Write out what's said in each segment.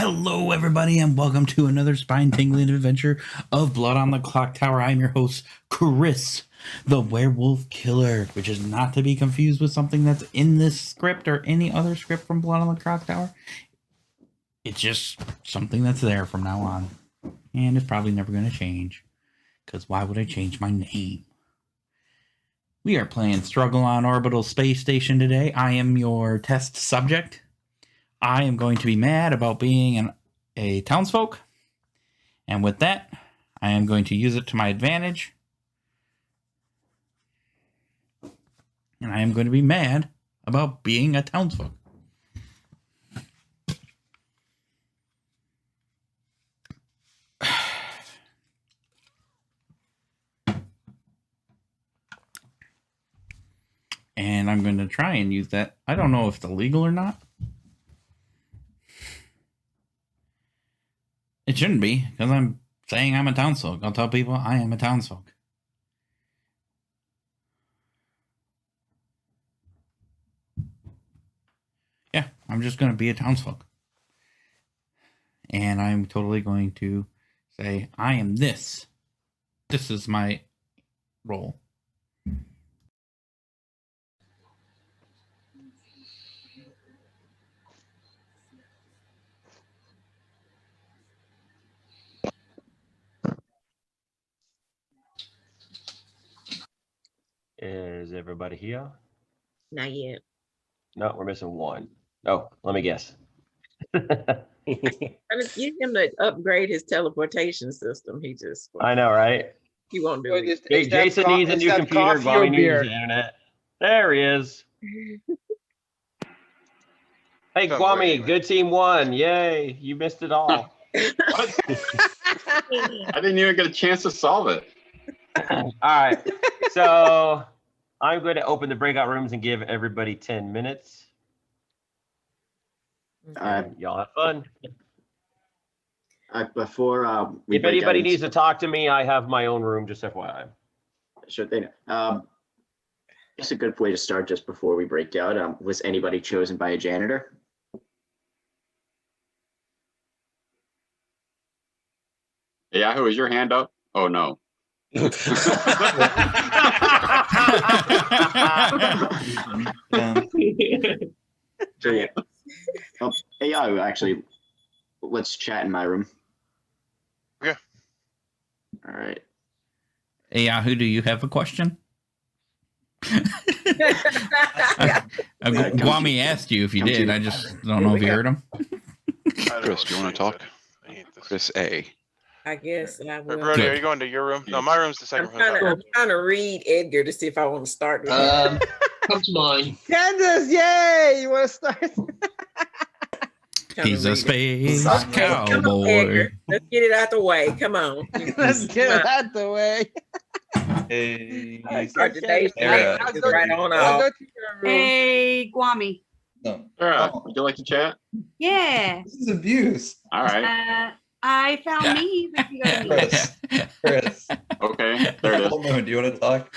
Hello, everybody, and welcome to another spine-tingling adventure of Blood on the Clocktower. I'm your host, Chris, the Werewolf Killer, which is not to be confused with something that's in this script or any other script from Blood on the Clocktower. It's just something that's there from now on, and it's probably never going to change, because why would I change my name? We are playing Struggle on Orbital Space Station today. I am your test subject. I am going to be mad about being a townsfolk. And with that, I am going to use it to my advantage. And I am going to be mad about being a townsfolk. And I'm going to try and use that. I don't know if it's illegal or not. It shouldn't be, because I'm saying I'm a townsfolk. I'll tell people I am a townsfolk. Yeah, I'm just going to be a townsfolk. And I'm totally going to say, I am this. This is my role. Is everybody here? Not yet. No, we're missing one. Oh, let me guess. I just get him to upgrade his teleportation system. He just I know, right? he won't do it. Jason needs a new computer. Bobby needs the internet. There he is. Hey, Kwame, good team won. Yay. You missed it all. What? I didn't even get a chance to solve it. All right. So I'm going to open the breakout rooms and give everybody 10 minutes. Y'all have fun. Before if anybody needs to talk to me, I have my own room, just FYI. Sure thing. It's a good way to start just before we break down. Was anybody chosen by a janitor? Yeah, who is your hand up? Oh no. So yeah. Hey, actually, let's chat in my room. Okay. All right. Hey, Yahoo, do you have a question? Kwame asked you if you did. I just don't know if you heard him. Chris, do you want to talk? Chris A. I guess I will. Brody, are you going to your room? No, my room's the second room. I'm trying to read Edgar to see if I want to start with Come to mine. Kansas, yay! You want to start? He's a space cowboy. Come on, Edgar. Let's get it out the way. Come on. Let's get it out the way. Hey, Start today's Sarah. right on I'll off. go to your room. Hey, Kwame. No. Sarah, would you like to chat? Yeah. This is abuse. All right. I found me. But you got me. Chris. Okay, there it is. Full moon, do you want to talk?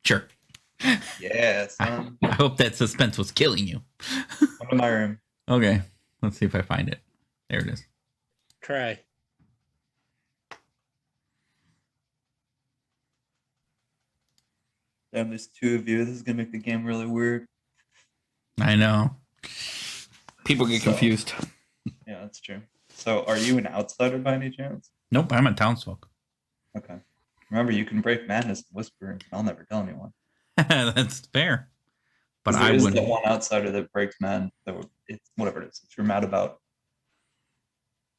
Sure. Yeah, son. I hope that suspense was killing you. Come to my room. Okay, let's see if I find it. There it is. Try. Damn, there's two of you. This is gonna make the game really weird. I know. People get confused. Yeah, that's true. So, are you an outsider by any chance? Nope, I'm a townsfolk. Okay. Remember, you can break madness and whisper, and I'll never tell anyone. That's fair. But I there is wouldn't. that one outsider that breaks mad. It's whatever it is. If you're mad about,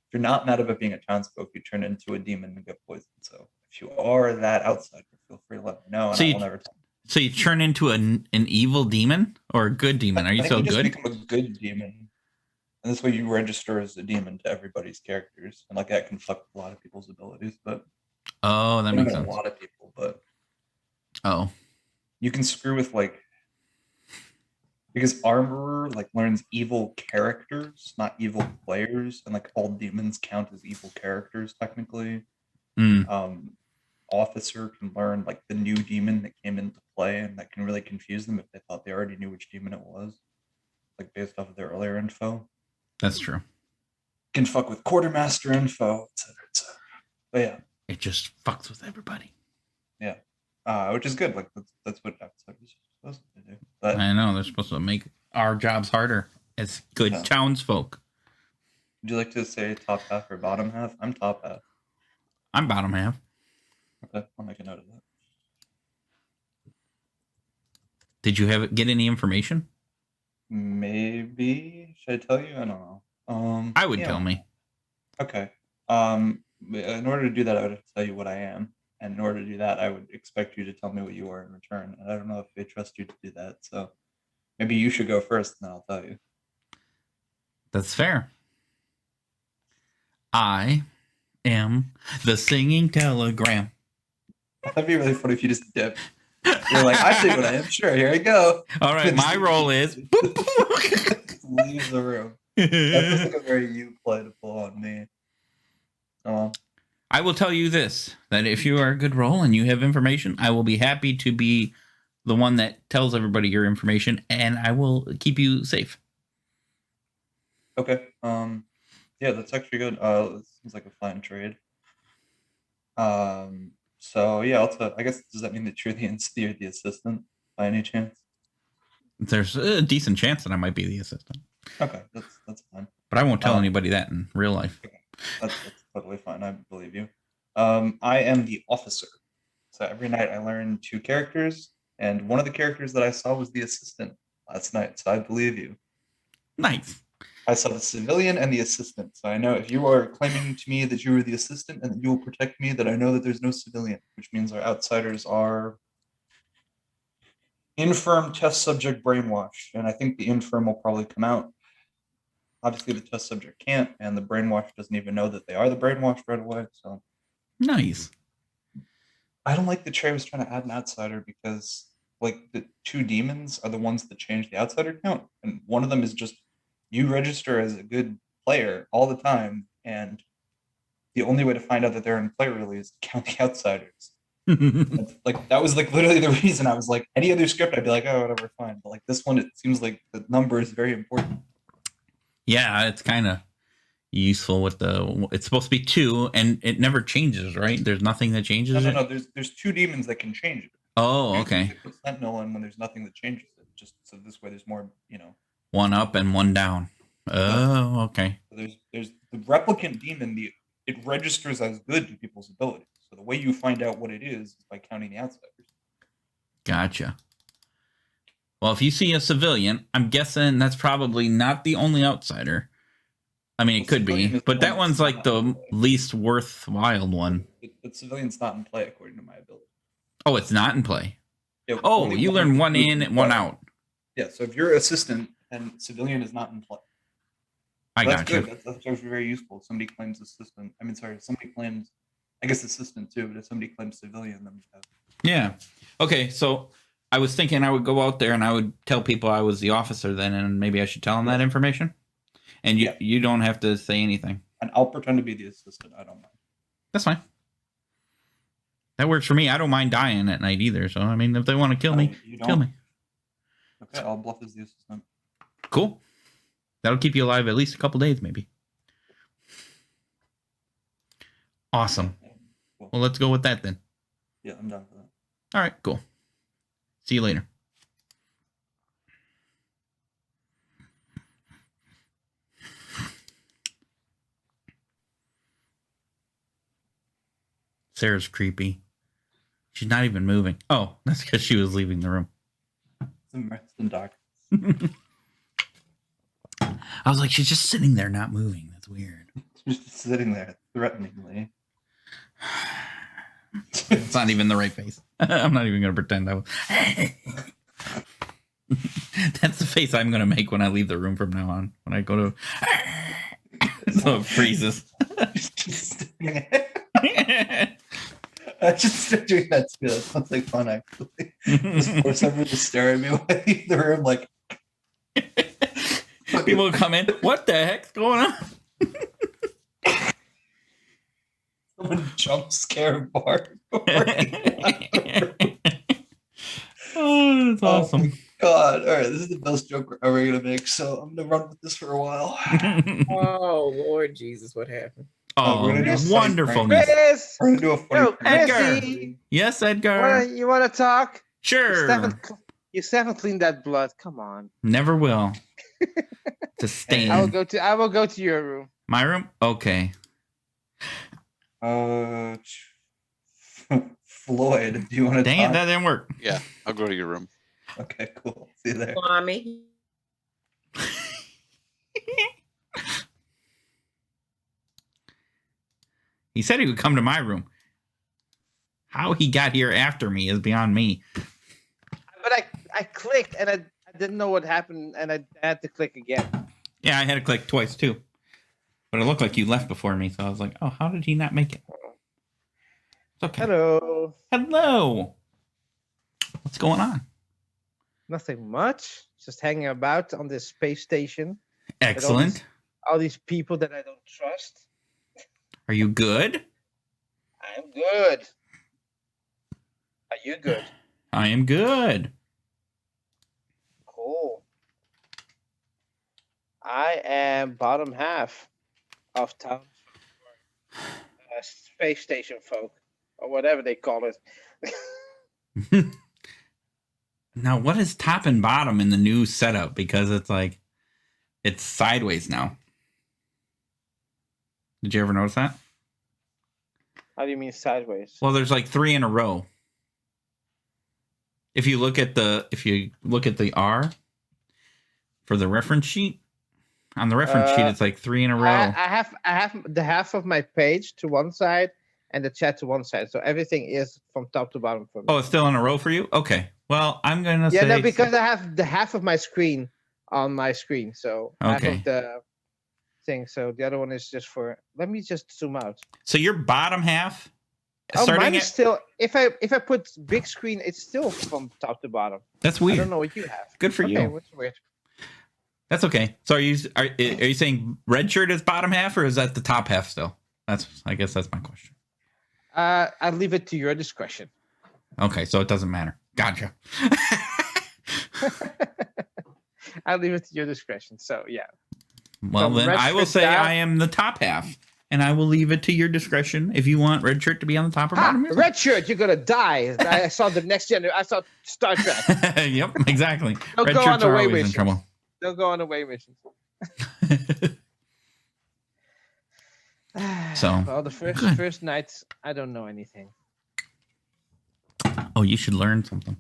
if you're not mad about being a townsfolk, you turn into a demon and get poisoned. So, if you are that outsider, feel free to let me know, and I will never tell. So you turn into an evil demon or a good demon? Are you so good? You become a good demon, and this way you register as a demon to everybody's characters, and like that can fuck with a lot of people's abilities. But oh, that makes sense. A lot of people, but you can screw with because armorer learns evil characters, not evil players, and all demons count as evil characters technically. Officer can learn the new demon that came into play, and that can really confuse them if they thought they already knew which demon it was, based off of their earlier info. That's true. Can fuck with quartermaster info, etc. etc. But yeah, It just fucks with everybody. which is good. Like that's what outsiders are supposed to do. But I know they're supposed to make our jobs harder as good Yeah. townsfolk. would you like to say top half or bottom half? I'm top half. I'm bottom half. Okay, I'll make a note of that. Did you get any information? Maybe should I tell you? I don't know. I would yeah. tell me. Okay. In order to do that, I would have to tell you what I am, and in order to do that, I would expect you to tell me what you are in return. And I don't know if I trust you to do that, so maybe you should go first, and then I'll tell you. That's fair. I am the singing telegram. That'd be really funny if you just dip. You're like, I see what I am. Sure, here I go. All right, my role is. Leave the room. That's like a very you play to pull on me. I will tell you this, that if you are a good role and you have information, I will be happy to be the one that tells everybody your information, and I will keep you safe. Okay. Yeah, that's actually good. It seems like a fine trade. So yeah, I guess, does that mean that you're the assistant by any chance? There's a decent chance that I might be the assistant, Okay, that's fine. but I won't tell anybody that in real life. That's totally fine. I believe you. I am the officer. So every night I learn 2 characters, and one of the characters that I saw was the assistant last night. So I believe you. Nice. I saw the civilian and the assistant. So I know if you are claiming to me that you were the assistant and that you will protect me, that I know that there's no civilian, which means our outsiders are infirm test subject brainwashed. And I think the infirm will probably come out. Obviously, the test subject can't, and the brainwashed doesn't even know that they are the brainwashed right away. So Nice. I don't like that Trey was trying to add an outsider because, like, the 2 demons are the ones that change the outsider count, and one of them is just you register as a good player all the time, and the only way to find out that they're in play really is to count the outsiders. Like, that was like literally the reason. I was like, any other script, I'd be like, oh, whatever, fine. But like this one, it seems like the number is very important. Yeah, it's kind of useful with it's supposed to be 2 and it never changes, right? There's nothing that changes No. it? There's 2 demons that can change it. Oh, okay. You put Sentinel in when there's nothing that changes it. Just so this way there's more, One up and one down. Oh, okay. There's the replicant demon, it registers as good to people's abilities. So the way you find out what it is by counting the outsiders. Gotcha. Well, if you see a civilian, I'm guessing that's probably not the only outsider. I mean, it could be, but that one's like the least worthwhile one. The civilian's not in play according to my ability. Oh, it's not in play. Yeah, Oh, only you learn one in and one out. Yeah, so if you're assistant and civilian is not in play. I That's got you. good. That's actually very useful. If somebody claims assistant. Somebody claims, I guess assistant too, but if somebody claims civilian, then we have. Yeah. Okay, so I was thinking I would go out there and I would tell people I was the officer then, and maybe I should tell them that information. And you don't have to say anything. And I'll pretend to be the assistant. I don't mind. That's fine. That works for me. I don't mind dying at night either. So, I mean, if they want to kill me, kill me. Okay, I'll bluff as the assistant. Cool. That'll keep you alive at least a couple days, maybe. Awesome. Cool. Well, let's go with that then. Yeah, I'm down for that. All right, cool. See you later. Sarah's creepy. She's not even moving. Oh, that's because she was leaving the room. It's immersed in darkness. I was like, she's just sitting there not moving. That's weird. She's just sitting there threateningly. It's not even the right face. I'm not even going to pretend I was. That's the face I'm going to make when I leave the room from now on. When I go to. So it freezes. Just start doing that too. That sounds like fun, actually. Just force everyone to stare at me when I leave the room, like. People come in. What the heck's going on? Someone jump scare Bart. Oh, that's awesome. God, all right, this is the best joke we're ever gonna make, so I'm gonna run with this for a while. Oh, Lord Jesus, what happened? Oh, we're gonna do a funny wonderfulness. Chris, We're gonna do a funny yo, prank. Chrissy, Yes, Edgar. you wanna talk? Sure. You still haven't cleaned that blood. Come on. Never will. To stain. I will go to your room. My room? Okay. Floyd, do you want to Dang talk? it, that didn't work. Yeah, I'll go to your room. Okay, cool. See you there. Kwame. He said he would come to my room. How he got here after me is beyond me. But I clicked and I didn't know what happened and I had to click again. Yeah, I had to click twice too. But it looked like you left before me, so I was like, oh, how did he not make it? It's okay. Hello. Hello. What's going on? Nothing much. Just hanging about on this space station. Excellent. All these people that I don't trust. Are you good? I'm good. Are you good? I am good. Cool. I am bottom half of town space station folk, or whatever they call it. Now, what is top and bottom in the new setup? Because it's like, it's sideways now. Did you ever notice that? How do you mean sideways? Well, there's like 3 in a row. If you look at the R for the reference sheet, on the reference sheet, it's like 3 in a row. I have the half of my page to one side and the chat to one side, so everything is from top to bottom for me. Oh, it's still in a row for you? Okay. Well, I'm gonna say no, because I have the half of my screen on my screen, so half Okay. of the thing. So the other one is just for. Let me just zoom out. so. Your bottom half, Oh, mine starting is at still. If I put big screen, it's still from top to bottom. that's I weird. don't know what you have. Good for Okay, you. what's weird? That's okay. So are you saying red shirt is bottom half, or is that the top half still? I guess that's my question. I'll leave it to your discretion. Okay, so it doesn't matter. Gotcha. I'll leave it to your discretion. So yeah. Well, From then red I will shirt say down- I am the top half, and I will leave it to your discretion if you want red shirt to be on the top or Ha! bottom. Red shirt, you're gonna die. I saw the next generation. I saw Star Trek. Yep, exactly. Don't Red go on shirts are away always in missions. trouble. They'll go on away missions. So, well, the good. first night, I don't know anything. Oh, you should learn something.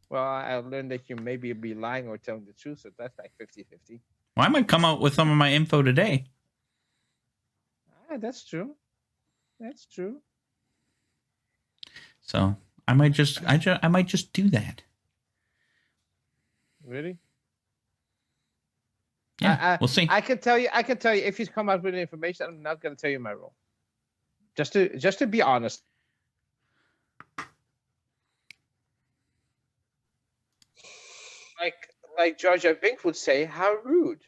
Well, I learned that you maybe be lying or telling the truth, so that's like 50-50. Well, I might come out with some of my info today. Ah, that's true. That's true. So I might just do that. Really? Yeah, we'll see. I can tell you if you come out with information, I'm not gonna tell you my role. Just to be honest. Like George Bink would say, how rude.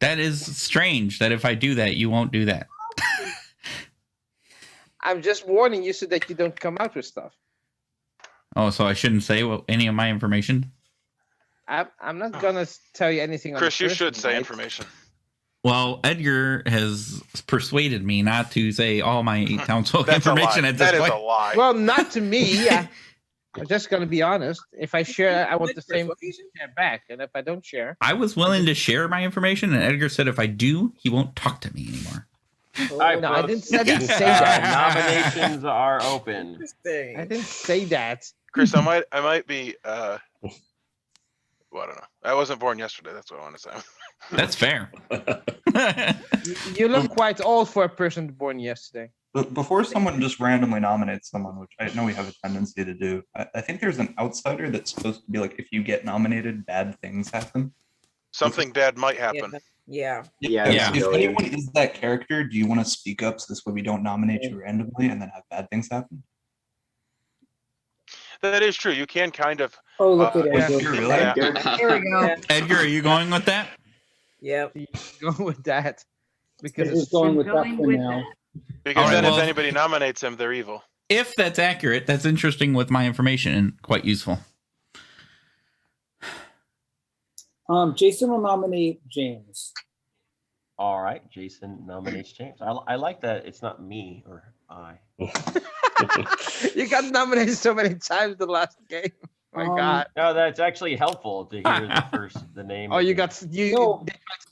That is strange that if I do that, you won't do that. I'm just warning you so that you don't come out with stuff. Oh, so I shouldn't say any of my information? I'm not gonna tell you anything. Chris, on you the should first say night. information. Well, Edgar has persuaded me not to say all my townsfolk That's a information lie. at this That is point. a lie. Well, not to me. I'm just gonna be honest. If I share, I want the same share back, and if I don't share, I was willing to share my information, and Edgar said if I do, he won't talk to me anymore. All right, no, I folks. didn't say that. Nominations are open. Interesting. I didn't say that. Chris, I might be. Well, I don't know. I wasn't born yesterday. That's what I want to say. That's fair. You look quite old for a person born yesterday. But before someone just randomly nominates someone, which I know we have a tendency to do, I think there's an outsider that's supposed to be like, if you get nominated, bad things happen. Something bad might happen. Yeah. Yeah. Yeah. If anyone is that character, do you want to speak up so this way we don't nominate you randomly and then have bad things happen? That is true. You can kind of. Oh, look at yeah. Edgar. You're really? Here we go. Edgar, are you going with that? Yep. Go with that because He's it's going with that Going for with now. Because All right, then well- if anybody nominates him, they're evil. If that's accurate, that's interesting with my information and quite useful. Jason will nominate James. All right, Jason nominates James. I like that it's not me or I. You got nominated so many times the last game. My God. No, that's actually helpful to hear the name. Oh, of you the- got you. No,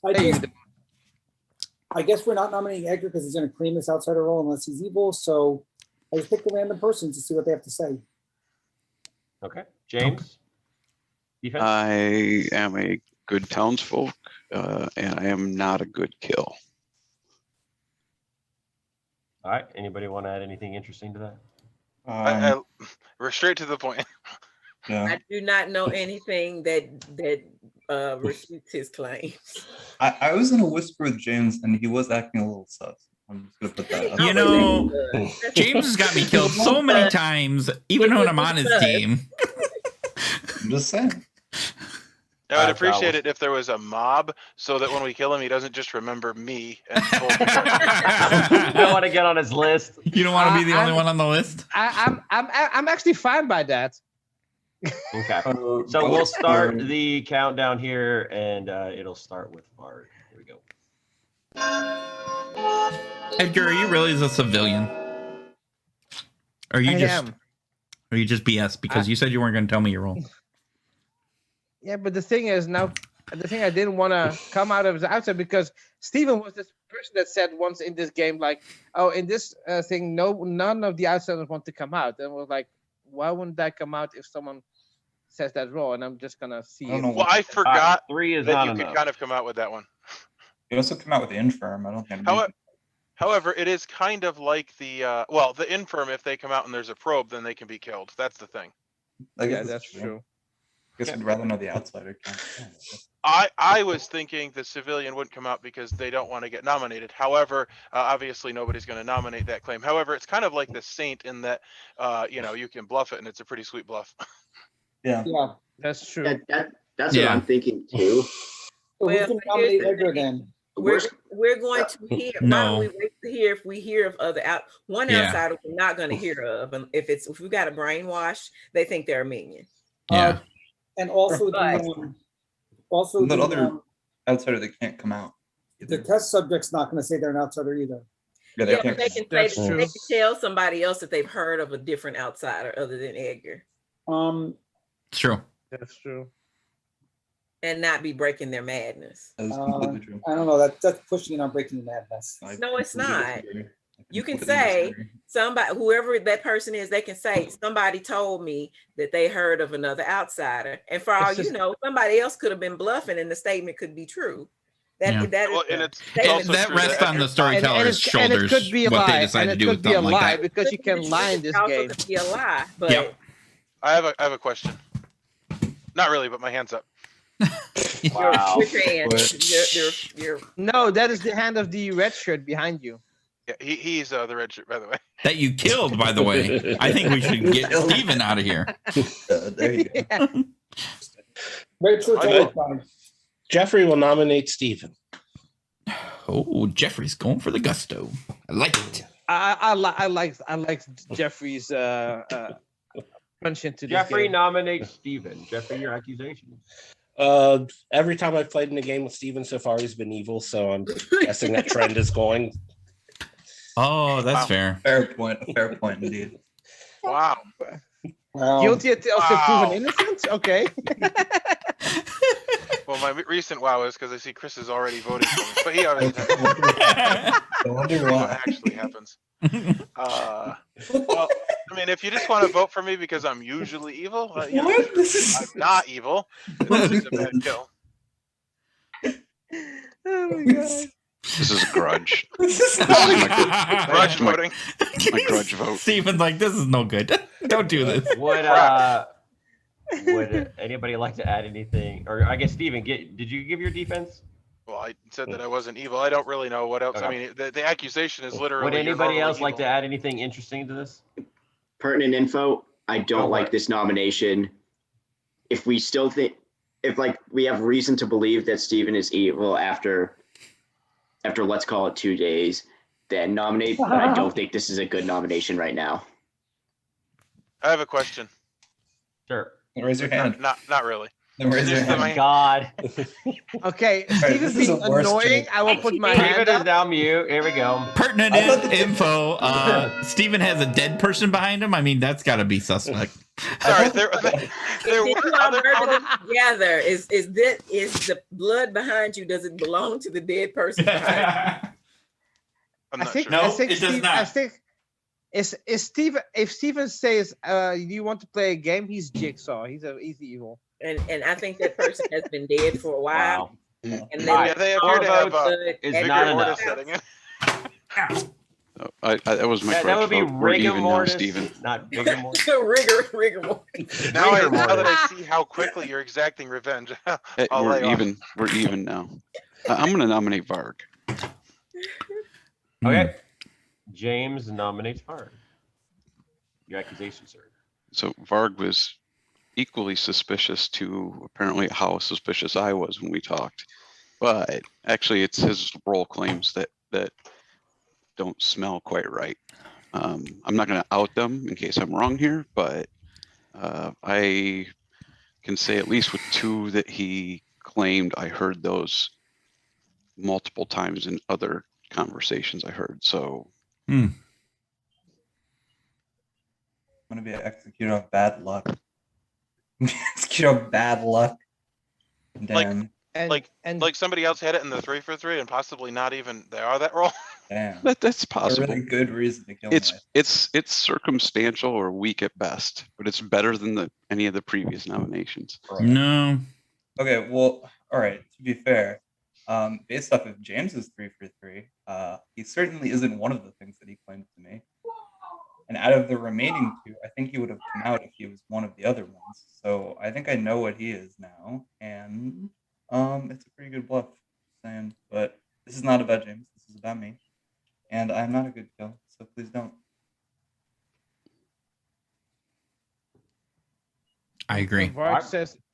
I Hey, guess, I guess we're not nominating Edgar because he's going to claim this outsider role unless he's evil. So I just picked a random person to see what they have to say. Okay, James. Defense? I am a good townsfolk, and I am not a good kill. All right. Anybody want to add anything interesting to that? We're straight to the point. Yeah. I do not know anything that refutes his claims. I was in a whisper with James, and he was acting a little sus. I'm just gonna put that out. You know, James has got me killed so many times, even when I'm on his team. I'm just saying. I would appreciate it if there was a mob so that when we kill him, he doesn't just remember me. And You don't want to get on his list. You don't want to be the only one on the list? I'm actually fine by that. Okay. So we'll start the countdown here, and it'll start with Bard. Here we go. Edgar, are you really a civilian? Or are you just BS because you said you weren't going to tell me your role? Yeah, but the thing is now, the thing I didn't want to come out of the outside because Steven was this person that said once in this game, like, oh, in this thing, none of the outsiders want to come out. And was like, why wouldn't that come out if someone says that role? And I'm just gonna see. Well, I forgot 3 is that not you enough. could kind of come out with that one. You also come out with the infirm. I don't think. However, it is kind of like the the infirm. If they come out and there's a probe, then they can be killed. That's the thing. Yeah, that's true. I guess I'd rather know the outsider. I was thinking the civilian wouldn't come out because they don't want to get nominated. However, obviously nobody's going to nominate that claim. However, it's kind of like the saint in that you can bluff it and it's a pretty sweet bluff. Yeah. Yeah. That's true. That's what I'm thinking too. So who's going to nominate Edgar then? We're going to hear. Why don't we wait to hear if we hear of other outsider we're not going to hear of, and if we got a brainwash, they think they're a minion. Yeah. And also that other outsider that can't come out. The test subject's not going to say they're an outsider either. Yeah, but they can say they can tell somebody else that they've heard of a different outsider other than Edgar. It's true. That's true. And not be breaking their madness. I don't know. That's pushing it on breaking the madness. No, it's not. You can say somebody, whoever that person is, they can say somebody told me that they heard of another outsider, and for all you know, somebody else could have been bluffing, and the statement could be true. That rests on the storyteller's shoulders. And it could be a what lie. they decide to do could with be a something like lie that. because you can lie in this game. Could be a lie, but Yep. I have a question. Not really, but my hand's up. Wow. Which hand? Your No, that is the hand of the red shirt behind you. Yeah, he's the red shirt, by the way. That you killed, by the way. I think we should get Steven out of here. There you go. Red shirt's always fine. Jeffrey will nominate Steven. Oh, Jeffrey's going for the gusto. I like it. I like Jeffrey's punch into this Jeffrey game. nominates Steven. Jeffrey, your accusation. Every time I've played in a game with Steven so far, he's been evil, so I'm guessing that trend is going. Oh, that's fair. Fair point indeed. Wow. Guilty until proven innocent? Okay. Well, my recent wow is because I see Chris has already voted for me, but he already I wonder what why. actually happens. Well, I mean, if you just want to vote for me because I'm usually evil, I'm not evil. This is a bad kill. Oh my god. This is a grudge. Grudge voting. My grudge vote. Steven's like, this is no good. Don't do this. Would anybody like to add anything? Or I guess Steven, did you give your defense? Well, I said that I wasn't evil. I don't really know what else. Okay. I mean, the accusation is literally. Would you're anybody normally else like evil. to add anything interesting to this? Pertinent info. I don't like this nomination. If we still think, if we have reason to believe that Steven is evil after let's call it 2 days, then nominate. But I don't think this is a good nomination right now. I have a question. Sure. Raise your hand. Not really. Then raise your Here's the hand. man. God. Okay, this Steven's is being the worst annoying. joke. I will put my Steven hand is up. now mute. Here we go. Pertinent I thought the- info. Steven has a dead person behind him. I mean, that's got to be suspect. Sorry, there Did were you all other murder them together? Is the blood behind you? Does it belong to the dead person behind you? I'm I not think sure. No, I think it does Steve, not. I think is Steven, if Steven says do you want to play a game, he's Jigsaw. He's evil. And I think that person has been dead for a while. Wow. And All right, Yeah, they four appear to have votes is vigor not mortis enough. setting in. That was my That would correct be vote. We're rigor even now, mortis, Stephen. not rigor mortis. rigor mortis. Now Rigor that mortis. I see how quickly you're exacting revenge, Hey, I'll we're lay off. even. We're even now. I'm going to nominate Varg. Okay. James nominates Varg. Your accusation, sir. So Varg was equally suspicious to apparently how suspicious I was when we talked. But actually, it's his role claims that don't smell quite right. I'm not going to out them in case I'm wrong here, but I can say at least with two that he claimed I heard those multiple times in other conversations I heard. So I'm gonna be executed on bad luck. Executed on bad luck. Damn. Like somebody else had it in the 3 for 3 and possibly not even they are that role. Damn. that's A possible. really good reason to kill me. It's circumstantial or weak at best, but it's better than any of the previous nominations. Right. No. Okay, well, all right. To be fair, based off of James's 3 for 3, he certainly isn't one of the things that he claimed to me. And out of the remaining two, I think he would have come out if he was one of the other ones. So I think I know what he is now, and it's a pretty good bluff. Just saying, but this is not about James. This is about me, and I'm not a good kill. So please don't. I agree.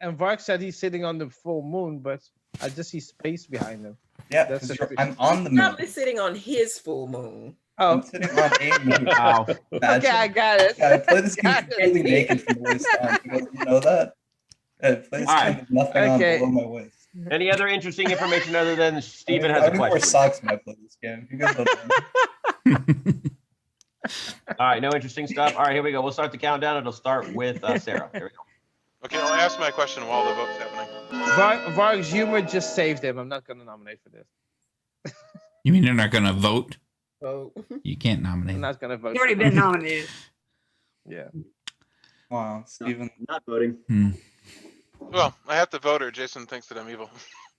And Varg said he's sitting on the full moon, but I just see space behind him. Yeah, That's I'm on the moon. Probably sitting on his full moon. Oh, I'm sitting on a moon. Wow. okay, I got it. Yeah, I play this game Got it. completely naked from the waist down. You guys know that? I play this All game right. with nothing Okay. on below my waist. Any other interesting information other than Steven has I a wear question? socks when I play this game. You guys don't know. All right, no interesting stuff. All right, here we go. We'll start the countdown. It'll start with Sarah. Here we go. Okay, I'll ask my question while the vote's happening. Varg's humor just saved him. I'm not going to nominate for this. You mean you're not going to vote? Oh. You can't nominate. I'm not going to vote. He's already for been this. nominated. Yeah. Wow, Steven, Not voting. Well, I have to vote or Jason thinks that I'm evil.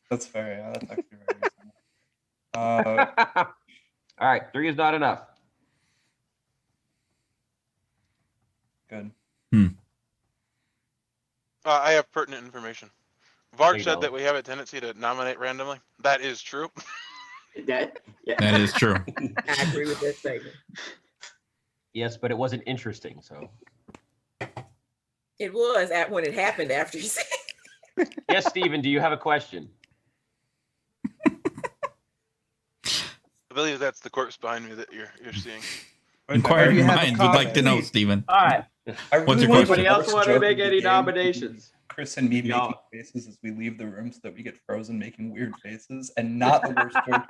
that's fair. Yeah, that's actually very reasonable. All right, 3 is not enough. Good. I have pertinent information. There Varg you said go. that we have a tendency to nominate randomly. That is true. Yeah. That is true. I agree with that statement. Yes, but it wasn't interesting. So It was when it happened after you said. yes, Steven, do you have a question? I believe that's the corpse behind me that you're seeing. Inquiring you have a minds would like to know, comment. Stephen. All right. I really What's your wanted question? the Anybody else worst want to joke make of the any game. nominations? Chris and me Y'all- making faces as we leave the room so that we get frozen making weird faces, and not the worst joke.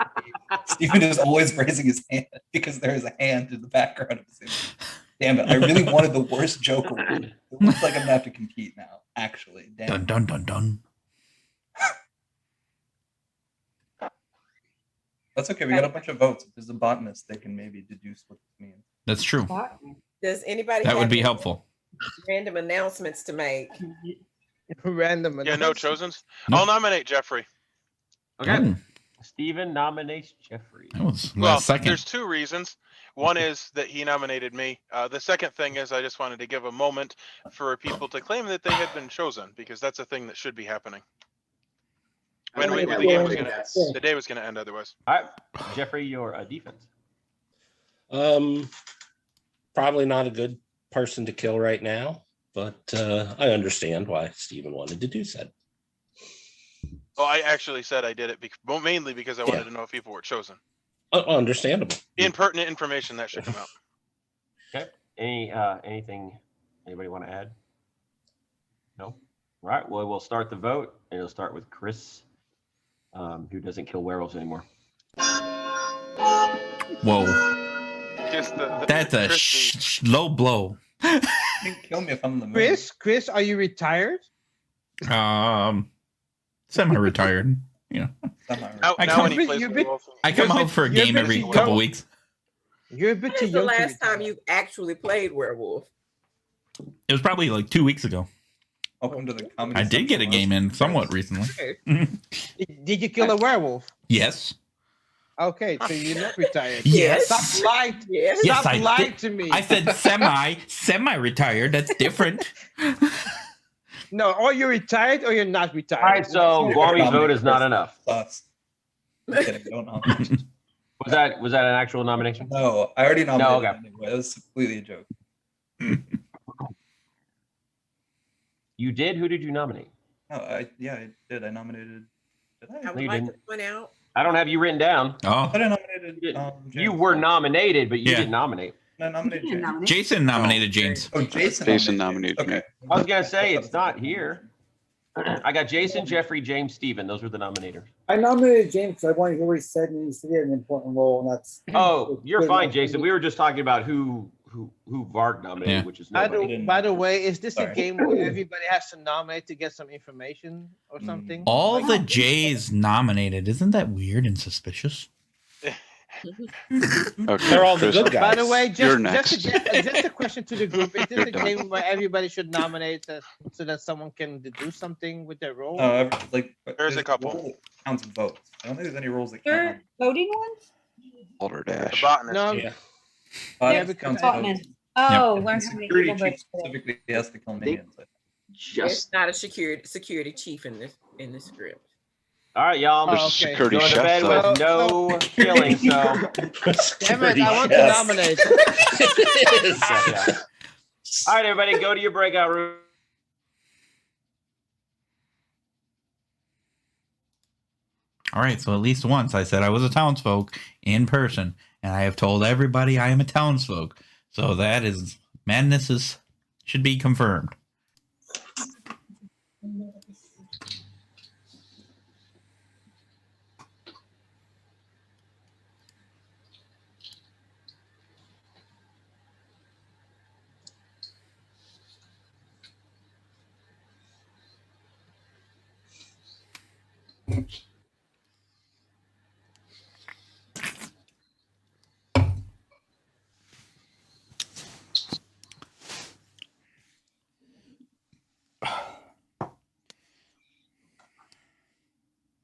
Stephen is always raising his hand because there is a hand in the background of his image. Damn it, I really wanted the worst joke award. It looks like I'm gonna have to compete now, actually. Damn. Dun dun dun dun. That's okay, we got a bunch of votes. If there's a botanist, they can maybe deduce what this means. That's true. Does anybody That would have be any helpful. random announcements to make? Random. Yeah, no announcement. chosens. Nope. I'll nominate Jeffrey. Okay. Oh, Steven nominates Jeffrey. that was Well, last second. there's two reasons. One is that he nominated me. The second thing is I just wanted to give a moment for people to claim that they had been chosen because that's a thing that should be happening. When I the think game was that's- gonna, the day was gonna end otherwise. All right, Jeffrey, your defense. Probably not a good person to kill right now, but I understand why Stephen wanted to do so. Well, I actually said I did it mainly because I wanted to know if people were chosen. Understandable. Impertinent information that should come out. Okay. Anything anybody want to add? No. Right. Well, we'll start the vote, and it'll start with Chris, who doesn't kill werewolves anymore. Whoa, Just that's a Christy. low blow. You can kill me if I'm in the mood. Chris, are you retired? Semi-retired. You know, Now, I now come- when he plays You're a bit- werewolf, I come out for a You're game busy every young. couple weeks. You're a bit too When's the young. to last time retire. you actually played werewolf? It was probably like 2 weeks ago. Welcome to the comedy. I did get a Central game in somewhat recently. Did you kill a werewolf? Yes. Okay, so you're not retired. Yes. Stop lying. Yes. Yes, Stop I lying did. to me. I said semi-retired. That's different. No, or you're retired or you're not retired. All right. So Guami's vote is not enough. Plus. I'm kidding, don't nominate. Was that an actual nomination? No, I already nominated okay. anyway. It was completely a joke. You did? Who did you nominate? No, I did. I nominated. Did I? I would you like to didn't. point out. I don't have you written down. I Oh, thought I nominated. You James. were nominated, but you Yeah. didn't nominate. I nominated You didn't James. nominate. Jason nominated James. Oh, Jason. Jason nominated me. Okay. I was gonna say it's not here. I got Jason, Jeffrey, James, Steven. Those were the nominators. I nominated James because I wanted to hear what he said, and he said he had an important role, and that's. Oh, you're fine, Jason. We were just talking about who Varg nominated, Yeah. which is By nobody. the way, is this a Sorry. game where everybody has to nominate to get some information or something? All Like- the J's nominated. Isn't that weird and suspicious? Okay, They're all the Chris, good By guys. the way, You're just next. a question to the group. Is this You're a done. game where everybody should nominate so that someone can do something with their role? No, like There's a couple. role that counts votes. I don't think there's any rules that Sure. count. Voting ones? Balderdash. the botanist. No, Yeah. Yeah, Votes because counts Botanist. votes. Oh, And learn how many security people chief specifically has to kill minions. There's Just not a security chief in this script. All right, y'all. Oh, There's a okay. security Going to chef bed though. with no killing. So damn it! I want to Yes. nominate. yeah. All right, everybody, go to your breakout room. All right, so at least once I said I was a townsfolk in person, and I have told everybody I am a townsfolk. So that is madness should be confirmed.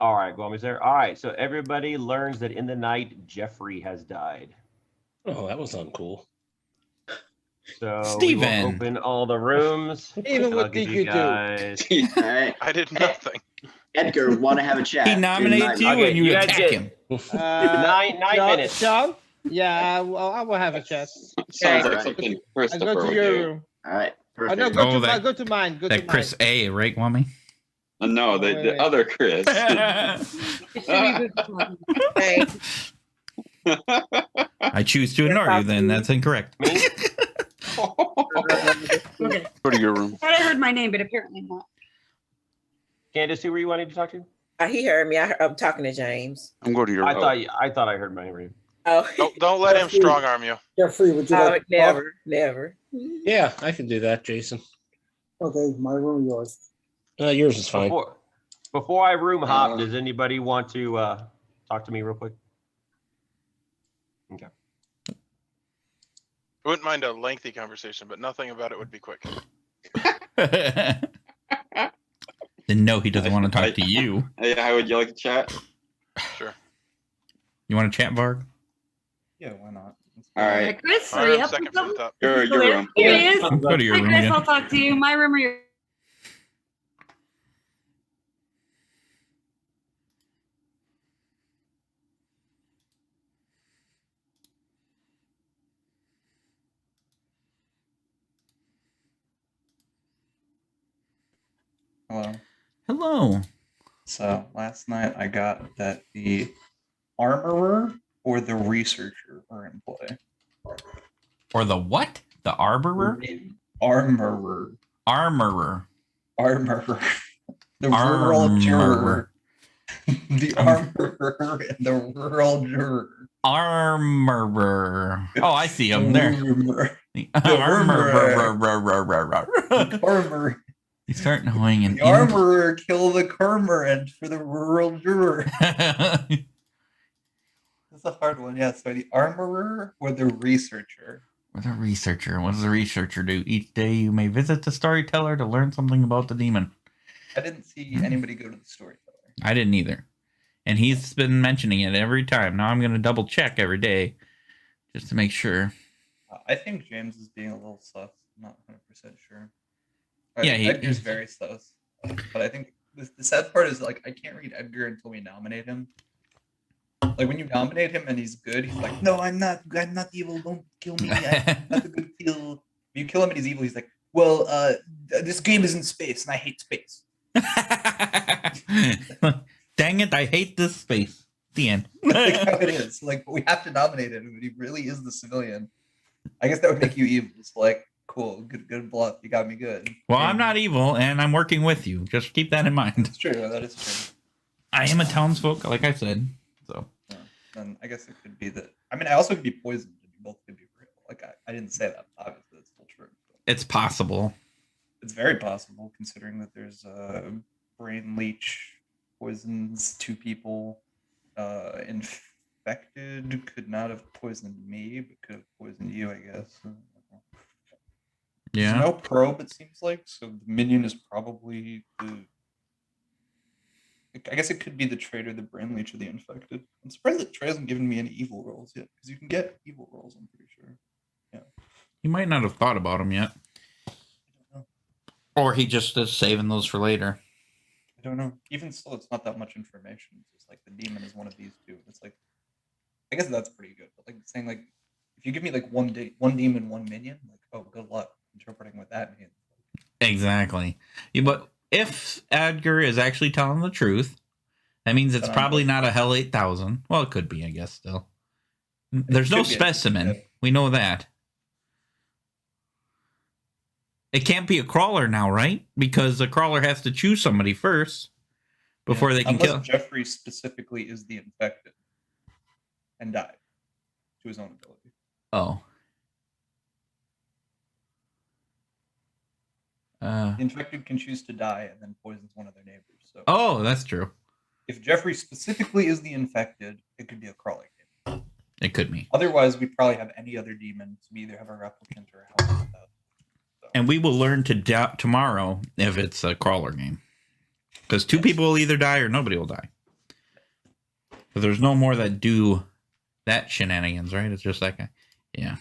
All right, Guami's there. All right, so everybody learns that in the night, Jeffrey has died. Oh, that was uncool. So we Steven. will open all the rooms. Steven, I'll what give did you you do? guys. all right. I did nothing. Edgar, want to have a chat? He nominated you, Okay, and you you guys attack get- him. Nine Sean, minutes. Sean? Yeah, I will have a chat. Sounds like Right. something I Christopher go to would your do. room. All right, Oh, no, perfect. Oh, that- go to mine. Go to That Chris mine. A, right, Wami? No, Wait, the wait. other Chris. It should be good. Hey, I choose to ignore you, then that's incorrect. Me? Okay. Go to your room. I thought I heard my name, but apparently not. Candace, who were you wanting to talk to? he heard me. I'm talking to James. I'm going to your I room. thought I heard my name. Oh, Don't let him strong arm you. Jeffrey, would you oh, like? to talk? never. Yeah, I can do that, Jason. Okay, my room, yours. Yours is fine. Before I room hop, does anybody want to talk to me real quick? Okay. I wouldn't mind a lengthy conversation, but nothing about it would be quick. Then no, he doesn't want to talk to you. Hey, how would you like to chat? Sure. You want to chat, Varg? Yeah, why not? All Hey, right. Chris, All are right, you I'm up with second from the something? top. Your room. Here he is. Go to your Hi, room Chris. again. I'll talk to you. My room or your. Hello. Hello. So last night I got that the armorer or the researcher are in play. Or the what? The arborer? Armorer. Armorer. armorer, the rural juror, the armorer, and the rural juror. Armorer. Oh, I see him there. The armorer. You start knowing an The armorer kill the cormorant for the rural juror. That's a hard one. Yeah. So the armorer or the researcher. What does the researcher do? Each day you may visit the storyteller to learn something about the demon. I didn't see anybody go to the storyteller. I didn't either. And he's been mentioning it every time. Now I'm going to double check every day just to make sure. I think James is being a little sus. I'm not 100% sure. Edgar's very sus. But I think the sad part is, like, I can't read Edgar until we nominate him. Like, when you nominate him and he's good, he's like, no, I'm not evil. Don't kill me. I'm not a good kill. If you kill him and he's evil, he's like, well, this game is in space and I hate space. Dang it, I hate this space. The end. That's how it is. Like, we have to nominate him, but he really is the civilian. I guess that would make you evil. It's like, cool, good bluff. You got me good. Well, I'm not evil, and I'm working with you. Just keep that in mind. That's true. That is true. I am a townsfolk, like I said. So. Yeah. Then I guess it could be that. I mean, I also could be poisoned, and you both could be real. Like, I didn't say that. Obviously, it's still true. It's possible. It's very possible, considering that there's a brain leech poisons 2 people. Infected could not have poisoned me, but could have poisoned you, I guess. Yeah. There's no probe, it seems like, so the minion is probably the. I guess it could be the traitor, the brain leech, or the infected. I'm surprised that Trey hasn't given me any evil rolls yet, because you can get evil rolls, I'm pretty sure. Yeah. He might not have thought about them yet. I don't know. Or he just is saving those for later. I don't know. Even still, it's not that much information. It's just like the demon is one of these 2. It's like, I guess that's pretty good. But like saying, like, if you give me like one demon, 1 minion, like, oh, good luck interpreting what that means. Exactly. Yeah, but if Edgar is actually telling the truth, that means it's probably not a Hell 8000. Well, it could be, I guess, still. There's no specimen. We know that. It can't be a crawler now, right? Because a crawler has to choose somebody first before they can kill. Jeffrey specifically is the infected and died to his own ability. Oh. The infected can choose to die and then poisons one of their neighbors. So. Oh, that's true. If Jeffrey specifically is the infected, it could be a crawler game. It could be. Otherwise, we probably have any other demon. So we either have a replicant or a house with that. So. And we will learn to doubt tomorrow if it's a crawler game. Because 2 people will either die or nobody will die. But there's no more that do that shenanigans, right? It's just that guy. Yeah.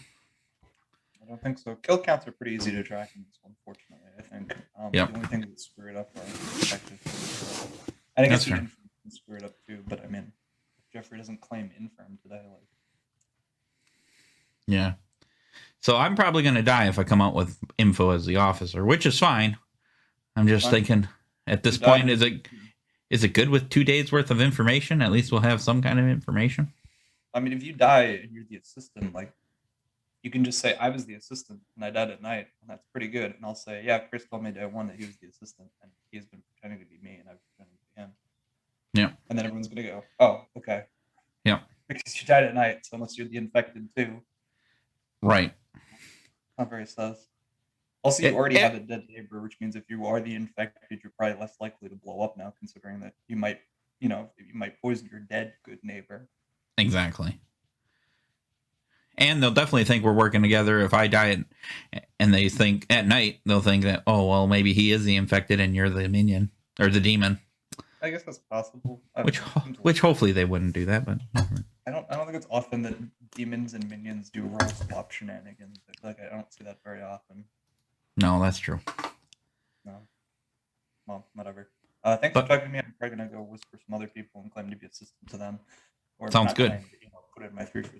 I don't think so. Kill counts are pretty easy to track in this one, fortunately, I think. Yep. The only thing that screw it up are effective. I guess the infirm can screw it up too, but I mean, if Jeffrey doesn't claim infirm today, like. Yeah. So I'm probably going to die if I come out with info as the officer, which is fine. I'm just thinking at this point, is it good with 2 days worth of information? At least we'll have some kind of information. I mean, if you die and you're the assistant, like, you can just say, I was the assistant and I died at night, and that's pretty good. And I'll say, yeah, Chris told me day 1 that he was the assistant and he's been pretending to be me and I've been pretending to be him. Yeah. And then everyone's going to go, oh, okay. Yeah. Because you died at night, so unless you're the infected too. Right. Not very sus. Also, you already have a dead neighbor, which means if you are the infected, you're probably less likely to blow up now, considering that you might poison your dead good neighbor. Exactly. And they'll definitely think we're working together. If I die and they think at night, they'll think that, oh, well, maybe he is the infected and you're the minion or the demon. I guess that's possible. Which hopefully they wouldn't do that, but I don't think it's often that demons and minions do role swap shenanigans. I feel like I don't see that very often. No, that's true. No. Well, whatever. Thanks for talking to me. I'm probably gonna go whisper some other people and claim to be assistant to them. Or sounds good. Claim, but, put it in my 3 for 3.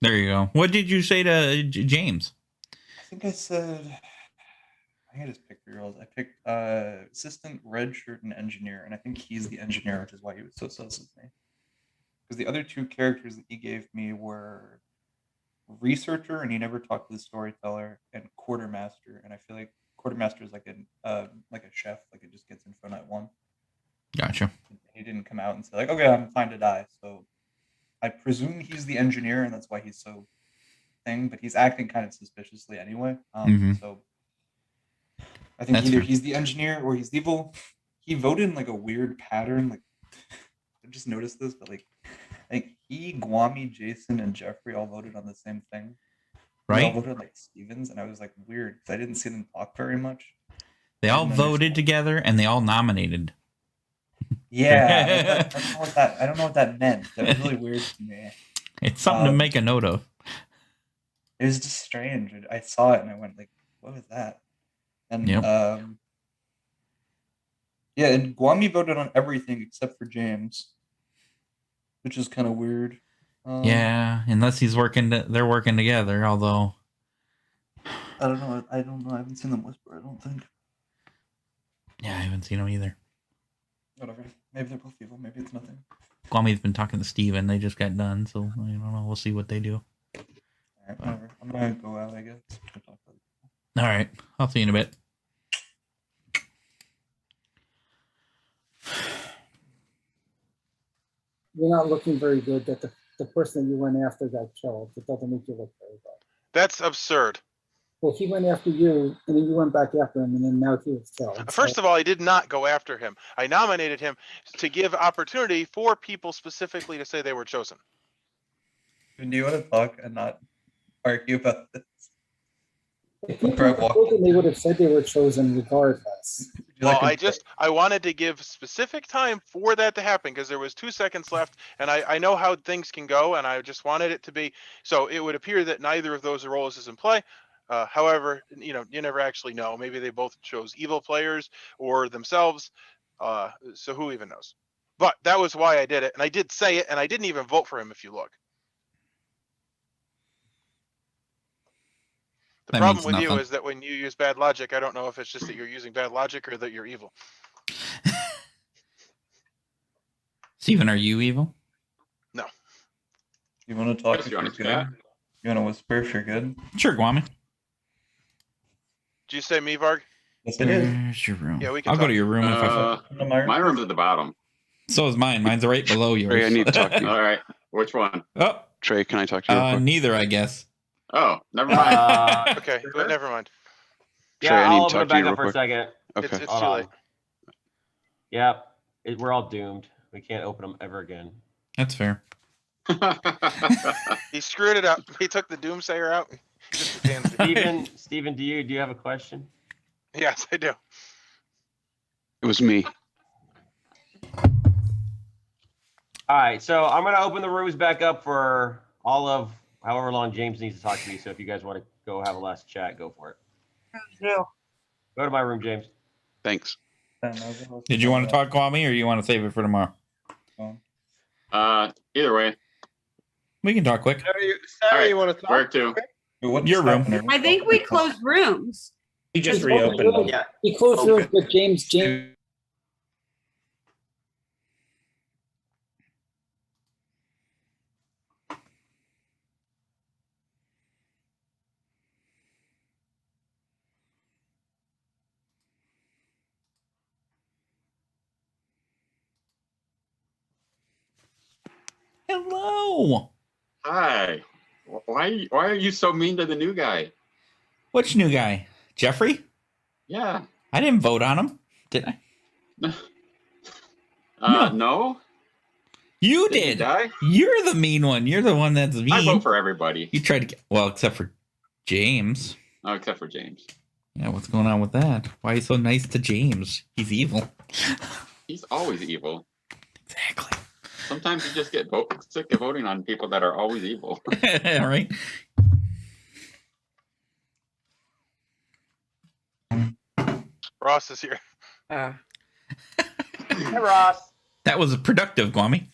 There you go. What did you say to James? I think I said. I think I just picked 3 roles. I picked assistant, red shirt, and engineer, and I think he's the engineer, which is why he was so sus with me. Because the other 2 characters that he gave me were researcher, and he never talked to the storyteller, and quartermaster. And I feel like quartermaster is like a chef, like it just gets info at 1. Gotcha. He didn't come out and say like, okay, I'm fine to die. So I presume he's the engineer, and that's why he's so thing. But he's acting kind of suspiciously anyway. So I think That's either fair. he's the engineer or he's evil. He voted in like a weird pattern. Like I just noticed this, but like he, Guami, Jason, and Jeffrey all voted on the same thing. They all Right? voted like Stevens, and I was like weird because I didn't see them talk very much. They all didn't voted understand. together and they all nominated. Yeah, I don't know what that meant. That was really weird to me. It's something to make a note of. It was just strange. I saw it and I went like, "What was that?" And Yep. yeah, and Guami voted on everything except for James, which is kind of weird. Yeah, unless they're working together. Although I don't know. I haven't seen them whisper. I don't think. yeah, I haven't seen them either. Whatever. Maybe they're both evil. Maybe it's nothing. Guami's been talking to Steven. They just got done, so I don't know. We'll see what they do. All right, whatever. I'm gonna go out, I guess. All right, I'll see you in a bit. You're not looking very good that the person that you went after got killed. It doesn't make you look very good. That's absurd. Well, he went after you, and then you went back after him, and then now he was killed. First of all, I did not go after him. I nominated him to give opportunity for people specifically to say they were chosen. Do you want to talk and not argue about this? If people were chosen, they would have said they were chosen regardless. Well, I wanted to give specific time for that to happen because there was 2 seconds left, and I know how things can go, and I just wanted it to be so it would appear that neither of those roles is in play. However, you never actually know. Maybe they both chose evil players or themselves. So who even knows? But that was why I did it, and I did say it, and I didn't even vote for him. If you look, the problem with you is that when you use bad logic, I don't know if it's just that you're using bad logic or that you're evil. Steven, are you evil? No. You want to talk Yes, if you you're want to good? chat? You want to whisper if you're good? Sure, Guami. Did you say me, Varg? Yes, it is. Where's your room? Yeah, we can I'll go talk. to your room if I. My room's at the bottom. So is mine. Mine's right below yours. Trey, I need to talk to you. All right. Which one? Oh, Trey, can I talk to you real quick? neither, I guess. Oh, never mind. Okay, but never mind. Trey, Yeah, I need I'll to open talk it to you back real up for a quick. second. Okay. It's Hold too on. late. Yep. We're all doomed. We can't open them ever again. That's fair. He screwed it up. He took the doomsayer out. Just a pansy. Steven, do you have a question? Yes, I do. It was me. All right, so I'm gonna open the rooms back up for all of however long James needs to talk to me. So if you guys want to go have a last chat, go for it. No. Go to my room, James. Thanks. Did you want to talk, Kwame, or you want to save it for tomorrow? Either way. We can talk quick. Sarah, you want to talk? Where to? Your room. I think we closed rooms. He just reopened them. Yeah. He closed rooms with James. Hello. Hi. Why are you so mean to the new guy? Which new guy? Jeffrey? Yeah. I didn't vote on him, did I? No. You Did he did. die? You're the mean one. You're the one that's mean. I vote for everybody. You tried to get, well, except for James. Oh, except for James. Yeah, what's going on with that? Why are you so nice to James? He's evil. He's always evil. Exactly. Sometimes you just get sick of voting on people that are always evil. Right? Ross is here. Hey, Ross. That was productive, Kwame.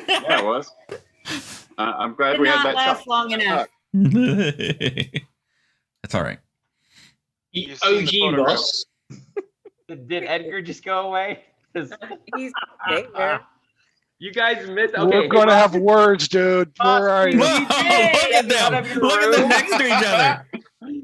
Yeah, it was. I'm glad Did we had not that last shot. long enough. That's all right. You've seen the OG photograph. boss. Did Edgar just go away? 'Cause He's there. you guys missed. Okay, We're going to have words, dude. Where are you? Whoa, look at them. Look at them next to each other.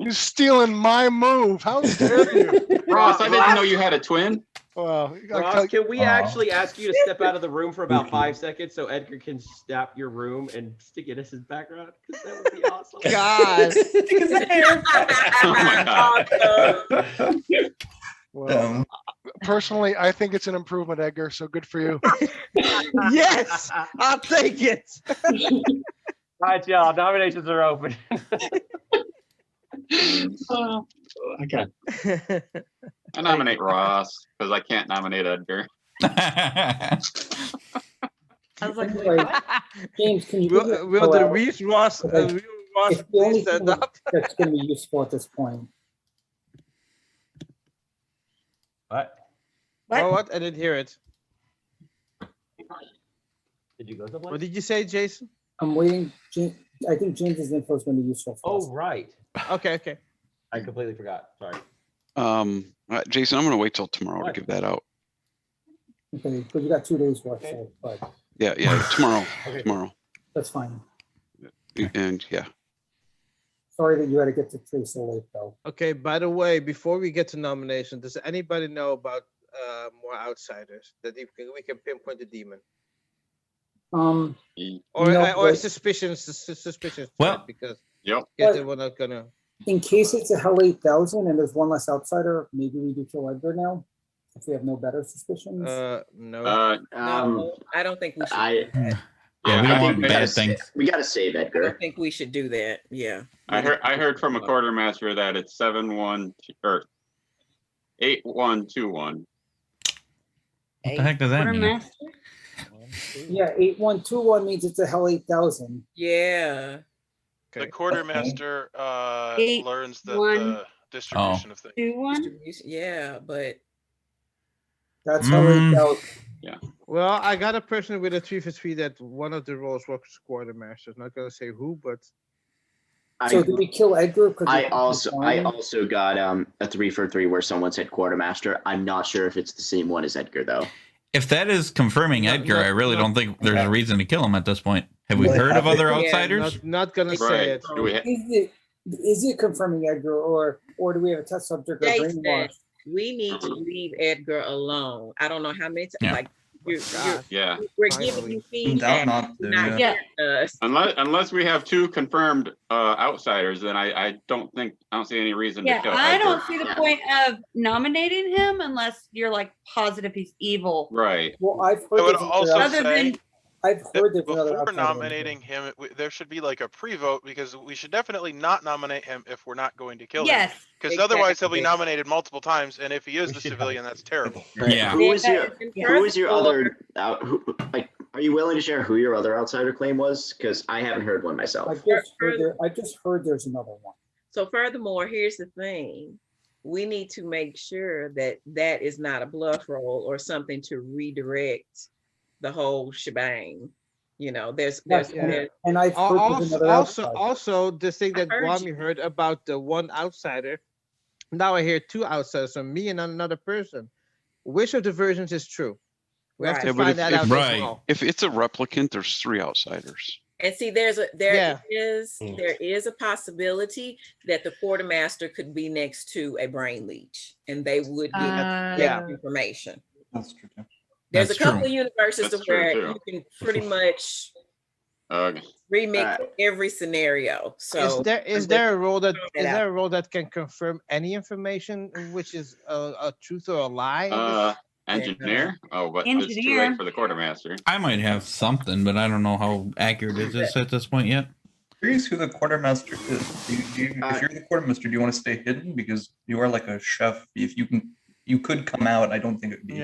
You're stealing my move. How dare you? Ross, I didn't know you had a twin. Well, Ross, can we actually ask you to step out of the room for about 5 seconds so Edgar can snap your room and stick it as his background? Because that would be awesome. God. Oh my God. Well, personally, I think it's an improvement, Edgar. So good for you. Yes, I'll take it. All right, y'all. Nominations are open. Okay. I nominate Ross because I can't nominate Edgar. I was like, Anyway, James, can you give me a Will the call out? Reese Ross Because Ross It's the only please stand thing up? that's going to be useful at this point. What? Oh, what? I didn't hear it. Did you go someplace? What did you say, Jason? I'm waiting. I think James's info is going to be useful for us. Oh, right. Okay. I completely forgot. Sorry. Jason, I'm going to wait till tomorrow to give that out. Okay, but you got 2 days worth, so but Yeah, tomorrow. Okay. Tomorrow. that's fine. And yeah. Sorry that you had to get to 3 so late, though. Okay, by the way, before we get to nomination, does anybody know about more outsiders that we can pinpoint the demon? Or but suspicions. Well, because yep. We're not gonna. In case it's a Hell 8000 and there's one less outsider, maybe we do kill Edgar now if we have no better suspicions. No. No, I don't think we should. I do that. Yeah, we don't I think want we bad gotta things. we got to save I Edgar. don't think we should do that. Yeah. I heard from a quartermaster that it's 7-1 or 8-1-2-1. What the heck does that mean? Yeah, 8121 means it's a Hell 8000. Yeah. The quartermaster learns the Oh. distribution of things. 2-1. Yeah, but That's Hell 8000. Yeah. Well, I got a person with a 3 for 3 that one of the roles was quartermaster. Not gonna say who, but. So did we kill Edgar? 'Cause I we- also got a 3 for 3 where someone said quartermaster. I'm not sure if it's the same one as Edgar though. If that is confirming Edgar, I really don't think there's a reason to kill him at this point. Have we heard of other outsiders? Not gonna say it. Is it confirming Edgar, or do we have a test subject or Jason, brainwash? we need to leave Edgar alone. I don't know how many times. Yeah. Like Yeah. we're giving you feedback. not you're to, not yeah. hearing us. Unless we have 2 confirmed outsiders, then I don't see any reason Yeah, to kill I Edgar. don't see the point of nominating him unless you're like positive he's evil. Right. Well, I've I heard would there's also another- say I've heard there's that another before outsider. nominating him, there should be like a pre-vote because we should definitely not nominate him if we're not going to kill him. Yes. Because otherwise he'll be Exactly. nominated multiple times, and if he is the civilian, that's terrible. Yeah. Who is your Furthermore- other? Are you willing to share who your other outsider claim was? Because I haven't heard one myself. I just heard there's another one. So furthermore, here's the thing. We need to make sure that that is not a bluff roll or something to redirect the whole shebang. You know, there's And I've heard there's another outsider. Also, the thing that heard Guami you. heard about the one outsider. Now I hear 2 outsiders, so me and another person. Which of the versions is true? We have to Right. Yeah, but find that out as Right. well. If it's a replicant, there's 3 outsiders. And see, there is a possibility that the quartermaster could be next to a brain leech, and they would get that information. That's true. There's That's a couple true. of universes That's to where true, you can pretty much Okay. remix every scenario. So Is there a role that that out. there a role that can confirm any information which is a truth or a lie? Engineer? Oh, but it's too Engineer. late for the quartermaster. I might have something, but I don't know how accurate it is at this point yet. Curious who the quartermaster is. If you're the quartermaster, do you want to stay hidden because you are like a chef? If you could come out. I don't think it would be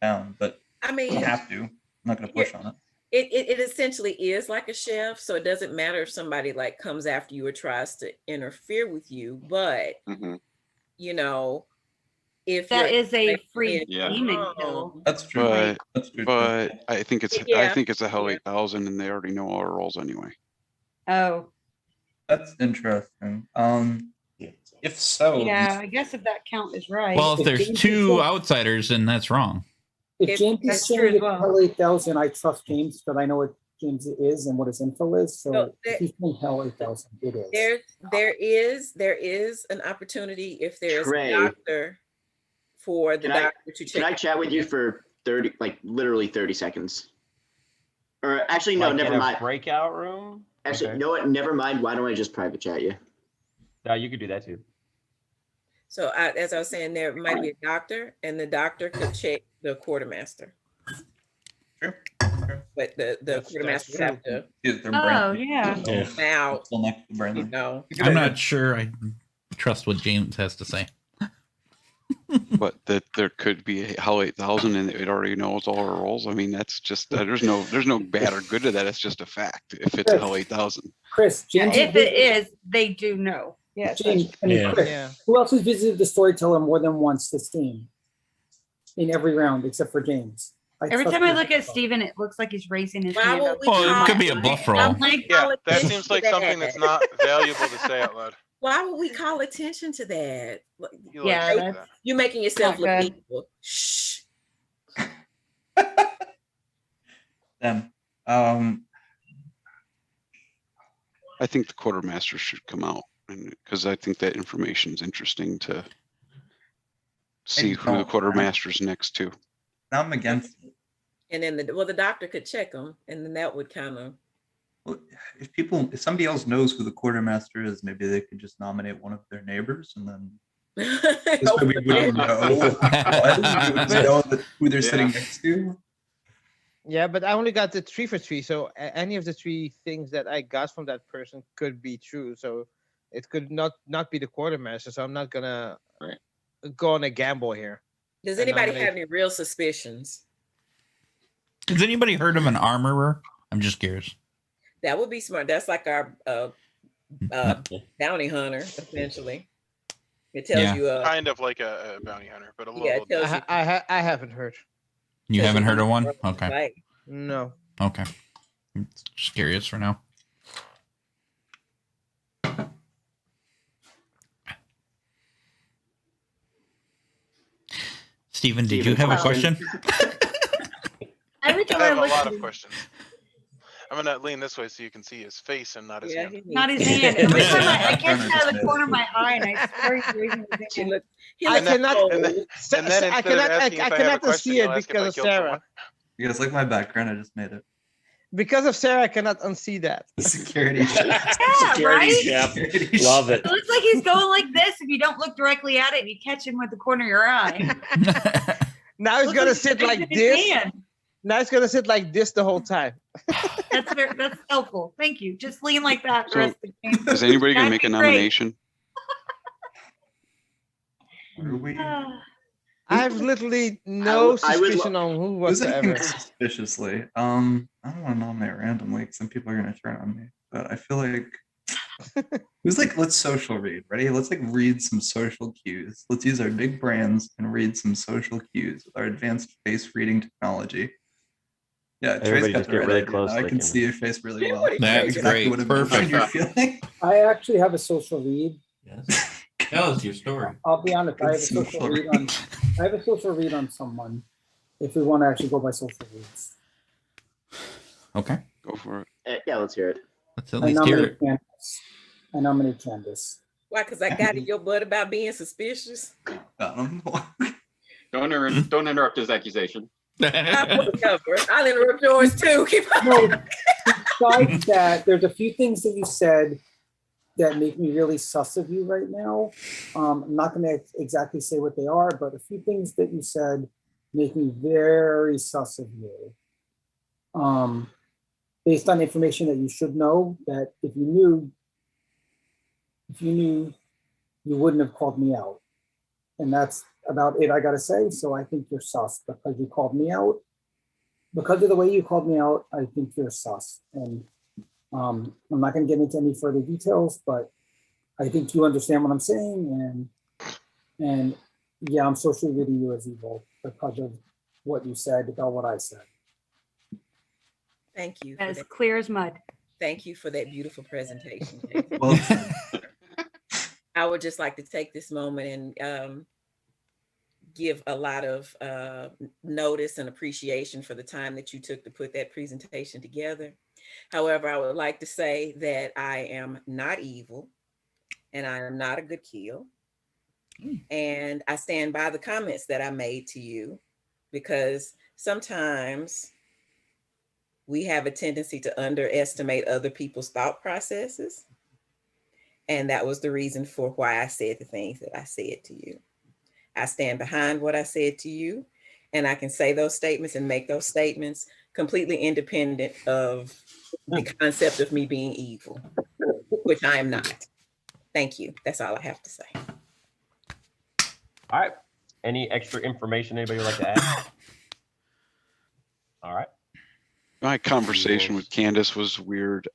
down, but I mean, you have to. I'm not going to push on it. It essentially is like a chef, so it doesn't matter if somebody like comes after you or tries to interfere with you, but you know, if That you're is a free Yeah. demon kill. That's true. But That's true. but I think it's Yeah. a Hell 8000, and they already know our roles anyway. Oh. That's interesting. If so, Yeah, I guess if that count is right. Well, if there's 2 outsiders, then that's wrong. If James is That's true saying as it's well. Hell 8000, I trust James, but I know James is and what his info is. So So if he's saying hell 8,000, it is. There is an opportunity if there's Trey. a doctor for the doctor to check. Can I chat with you for 30, like literally 30 seconds? Or actually, no, Like never in a mind. breakout room. Actually, Okay. you know what? Never mind. Why don't I just private chat you? You could do that too. So as I was saying, there might be a doctor, and the doctor could check the quartermaster. True. But the quartermaster would have to Oh, yeah. out. Still next to You Brandon. know. I'm not sure I trust what James has to say. But that there could be a Hell 8000 and it already knows all our roles. I mean, that's just there's no bad or good to that. It's just a fact. If it's a Hell 8000, Chris, James. If it is, they do know. Yes. James, I mean, Chris, who else has visited the Storyteller more than once this game? In every round, except for James. Every time I look at Steven, it looks like he's raising his hand. would up. we Well, it could be a bluff roll. Yeah, that seems like something that's not valuable to say out loud. Why would we call attention to that? You like Yeah, to say that's that. You're making yourself not look good. equal. Shh. Them. I think the quartermaster should come out, and because I think that information is interesting to see who the quartermaster's next to. I'm against it. And then the doctor could check them, and then that would kind of. Well, if somebody else knows who the quartermaster is, maybe they could just nominate one of their neighbors, and then this way we wouldn't know. We would know who they're sitting next to. Yeah, but I only got the 3 for 3, so any of the 3 things that I got from that person could be true. So it could not be the quartermaster. So I'm not gonna go on a gamble here. Does and anybody nominate- have any real suspicions? Has anybody heard of an armorer? I'm just curious. That would be smart. That's like our bounty hunter, essentially. It tells you. Kind of like a bounty hunter, but a little. Yeah, it tells you. I haven't heard. You haven't heard of one? Okay. Right. No. Okay. I'm just curious for now. Steven, did you have a question? Every I time I have a look lot at of questions. I'm gonna lean this way so you can see his face and not his hand. not his hand. Every time I catch it out of the corner of my eye, and I swear he's raising his hand. I cannot. And then instead of asking if I have a question, see you'll it ask if because I of killed Sarah. someone. You guys like my background? I just made it. Because of Sarah, I cannot unsee that. The security. Yeah, Security right? chef. Love it. It looks like he's going like this if you don't look directly at it and you catch him with the corner of your eye. Now he's Looks gonna like sit he's like raising his this. hand. Now he's gonna sit like this the whole time. That's helpful. Thank you. Just lean like that the So, rest of the game. is anybody going to That'd make a be great. nomination? Are we? I have literally no I would suspicion on who Who's whatsoever. acting suspiciously? I don't want to nominate randomly because some people are gonna turn on me. But I feel like who's like, let's social read. Ready? Let's like read some social cues. Let's use our big brains and read some social cues with our advanced face reading technology. Yeah, Trey's Everybody got just the get right really idea. close Now so I they can can- see your face really well. That's great. What Perfect. you're feeling. I actually have a social read. Yes. Tell us your story. I'll be honest. I have a It's so social read on. I have a social read on someone. If we want to actually go by social reads, Okay. Go for it. Yeah, let's hear it. Let's at I least hear nominate it. Candace. I nominate Candace. Why? Because I got in your butt about being suspicious. Don't interrupt his accusation. I'll interrupt yours too. Keep on. No, besides that, there's a few things that you said that make me really sus of you right now. I'm not going to exactly say what they are, but a few things that you said make me very sus of you. Based on information that you should know, that if you knew, you wouldn't have called me out. And that's about it I gotta say. So I think you're sus because you called me out. Because of the way you called me out, I think you're sus. And I'm not gonna get into any further details, but I think you understand what I'm saying. And yeah, I'm socially reading you as evil because of what you said about what I said. Thank you. As clear as mud. Thank you for that beautiful presentation. Jason. Well, I would just like to take this moment and give a lot of notice and appreciation for the time that you took to put that presentation together. However, I would like to say that I am not evil and I am not a good kill. And I stand by the comments that I made to you because sometimes we have a tendency to underestimate other people's thought processes. And that was the reason for why I said the things that I said to you. I stand behind what I said to you, and I can say those statements and make those statements completely independent of the concept of me being evil, which I am not. Thank you. That's all I have to say. All right. Any extra information anybody would like to add? All right. My conversation with Candace was weird,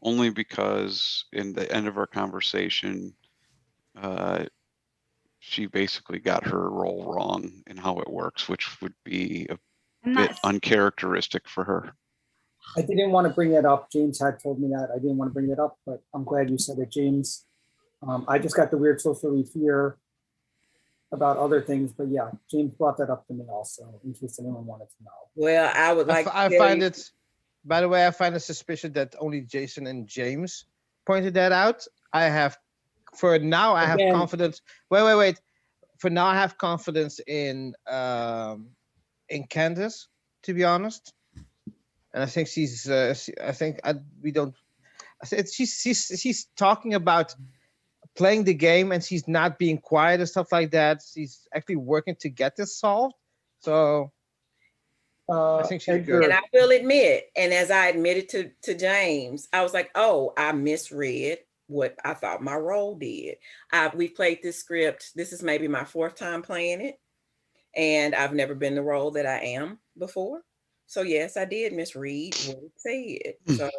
only because in the end of our conversation, she basically got her role wrong in how it works, which would be a bit uncharacteristic for her. I didn't want to bring that up. James had told me that. I didn't want to bring it up, but I'm glad you said it, James. I just got the weird social read here about other things, but yeah, James brought that up to me also, in case anyone wanted to know. Well, I would like I find it, by the way, I find it suspicious that only Jason and James pointed that out. I have, for now, I have confidence. Wait. For now, I have confidence in Candace, to be honest. And I think she's, she's talking about playing the game and she's not being quiet and stuff like that. She's actually working to get this solved. So I think she's good. And I will admit, and as I admitted to James, I was like, oh, I misread what I thought my role did. We played this script. This is maybe my 4th time playing it. And I've never been the role that I am before. So yes, I did misread what it said. So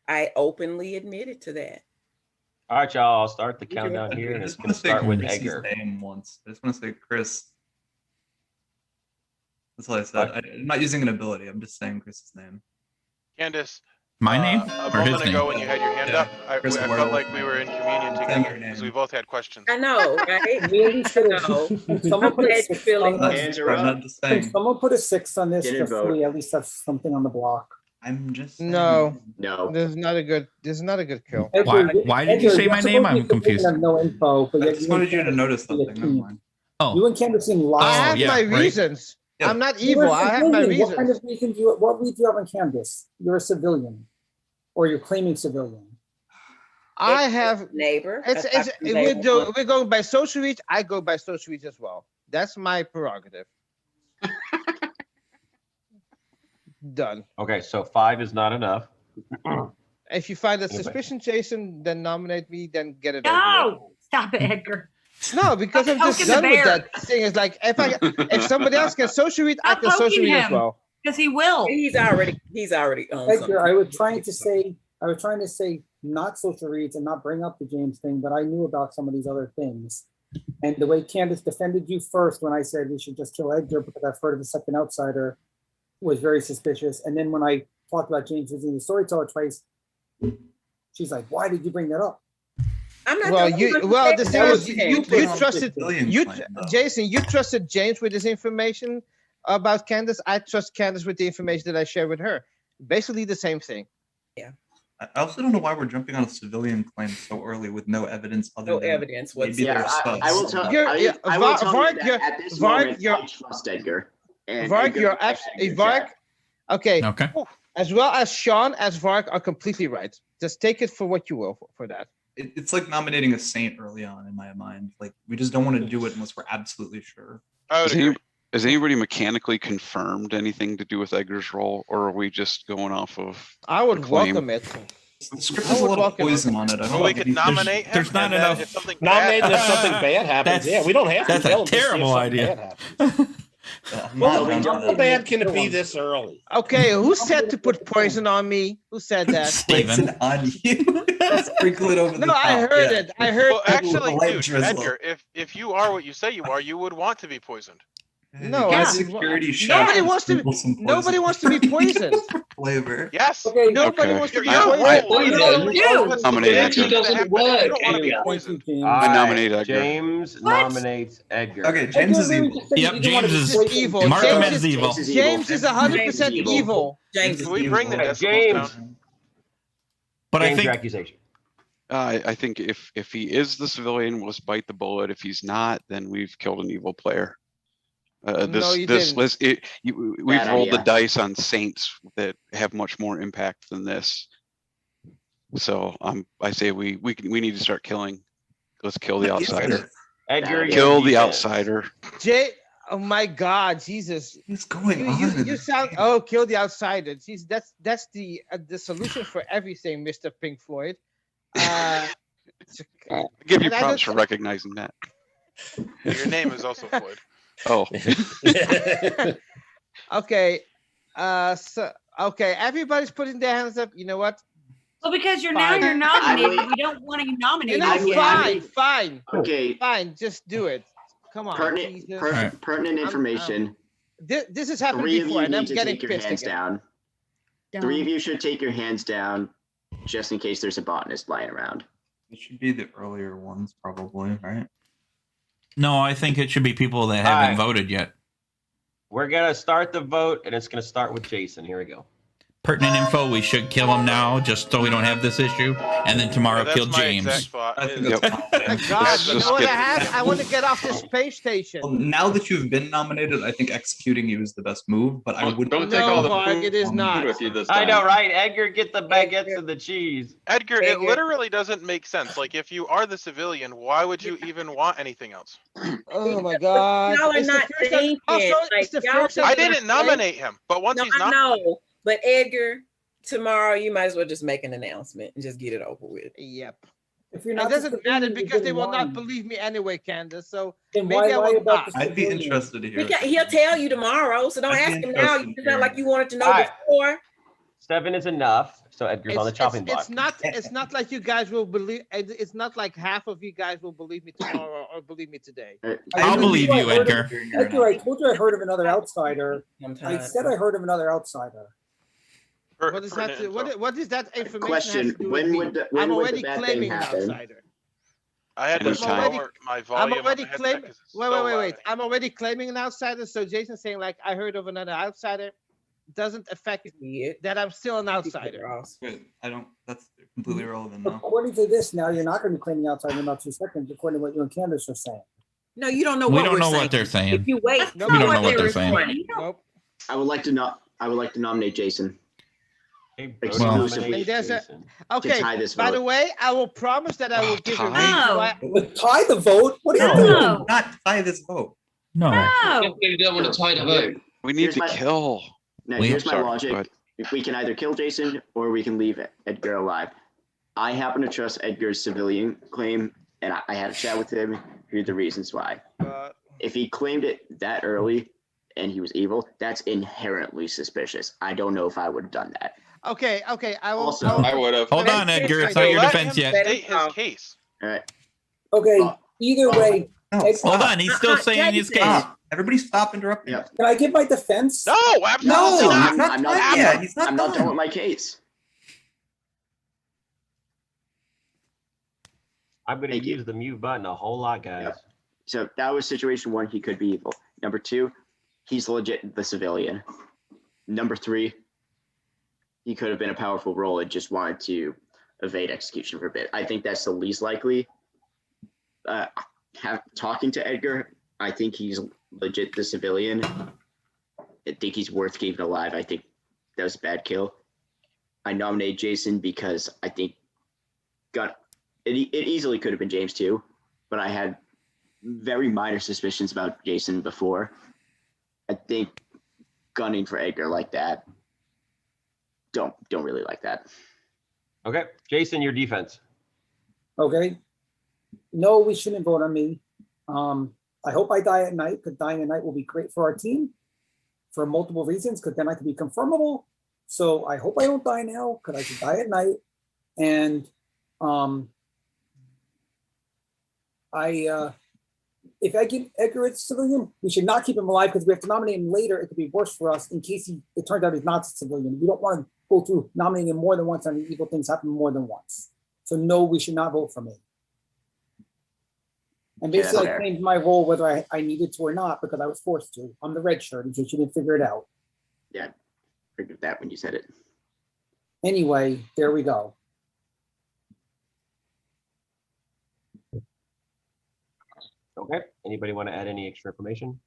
I openly admitted to that. All right, y'all. I'll start the countdown here, and it's going to start with Edgar. Name once. I just want to say Chris. That's all I said. I'm not using an ability. I'm just saying Chris's name. Candace. My name? A Or his moment name? ago when you had your hand up, I Chris felt Werewolf. like we were in communion together because we both had questions. I know, right? Really should have. Someone put a Glad you 6 feel on it. this. Hands are up. Someone put a 6 on this. Didn't Just so vote. we at least have something on the block. I'm just No, No. this is not a good kill. Why did you say my name? I'm confused. Have no info, but I yet just you wanted and you to Candace notice seem to be a something. Never team. mind. Oh, You and Candace seem I lost. have yeah, my right. reasons. Yeah. I'm not You're evil. a I have my civilian. What kind reasons. of reason do you? What read do you have on Candace? You're a civilian, or you're claiming civilian. I have neighbor. we're going by social reach. I go by social reach as well. That's my prerogative. Done. Okay, so 5 is not enough. If you find a Anybody? suspicion, Jason, then nominate me. Then get it over with. No, stop it, Edgar. No, because I'm just Poking the done with bear. that thing. It's like if somebody else can social read, I Stop can social poking read as him. well. Because he will. He's already on something. Edgar, I was trying to say not social reads and not bring up the James thing, but I knew about some of these other things. And the way Candace defended you first when I said we should just kill Edgar because I've heard of a second outsider was very suspicious. And then when I talked about James using the storyteller twice, she's like, "Why did you bring that up?" I'm not. Well, the thing is, you James. trusted Civilian claim, though. Jason. You trusted James with this information about Candace. I trust Candace with the information that I share with her. Basically, the same thing. I also don't know why we're jumping on a civilian claim so early with no evidence other No than evidence maybe Yeah, they're sus. I will tell. You're- yeah, I will tell Varg, you you're- that at this Varg, moment, you're- I trust Edgar. And Varg, Edgar you're protects absolutely Edgar, Varg. Jack. Okay, Okay. as well as Sean as Varg are completely right. Just take it for what you will for that. It's like nominating a saint early on in my mind. Like we just don't want to do it unless we're absolutely sure. I would agree. Has anybody mechanically confirmed anything to do with Edgar's role, or are we just going off of? I would the claim? welcome it. The script I has a would lot of welcome it. poison on it. I don't Well, we know. could nominate him. there's not and then enough- If something Nominating bad if something bad happens. Yeah, we don't have to. That's a kill him, just see if terrible something idea. bad happens. I'm Well, not down for how that. bad can it be this early? Okay, who said to put poison on me? Who said that? Steven. Poison on you. Sprinkle it over the No, top. I heard yeah. it. I heard. Well, actually, light dude, drizzle. Edgar, if you are what you say you are, you would want to be poisoned. No, Yeah. security nobody shot. wants to. Sprinkle some Nobody poison. wants to be poisoned. Flavor. Yes. Okay. Nobody Okay. wants to be Yeah. poisoned. Poison. You. Nominate Gravity Edgar. doesn't work, You don't want to be Edgar. poisoned. James. All I right, nominate Edgar. James What? nominates Edgar. Okay, James Edgar is really evil. just said he Yep, didn't want to James be is This is poisoned. evil. Mark him James as is evil. James is 100% evil. evil. James Can we bring the Okay, decibels James. down? But I James, your think accusation. I think if he is the civilian, let's bite the bullet. If he's not, then we've killed an evil player. No, you This didn't. list, we've Bad rolled the idea. dice on saints that have much more impact than this. So I say we need to start killing. Let's kill the outsider. Edgar, your Kill the defense. outsider. Oh my God, Jesus! What's going on? You sound. Oh, kill the outsider. Jeez, that's the solution for everything, Mr. Pink Floyd. I give you And I props don't- for recognizing that. Your name is also Floyd. Oh, Okay. Okay, everybody's putting their hands up. You know what? Well, because you're Fine. nominated, we don't want to nominate You know, you I again. would- fine. Okay, Fine. Just do it. Come on. pertinent, Jesus. Alright. pertinent information. This has happened 3 of before, you and I'm need to getting take your pissed hands again. down. 3 of you should take your hands down, just in case there's a botanist lying around. It should be the earlier ones, probably, right? no, I think it should be people that haven't Alright. voted yet. We're gonna start the vote, and it's gonna start with Jason. Here we go. Pertinent info, we should kill him now just so we don't have this issue. And then tomorrow Yeah, kill that's my James. exact thought. I think is- that's Oh my fine. God, Let's you just know what I get- have? I want to get off this space station. Well, now that you've been nominated, I think executing you is the best move, but I wouldn't. Don't take No, all the Mark, it is food not. with you this I time. know, right? Edgar, get the baguettes and the cheese. Edgar, it Edgar. literally doesn't make sense. Like, if you are the civilian, why would you even want anything else? Oh my God. Y'all are It's the not first time- thinking, Also, like, it's the y'all first time I that didn't played- nominate him, but once No, he's I not, know. But Edgar, tomorrow you might as well just make an announcement and just get it over with. Yep. If you're It not doesn't the matter civilian, because they then will not why? believe me anyway, Candace. So Then maybe why I lie will about not. the I'd be civilian? interested to hear. He'll tell you tomorrow, so don't I'd be ask him now. interested in It's not like you hearing. wanted to know Alright. before. 7 is enough, so Edgar's on the chopping block. It's not like you guys will believe. It's not like half of you guys will believe me tomorrow or believe me today. I'll believe you, Edgar. Edgar, I told you I heard of another outsider. I Sometimes. said I heard of another outsider. What is that? What is that information? Question, has to do with when me? would the- I'm when would the already bad thing claiming an happen? outsider. I had to Anytime. lower my I'm volume. on already my headset claiming. 'cause it's Wait, so wait, wait, loud. wait. I'm already claiming an outsider. So Jason's saying like I heard of another outsider doesn't affect that I'm still an outsider. Wait, I don't. That's completely irrelevant now. According to this, now you're not going to be claiming outside in about 2 seconds, according to what you and Candace are saying. No, you don't know We what don't we're know saying. what they're saying. If you wait, No, We don't know what what they they're were saying. saying. Nope. I would like to nominate Jason. Okay, Well- And there's a- Jason. Okay. tie this By the vote. way, I will promise that I will give a tie? reason why. But tie the vote? What are you doing? No. Not tie this vote. No. No. You don't want to tie the vote. we need Here's to my- kill. Now, We- here's my Sorry, go logic. ahead. If we can either kill Jason or we can leave Edgar alive. I happen to trust Edgar's civilian claim, and I had a chat with him. Here are the reasons why. If he claimed it that early and he was evil, that's inherently suspicious. I don't know if I would have done that. Okay. I will. Also, I would have. Hold on, Edgar. It's not your Let defense him yet. state his case. All right. Okay, either way, No, Ed- Hold on. He's still saying his case. Stop. Everybody stop interrupting. Yeah. can I give my defense? No, absolutely No, not. he's not I'm done not- yet. He's not I'm not done. done with my case. I'm going to Thank you. use the mute button a whole lot, guys. Yep. So that was situation 1. He could be evil. Number 2, he's legit the civilian. Number 3, he could have been a powerful role and just wanted to evade execution for a bit. I think that's the least likely. Talking to Edgar, I think he's legit the civilian. I think he's worth keeping alive. I think that was a bad kill. I nominate Jason because I think it easily could have been James too, but I had very minor suspicions about Jason before. I think gunning for Edgar like that, don't really like that. Okay, Jason, your defense. Okay. No, we shouldn't vote on me. I hope I die at night, because dying at night will be great for our team for multiple reasons, because then I can be confirmable. So I hope I don't die now, because I should die at night. And if I keep Edgar as a civilian, we should not keep him alive because we have to nominate him later. It could be worse for us in case it turns out he's not a civilian. We don't want to go through nominating him more than once and evil things happen more than once. So no, we should not vote for me. And basically, I claimed my role whether I needed to or not because I was forced to. I'm the red shirt in case you didn't figure it out. Yeah, I figured that when you said it. Anyway, there we go. Okay. Anybody want to add any extra information?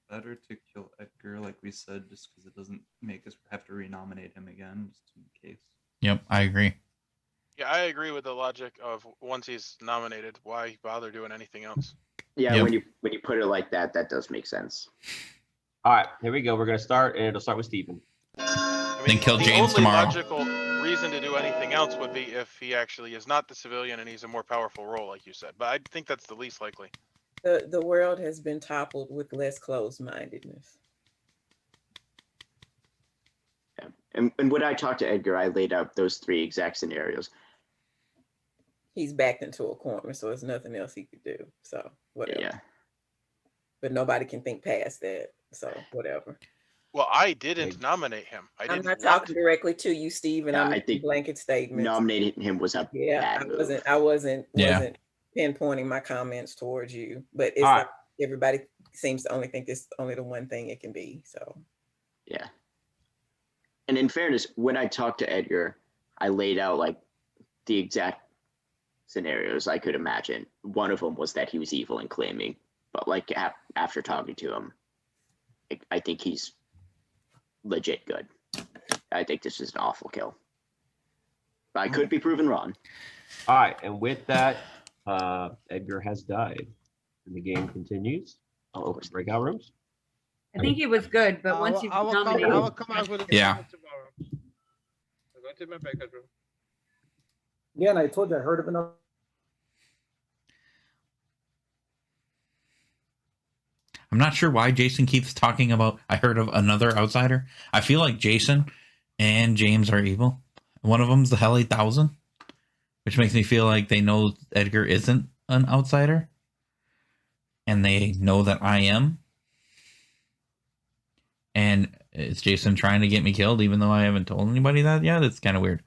Better to kill Edgar, like we said, just because it doesn't make us have to renominate him again, just in case. Yep, I agree. Yeah, I agree with the logic of once he's nominated, why bother doing anything else? Yeah, Yep. when you put it like that, that does make sense. All right, here we go. We're gonna start, and it'll start with Stephen. I Then kill the James only tomorrow. logical reason to do anything else would be if he actually is not the civilian and he's a more powerful role, like you said. But I think that's the least likely. The world has been toppled with less closed-mindedness. Yeah. And when I talked to Edgar, I laid out those 3 exact scenarios. He's backed into a corner, so there's nothing else he could do. So whatever. Yeah. But nobody can think past that. So whatever. Well, I didn't nominate him. I'm not talking directly to you, Steve, and Yeah, I'm I making think blanket statements. Nominating him was a bad move. I wasn't Yeah. pinpointing my comments towards you, but it's All like everybody seems to only think this only the one thing it can be. So Yeah. And in fairness, when I talked to Edgar, I laid out like the exact scenarios I could imagine. One of them was that he was evil and claiming, but like after talking to him, I think he's legit good. I think this is an awful kill. But I could be proven wrong. All right, and with that, Edgar has died, and the game continues. I'll open breakout rooms. I think he was good, but once you I will nominated, come out with a Yeah. statement tomorrow. I'm going to my breakout room. Yeah, and I told you I heard of another. I'm not sure why Jason keeps talking about, I heard of another outsider. I feel like Jason and James are evil. One of them's the Hell 8000, which makes me feel like they know Edgar isn't an outsider. And they know that I am. And is Jason trying to get me killed even though I haven't told anybody that yet? It's kind of weird.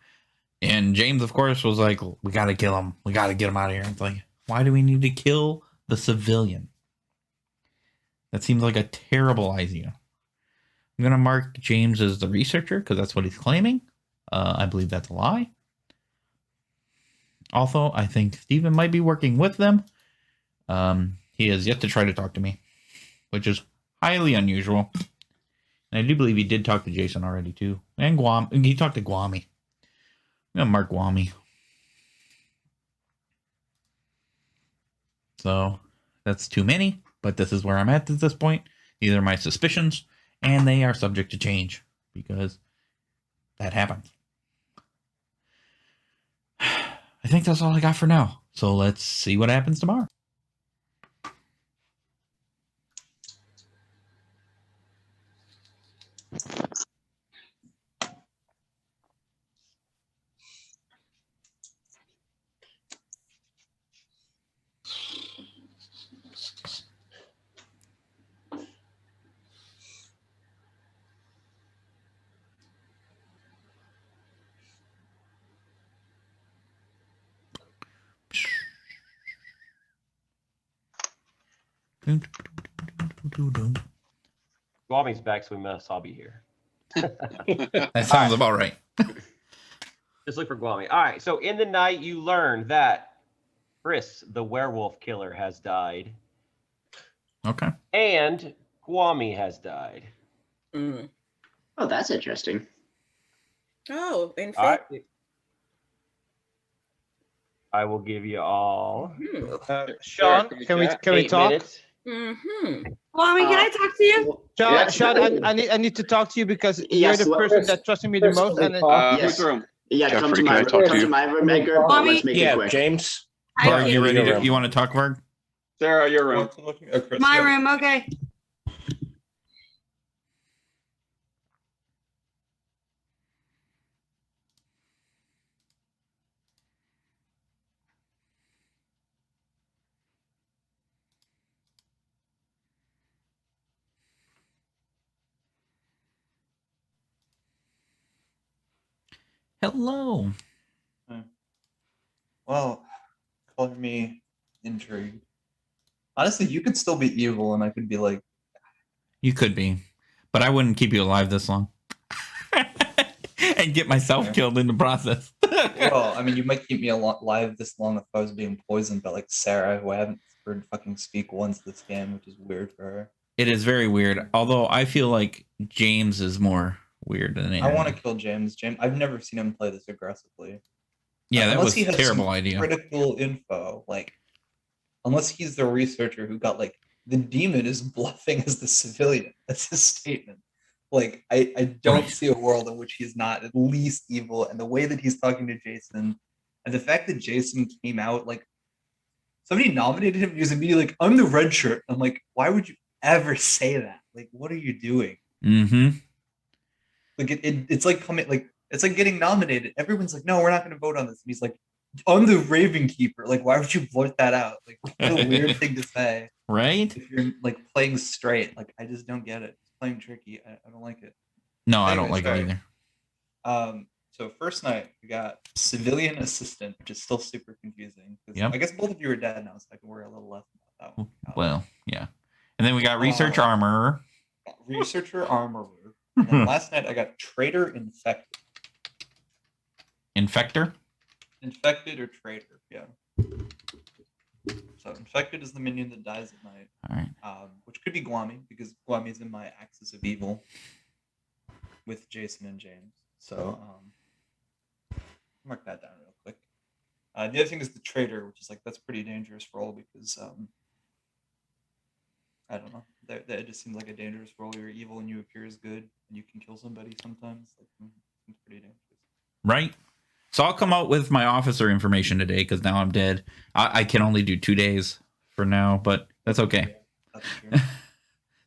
And James, of course, was like, we got to kill him. We got to get him out of here. It's like, why do we need to kill the civilian? That seems like a terrible idea. I'm going to mark James as the researcher because that's what he's claiming. I believe that's a lie. Also, I think Steven might be working with them. He has yet to try to talk to me, which is highly unusual. And I do believe he did talk to Jason already, too. And Guam. He talked to Guami. I'm going to mark Guami. So, that's too many. But this is where I'm at this point. These are my suspicions, and they are subject to change because that happens. I think that's all I got for now. So let's see what happens tomorrow. Guami's back, so we must all be here. That sounds about right. Just look for Guami. All right, so in the night, you learn that Chris, the werewolf killer, has died. Okay. And Guami has died. Mm. Oh, that's interesting. Oh, in All right. fact, I will give you all Sean, can we 8 talk? minutes. Kwame, can I talk to you? Sean, Yes. Sean, I need to talk to you because Yes, you're the well, person that trusted me the most. And Yes. Whose room? Yeah, Jeffrey, come to can I my talk to come you? to my room, Edgar. But Mommy? let's make it Yeah, quick. James. Varg, you ready your to? room. You want to talk, Varg? Sarah, your room. My room, okay. Hello. Well, color me intrigued. Honestly, you could still be evil, and I could be like, You could be, but I wouldn't keep you alive this long. And get myself killed in the process. well, I mean, you might keep me alive this long if I was being poisoned by like Sarah, who I haven't heard fucking speak once this game, which is weird for her. It is very weird. Although I feel like James is more weird than anything. I want to kill James. I've never seen him play this aggressively. Yeah, that unless was he a has terrible some idea. Critical info, like unless he's the researcher who got like the demon is bluffing as the civilian. That's his statement. Like I don't see a world in which he's not at least evil, and the way that he's talking to Jason, and the fact that Jason came out like somebody nominated him and he was immediately like, I'm the red shirt. I'm like, why would you ever say that? Like, what are you doing? Mm-hmm. Like it's like coming like it's like getting nominated. Everyone's like, no, we're not going to vote on this. And he's like, I'm the Raven Keeper. Like, why would you blurt that out? Like, what a weird thing to say. Right? If you're like playing straight, like I just don't get it. It's playing tricky. I don't like it. No, I don't like it either. So first night we got civilian assistant, which is still super confusing. Yep. I guess both of you are dead now, so I can worry a little less about that one. Well, yeah. And then we got research armorer. Researcher armorer. And then last night I got traitor infected. Infector? Infected or traitor, yeah. So infected is the minion that dies at night. All right. Which could be Guami, because Guami is in my axis of evil with Jason and James. So mark that down real quick. The other thing is the traitor, which is like that's pretty dangerous role because I don't know. That just seems like a dangerous role. You're evil and you appear as good, and you can kill somebody sometimes. Like, it's pretty dangerous. Right. So I'll come out with my officer information today because now I'm dead. I can only do 2 days for now, but that's okay. That's true.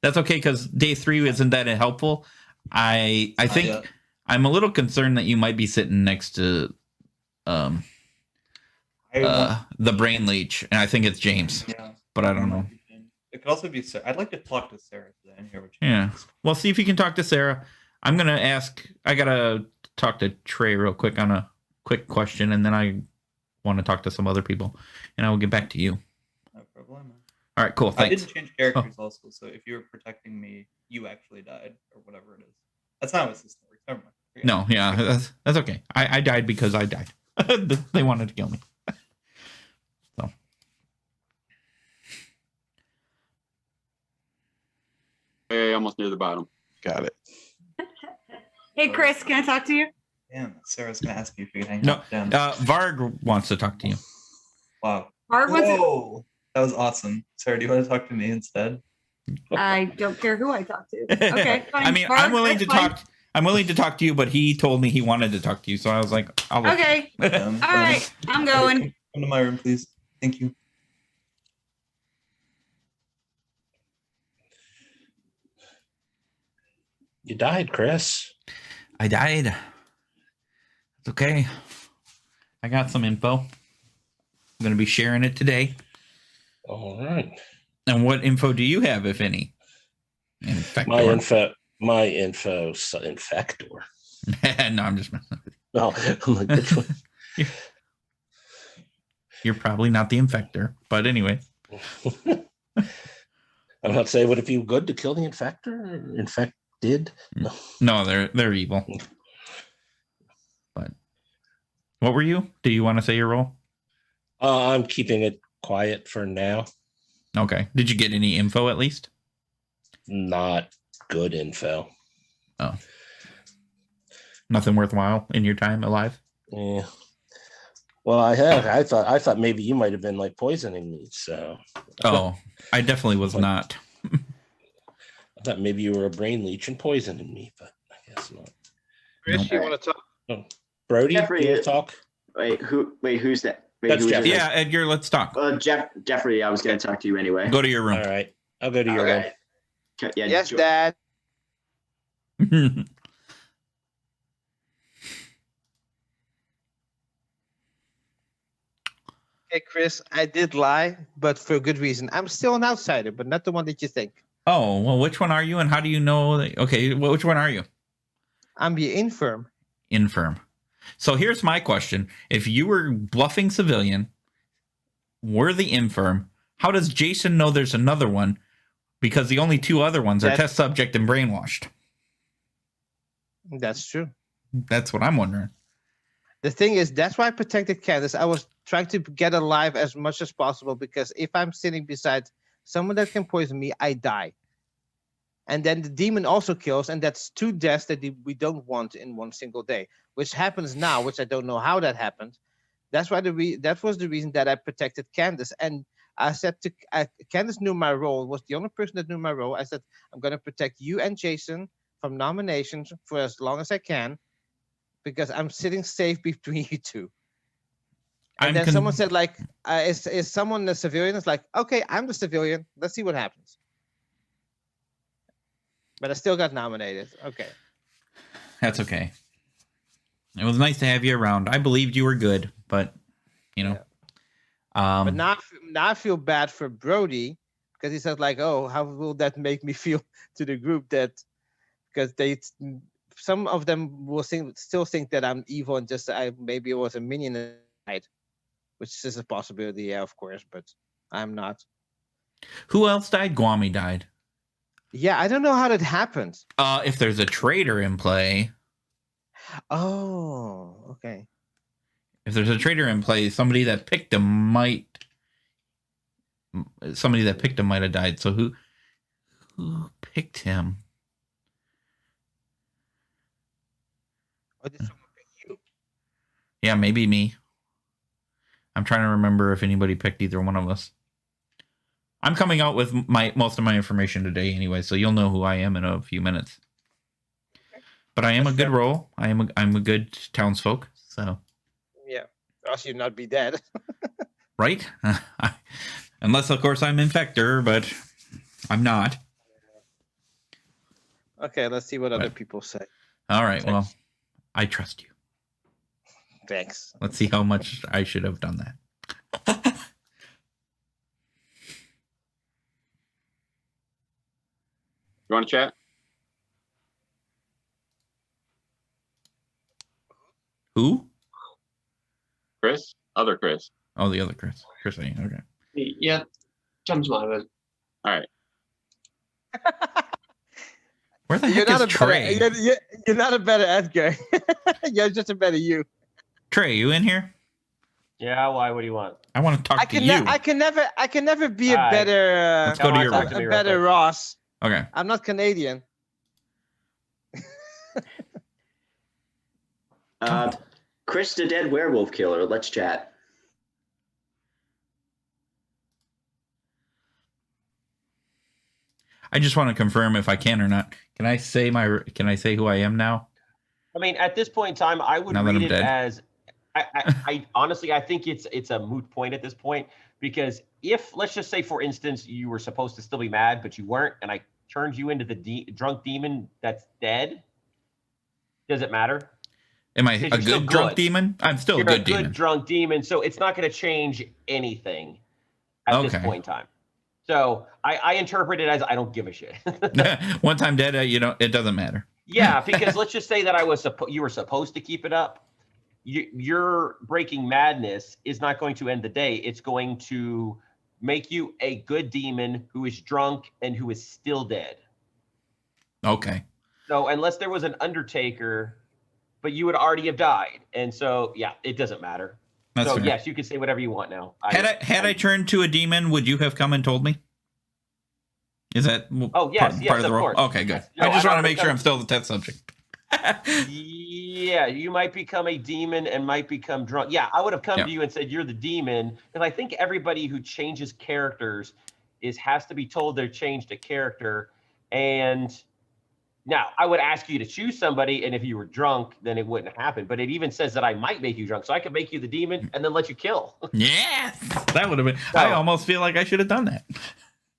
That's okay because day 3 isn't that helpful. I think I'm a little concerned that you might be sitting next to the brain leech, and I think it's James. Yeah. But I don't know. It could also be Sarah. I'd like to talk to Sarah today and hear what she Yeah. thinks. Well, see if you can talk to Sarah. I'm gonna ask. I gotta talk to Trey real quick on a quick question, and then I want to talk to some other people, and I will get back to you. No problem. All right, cool. I Thanks. didn't change characters also, so if you were protecting me, you actually died, or whatever it is. That's not how a system works. Never mind. Forget No, yeah, that's okay. I died because I died. They wanted to kill me. So. Hey, almost near the bottom. Got it. Hey, Chris, can I talk to you? Damn, Sarah's gonna ask you if you can hang No, out down. Varg wants to talk to you. Wow. Varg wants to- Whoa, that was awesome. Sarah, do you want to talk to me instead? I don't care who I talk to. Okay, fine. I mean, Varg, I'm willing to that's fine. talk. I'm willing to talk to you, but he told me he wanted to talk to you, so I was like, I'll let you. Okay. All right, I'm going. Come to my room, please. Thank you. You died, Chris. I died. It's okay. I got some info. I'm going to be sharing it today. All right. And what info do you have, if any? Infector. My info, infector. No, I'm just messing with you. No, I'm like, which one? You're probably not the infector, but anyway. I'm not saying would it be good to kill the infector? Infected? No, they're evil. But what were you? Do you want to say your role? I'm keeping it quiet for now. Okay. Did you get any info at least? Not good info. Oh. Nothing worthwhile in your time alive? Yeah. Well, I thought maybe you might have been like poisoning me. So. Oh, I definitely was not. I thought maybe you were a brain leech and poisoning me, but I guess not. Chris, Nope. you want to talk? Oh, Brody, Jeffrey, you want to talk? Wait, who's that? Wait, That's who is Jeffrey. it? Yeah, Edgar, let's talk. Jeffrey, I was going to talk to you anyway. Go to your room. All right. I'll go to your room. Yeah, Yes, Dad. Hey, Chris, I did lie, but for a good reason. I'm still an outsider, but not the one that you think. Oh, well, which one are you and how do you know? Okay, well, which one are you? I'm the infirm. Infirm. So here's my question: if you were bluffing civilian, we're the infirm. How does Jason know there's another one? Because the only two other ones are test subject and brainwashed. That's true. That's what I'm wondering. The thing is, that's why I protected Candace. I was trying to get alive as much as possible because if I'm sitting beside someone that can poison me, I die. And then the demon also kills, and that's 2 deaths that we don't want in one single day, which happens now, which I don't know how that happened. That's why that was the reason that I protected Candace. And I said to Candace knew my role, was the only person that knew my role. I said, I'm going to protect you and Jason from nominations for as long as I can, because I'm sitting safe between you two. And then someone said, like, is someone the civilian? It's like, okay, I'm the civilian. Let's see what happens. But I still got nominated. Okay. That's okay. It was nice to have you around. I believed you were good, but, you know. Yeah. But now I feel bad for Brody because he said, like, oh, how will that make me feel to the group that, because some of them will still think that I'm evil and just maybe it was a minion, which is a possibility, yeah, of course, but I'm not. Who else died? Guami died. Yeah, I don't know how that happened. If there's a traitor in play. Oh, okay. If there's a traitor in play, somebody that picked him might have died. So who picked him? Or did someone pick you? Yeah, maybe me. I'm trying to remember if anybody picked either one of us. I'm coming out with most of my information today anyway, so you'll know who I am in a few minutes. But I am a good role. I'm a good townsfolk, so. Yeah, or else you'd not be dead. Right? Unless, of course, I'm Infector, but I'm not. Okay, let's see what other people say. All right, well, I trust you. Thanks. Let's see how much I should have done that. You want to chat? Who? Chris? Other Chris. Oh, the other Chris. Chris, okay. Yeah, comes my way. All right. Where the heck is Trey? You're not a better Edgar. You're just a better you. Trey, you in here? Yeah, why? What do you want? I want to talk to you. I can never be a All right. better. Let's go to your room. A better Ross. Okay. I'm not Canadian. Chris, the dead werewolf killer. Let's chat. I just want to confirm if I can or not. Can I say who I am now? I mean, at this point in time, I would read it as. I honestly, I think it's a moot point at this point, because if, let's just say, for instance, you were supposed to still be mad, but you weren't, and I turned you into the drunk demon that's dead, does it matter? Am I a good drunk demon? I'm still a good demon. You're a good drunk demon, so it's not going to change anything at this point in time. So I interpret it as I don't give a shit. One time dead, it doesn't matter. Yeah, because let's just say that you were supposed to keep it up. Your breaking madness is not going to end the day. It's going to make you a good demon who is drunk and who is still dead. Okay. So unless there was an Undertaker, but you would already have died. And so, yeah, it doesn't matter. That's so, fair. yes, you can say whatever you want now. Had I turned to a demon, would you have come and told me? Is that part of the role? Course. Okay, good. Yes. No, I just want to make sure I'm still the test subject. Yeah, you might become a demon and might become drunk. Yeah, I would have come to you and said you're the demon, because I think everybody who changes characters has to be told they're changed a character. And now I would ask you to choose somebody, and if you were drunk, then it wouldn't happen. But it even says that I might make you drunk, so I could make you the demon and then let you kill. Yes, that would have been. I almost feel like I should have done that.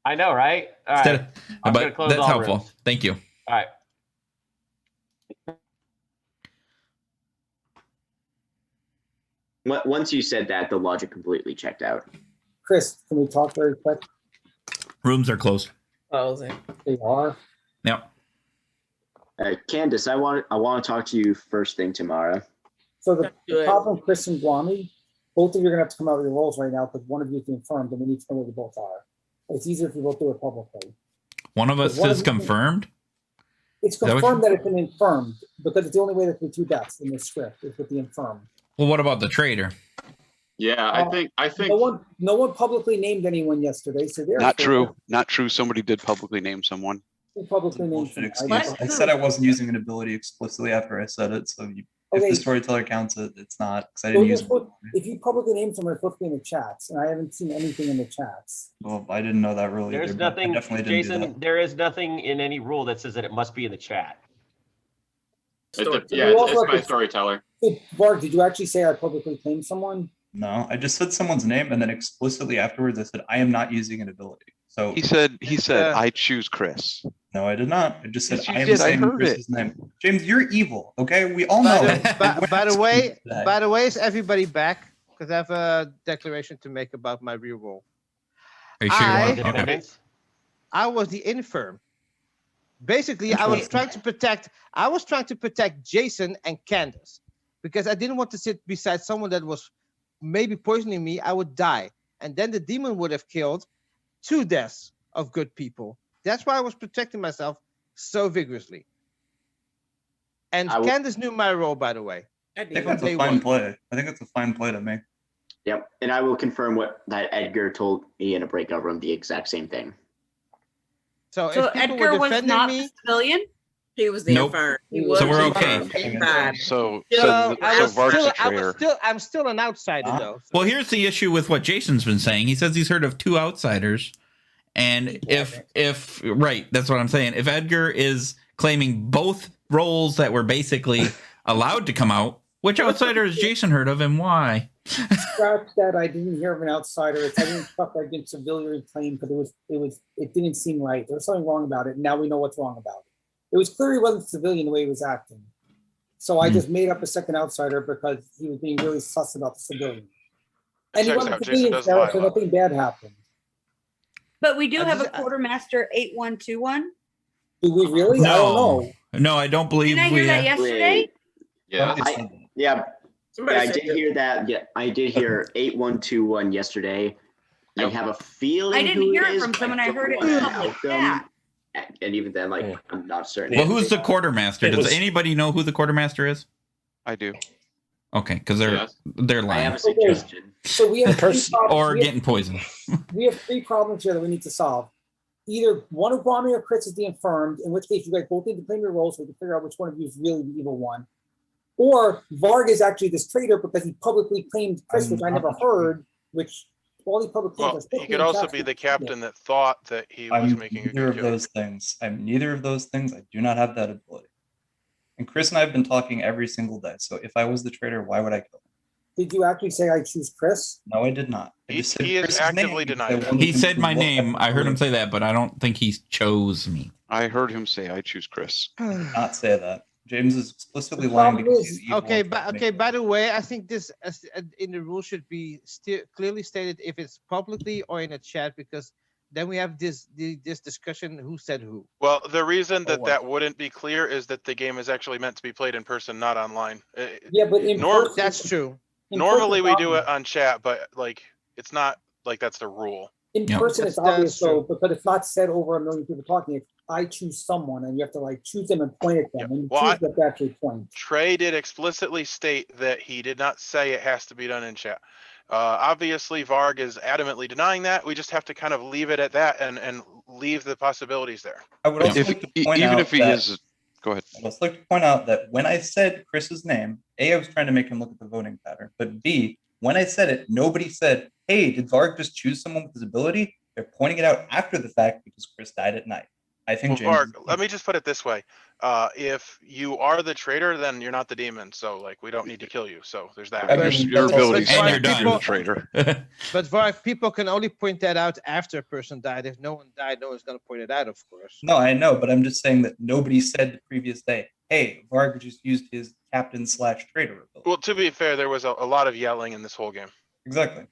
I know, right? All right. But that's helpful. Rooms. Thank you. All right. Once you said that, the logic completely checked out. Chris, can we talk very quick? Rooms are closed. Closing. They are. Yep. Candace, I want to talk to you first thing tomorrow. So the Good. problem, Chris and Guami, both of you are gonna have to come out with your roles right now because one of you is confirmed, and we need to know where you both are. It's easier if you both do it publicly. One of us One of is you- confirmed. It's that what confirmed that it's been infirmed because it's the only way there can be 2 deaths in this script is with the infirmed. Well, what about the traitor? Yeah, I think No one publicly named anyone yesterday, so therefore. Not true. Not true. Somebody did publicly name someone. Who publicly named Bullshit someone? excuse. I said I wasn't using an ability explicitly after I said it. So if Okay. the storyteller counts it, it's not because I So didn't you're use it. supposed- If you publicly name someone, it's supposed to be in the chats, and I haven't seen anything in the chats. Well, I didn't know that really. There's either, but I nothing, definitely didn't do Jason, that. there is nothing in any rule that says that it must be in the chat. yeah, it's by storyteller. Hey, Bart, did you actually say I publicly claimed someone? No, I just said someone's name and then explicitly afterwards I said I am not using an ability. So He said I choose Chris. no, I did not. I just said Yes, you I am did. I saying heard Chris's name. James, you're evil. Okay, we all know it. By the way, is everybody back? Because I have a declaration to make about my real role. Are you sure? I was the infirm. Basically, I was trying to protect Jason and Candace because I didn't want to sit beside someone that was maybe poisoning me. I would die, and then the demon would have killed 2 deaths of good people. That's why I was protecting myself so vigorously. And Candace knew my role, by the way. I think that's a fine play. I think it's a fine play to me. Yep, and I will confirm that Edgar told me in a breakout room, the exact same thing. So So Edgar was not the civilian? He was the Nope. infirm. So we're okay. I'm still an outsider though. Well, here's the issue with what Jason's been saying. He says he's heard of 2 outsiders, and if right, that's what I'm saying. If Edgar is claiming both roles that were basically allowed to come out, which outsider has Jason heard of, and why? Scratch that. I didn't hear of an outsider. I didn't fuck against civilian claim because it didn't seem right. There was something wrong about it. And now we know what's wrong about it. It was clear he wasn't civilian the way he was acting. So I just made up a second outsider because he was being really sus about the civilian. And he wasn't civilian, so nothing bad happened. But we do have a quartermaster 8121. Do we really? I don't know. No, I don't believe Didn't I hear that yesterday? I did hear that. Yeah, I did hear 8121 yesterday. I have a feeling. I didn't hear it from someone. I heard it in public chat. And even then, I'm not certain. Well, who's the quartermaster? Does anybody know who the quartermaster is? I do. Okay, because they're lying. I have a suggestion. So we have getting poisoned. We have 3 problems here that we need to solve. Either one of Guami or Chris is the infirmed, in which case you guys both need to claim your roles so we can figure out which one of you is really the evil one. Or Varg is actually this traitor because he publicly claimed Chris, which I never heard, which all he publicly claims. He could also be the captain that thought that he was making a neither good of those things. I'm neither of those things. I do not have that ability. And Chris and I have been talking every single day. So if I was the traitor, why would I kill him? Did you actually say I choose Chris? No, I did not. I just said He is Chris's actively name denying because I that. He said my name. I heard him say that, but I don't think he chose me. I heard him say I choose Chris. not say that. James is explicitly lying because he's evil. By the way, I think this in the rule should be clearly stated if it's publicly or in a chat, because then we have this discussion who said who. Well, the reason that wouldn't be clear is that the game is actually meant to be played in person, not online. Yeah, but in person, that's true. Normally we do it on chat, but it's not like that's the rule. In person, it's obvious though, because it's not said over a million people talking. It's I choose someone, and you have to choose them and point at them, and you choose what to actually point. Trey did explicitly state that he did not say it has to be done in chat. Obviously, Varg is adamantly denying that. We just have to kind of leave it at that and leave the possibilities there. I would also like to point out that, go ahead. I'd also like to point out that when I said Chris's name, A, I was trying to make him look at the voting pattern, but B, when I said it, nobody said, hey, did Varg just choose someone with his ability? They're pointing it out after the fact because Chris died at night. I think Varg, let me just put it this way. If you are the traitor, then you're not the demon. So we don't need to kill you. So there's that. Your ability and you're done. the traitor. But Varg, people can only point that out after a person died. If no one died, no one's going to point it out, of course. No, I know, but I'm just saying that nobody said the previous day, hey, Varg just used his captain/traitor ability. Well, to be fair, there was a lot of yelling in this whole game. Exactly.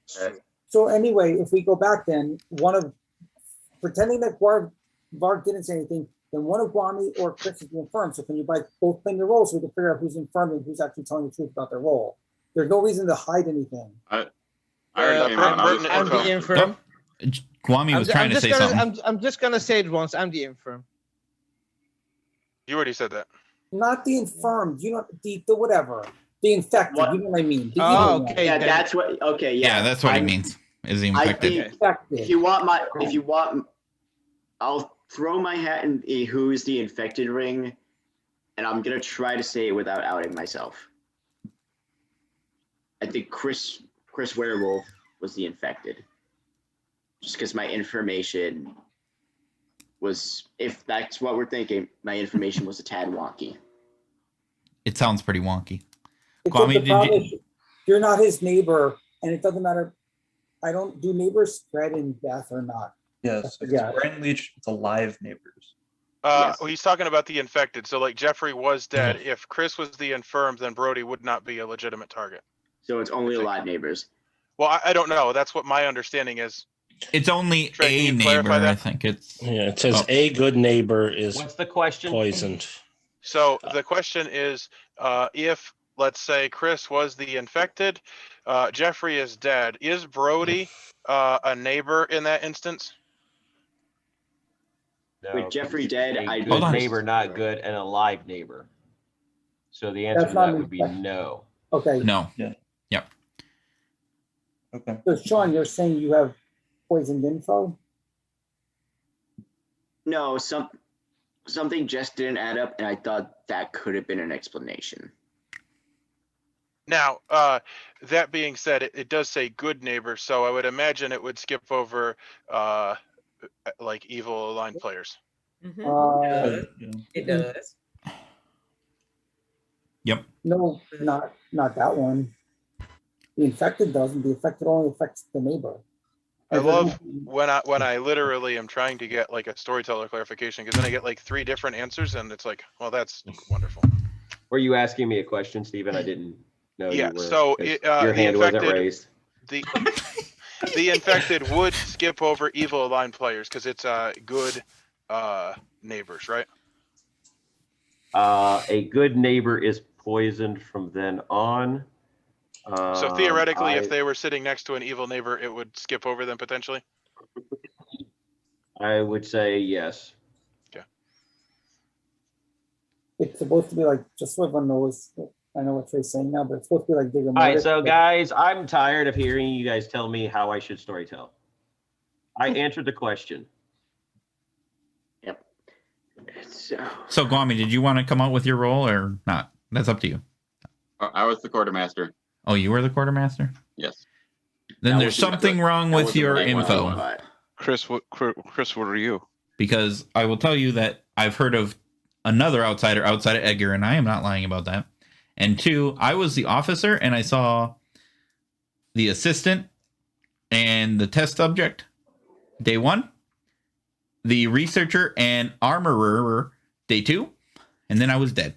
So anyway, if we go back then, pretending that Varg didn't say anything, then one of Guami or Chris is the infirmed. So can you both claim your role so we can figure out who's infirmed and who's actually telling the truth about their role? There's no reason to hide anything. I already came out. I'm the infirm. Guami was trying to say something. I'm just gonna say it once. I'm the infirm. You already said that. Not the infirmed. You know the whatever. The infected. What? You know what I mean? The Oh, evil one. okay. Yeah, that's what. Okay, yeah. Yeah, that's what he means. Is he I infected? think Infected. if you want, I'll throw my hat in the who's the infected ring, and I'm gonna try to say it without outing myself. I think Chris Werewolf was the infected, just because my information was, if that's what we're thinking, my information was a tad wonky. It sounds pretty wonky. It's Guami, just the did problem you? is you're not his neighbor, and it doesn't matter. I don't do neighbors spread in death or not. Yes, if Yeah. it's brain leech, it's alive neighbors. Yes. He's talking about the infected. So like Jeffrey was dead. If Chris was the infirmed, then Brody would not be a legitimate target. So it's only alive neighbors. Well, I don't know. That's what my understanding is. It's only Trey, can a you neighbor. clarify that? I think it's. Yeah, it says Oh. a good neighbor is What's the question? poisoned. So the question is, if let's say Chris was the infected, Jeffrey is dead. Is Brody a neighbor in that instance? No, With Jeffrey 'cause dead, a I good on. neighbor, not good, and a live neighbor. So the answer That's to not that an would be infected. no. Okay. No. Okay. So Sean, you're saying you have poisoned info? No, something just didn't add up, and I thought that could have been an explanation. Now, that being said, it does say good neighbor, so I would imagine it would skip over like evil aligned players. Mhm. It does. Yep. No, not that one. The infected doesn't. The infected only affects the neighbor. I love when I literally am trying to get like a storyteller clarification, because then I get like 3 different answers, and it's like, well, that's wonderful. Were you asking me a question, Stephen? I didn't know Yeah, you were. so 'cause it, your the hand wasn't infected- raised. The infected would skip over evil aligned players because it's good neighbors, right? A good neighbor is poisoned from then on. So theoretically, if they were sitting next to an evil neighbor, it would skip over them potentially. I would say yes. It's supposed to be like, just so everyone knows, I know what Trey's saying now, but it's supposed to be like bigger. All right, so guys, I'm tired of hearing you guys tell me how I should storytell. I answered the question. Yep. So Guami, did you want to come out with your role or not? That's up to you. I was the quartermaster. Oh, you were the quartermaster? Yes. Then That there's was the- something wrong that with was the your right one. info. Chris, what are you? Because I will tell you that I've heard of another outsider outside of Edgar, and I am not lying about that. And 2, I was the officer, and I saw the assistant and the test subject day 1, the researcher and armorer day 2, and then I was dead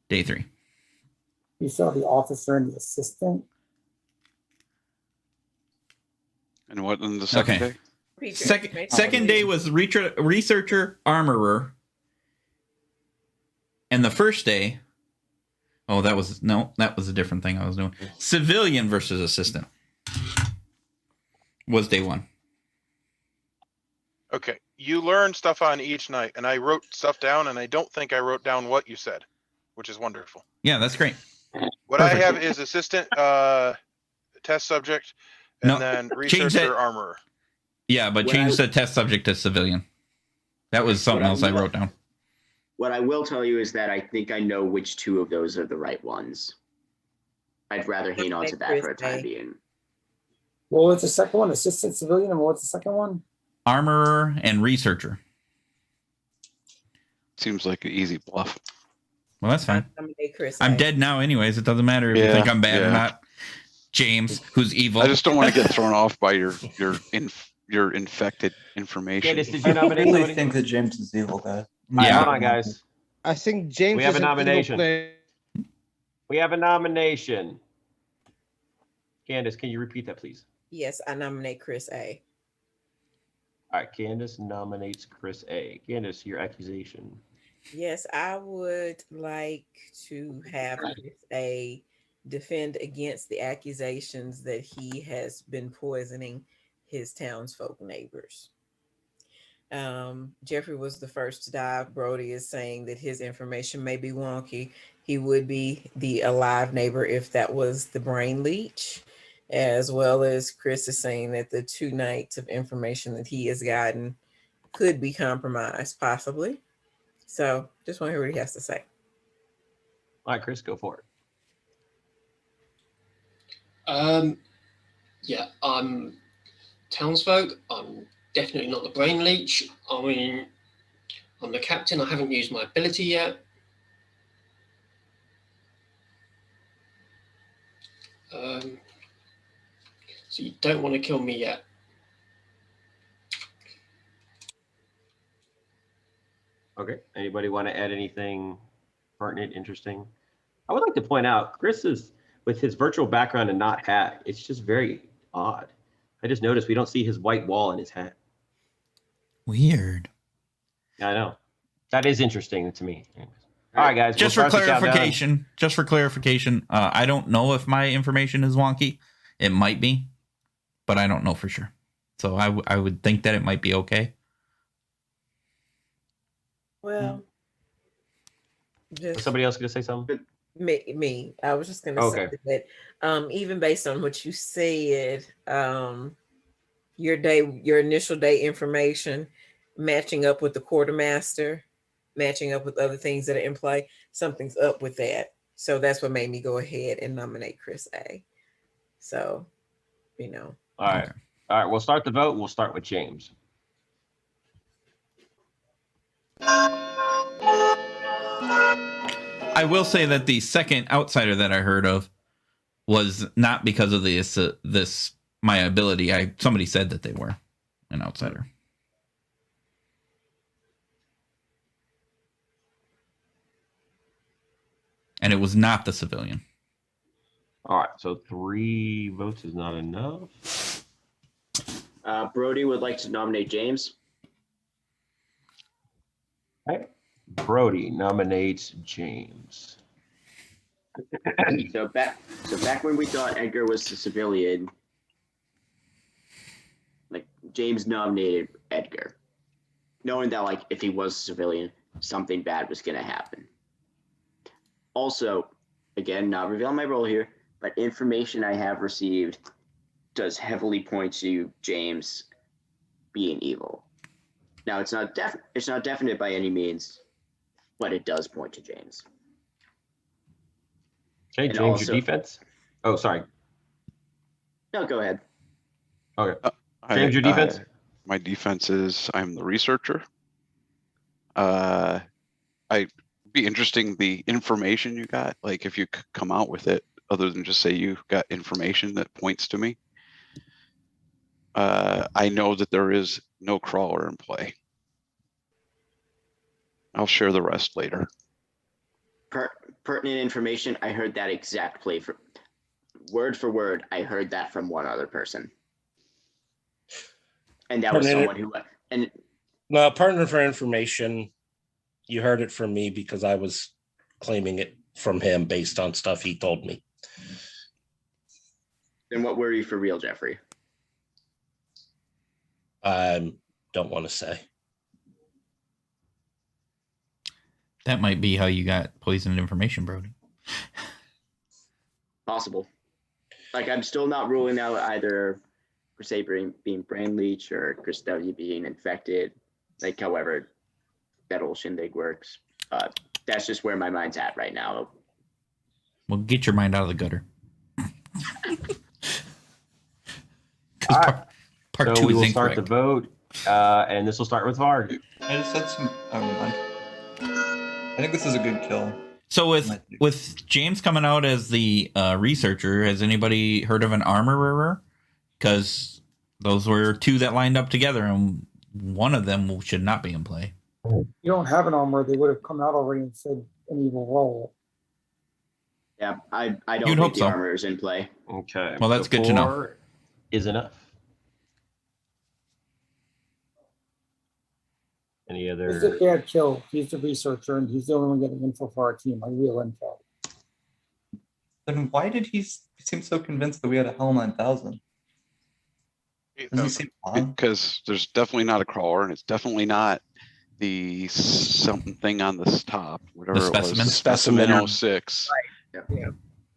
day 3. You saw the officer and the assistant. And what in the second Okay. day? Second day was researcher, armorer. And the first day, that was a different thing I was doing. Civilian versus assistant was day 1. Okay, you learn stuff on each night, and I wrote stuff down, and I don't think I wrote down what you said, which is wonderful. Yeah, that's great. What Perfect. I have is assistant, test subject, and then researcher, armorer. Yeah, but What change I- the test subject to civilian. That was something else I wrote down. What I will tell you is that I think I know which 2 of those are the right ones. I'd rather hang on to that for a time being. What was the second one? Assistant, civilian, and what was the second one? Armorer and researcher. Seems like an easy bluff. Well, that's fine. Chris I'm A. dead now anyways. It doesn't matter if you Yeah, think I'm bad or yeah. not. James, who's evil. I just don't want to get thrown off by your infected information. Candace, did you I nominate really somebody? think that James is evil, guys. Yeah. Hold on, guys. I think James We have is a an evil nomination. player. We have a nomination. Candace, can you repeat that, please? Yes, I nominate Chris A. All right, Candace nominates Chris A. Candace, your accusation. Yes, I would like to have Chris A defend against the accusations that he has been poisoning his townsfolk neighbors. Jeffrey was the first to die. Brody is saying that his information may be wonky. He would be the alive neighbor if that was the brain leech, as well as Chris is saying that the 2 nights of information that he has gotten could be compromised, possibly. So just want to hear what he has to say. All right, Chris, go for it. Yeah, I'm townsfolk. I'm definitely not the brain leech. I mean, I'm the captain. I haven't used my ability yet. So you don't want to kill me yet. Okay. Anybody want to add anything pertinent, interesting? I would like to point out, Chris is, with his virtual background and not hat, it's just very odd. I just noticed we don't see his white wall in his hat. Weird. I know. That is interesting to me. All right, guys. Just for clarification, I don't know if my information is wonky. It might be, but I don't know for sure. So I would think that it might be okay. Well, Was somebody else going to say something? Me. I was just going to say that even based on what you said, your initial day information matching up with the quartermaster, matching up with other things that are in play, something's up with that. So that's what made me go ahead and nominate Chris A. So, All right. Okay. All right. We'll start the vote. We'll start with James. I will say that the second outsider that I heard of was not because of this my ability. Somebody said that they were an outsider. And it was not the civilian. All right, so 3 votes is not enough. Brody would like to nominate James. Okay. Brody nominates James. So back when we thought Edgar was the civilian, like James nominated Edgar, knowing that like if he was a civilian, something bad was going to happen. Also, again, not revealing my role here, but information I have received does heavily point to James being evil. Now, it's not definite by any means, but it does point to James. Okay, And James, also, your defense? Oh, sorry. No, go ahead. Okay. James, your defense? My defense is I'm the researcher. Be interesting the information you got, like if you could come out with it other than just say you got information that points to me. I know that there is no crawler in play. I'll share the rest later. Pertinent information, I heard that exact play word for word. I heard that from one other person, and that was someone who no partner for information. You heard it from me because I was claiming it from him based on stuff he told me. Then what were you for real, Jeffrey? I don't want to say. That might be how you got poisoned information, Brody. Possible. Like, I'm still not ruling out either Chris A being brain leech or Chris W being infected. Like, however that whole shindig works. That's just where my mind's at right now. Well, get your mind out of the gutter. All right. Part so 2 we is will incorrect. start the vote, and this will start with Varg. I just had some. I think this is a good kill. So with James coming out as the researcher, has anybody heard of an armorer? Because those were 2 that lined up together, and one of them should not be in play. You don't have an armor, they would have come out already and said an evil roll. Yeah, I don't You'd think hope the so. armor is in play. Okay. Well, that's good to know. 4 is enough. Any This is a other? bad kill. He's the researcher, and he's the only one getting info for our team, like real info. Then why did he seem so convinced that we had a Hell 9000? Does he seem odd? Because there's definitely not a crawler, and it's definitely not the something on the top, whatever it was. specimen? The specimen 06. Yeah. Yeah.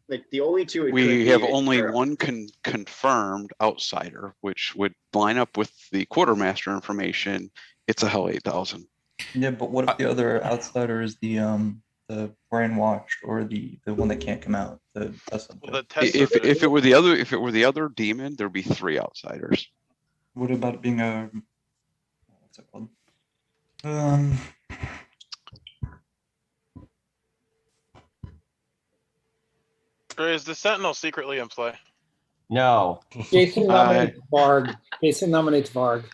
Like the only two it could We be have is- only one confirmed outsider, which would line up with the quartermaster information. It's a Hell 8000. Yeah, but what if the other outsider is the brainwashed or the one that can't come out? The test subject? Well, the test If subject- it were the other demon, there'd be 3 outsiders. What about it being a what's it called? Or is the Sentinel secretly in play? No. Jason nominates Varg. Jason nominates Varg.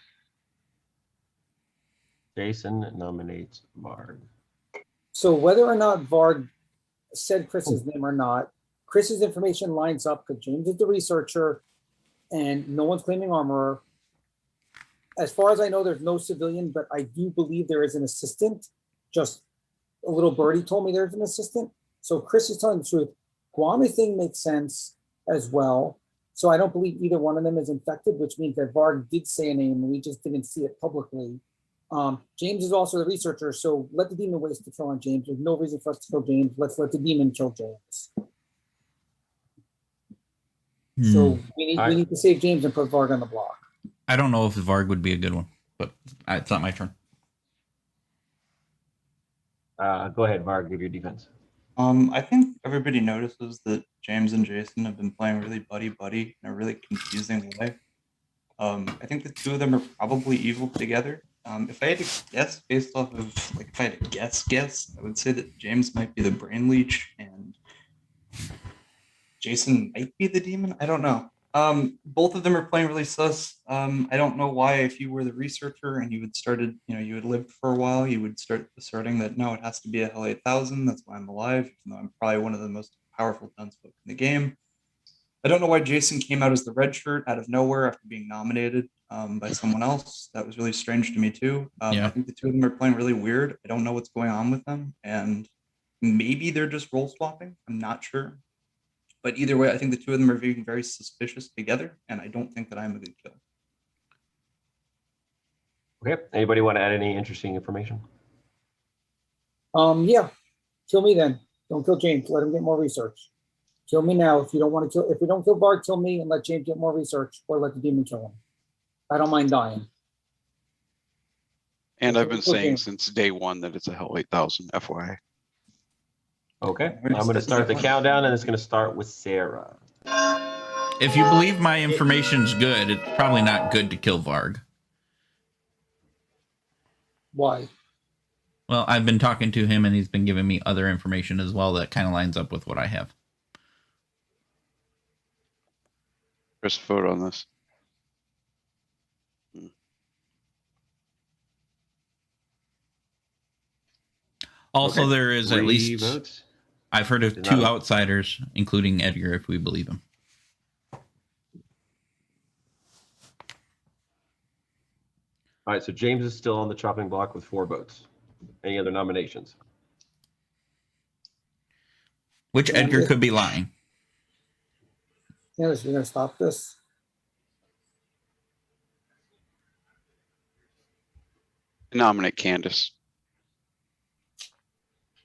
Jason nominates Varg. So whether or not Varg said Chris's name or not, Chris's information lines up because James is the researcher and no one's claiming armorer. As far as I know, there's no civilian, but I do believe there is an assistant. Just a little birdie told me there's an assistant. So Chris is telling the truth. Guami thing makes sense as well. So I don't believe either one of them is infected, which means that Varg did say a name and we just didn't see it publicly. James is also the researcher, so let the demon waste the kill on James. There's no reason for us to kill James. Let's let the demon kill James. So we need to save James and put Varg on the block. I don't know if Varg would be a good one, but it's not my turn. Go ahead, Varg, give your defense. I think everybody notices that James and Jason have been playing really buddy in a really confusing way. I think the two of them are probably evil together. If I had to guess based off of, like, if I had to guess, I would say that James might be the brain leech and Jason might be the demon. I don't know. Both of them are playing really sus. I don't know why, if you were the researcher and you had lived for a while, you would start asserting that no, it has to be a Hell 8000. That's why I'm alive, even though I'm probably one of the most powerful townsfolk in the game. I don't know why Jason came out as the red shirt out of nowhere after being nominated by someone else. That was really strange to me too. I think the two of them are playing really weird. I don't know what's going on with them, and maybe they're just role swapping. I'm not sure. But either way, I think the two of them are being very suspicious together, and I don't think that I'm a good kill. Okay. Anybody want to add any interesting information? Yeah. Kill me then. Don't kill James. Let him get more research. Kill me now. If you don't want to kill, if we don't kill Varg, kill me and let James get more research, or let the demon kill him. I don't mind dying. And I've been Okay. saying since day one that it's a Hell 8000, FYI. Okay. I'm going to start the countdown, and it's going to start with Sarah. If you believe my information's good, it's probably not good to kill Varg. Why? Well, I've been talking to him and he's been giving me other information as well that kind of lines up with what I have. Chris, vote on this. Also, Okay. there is at 3 least votes. I've heard of Did 2 not- outsiders, including Edgar, if we believe him. All right, so James is still on the chopping block with 4 votes. Any other nominations? Which Edgar could be lying. Candace, you're going to stop this? Nominate Candace.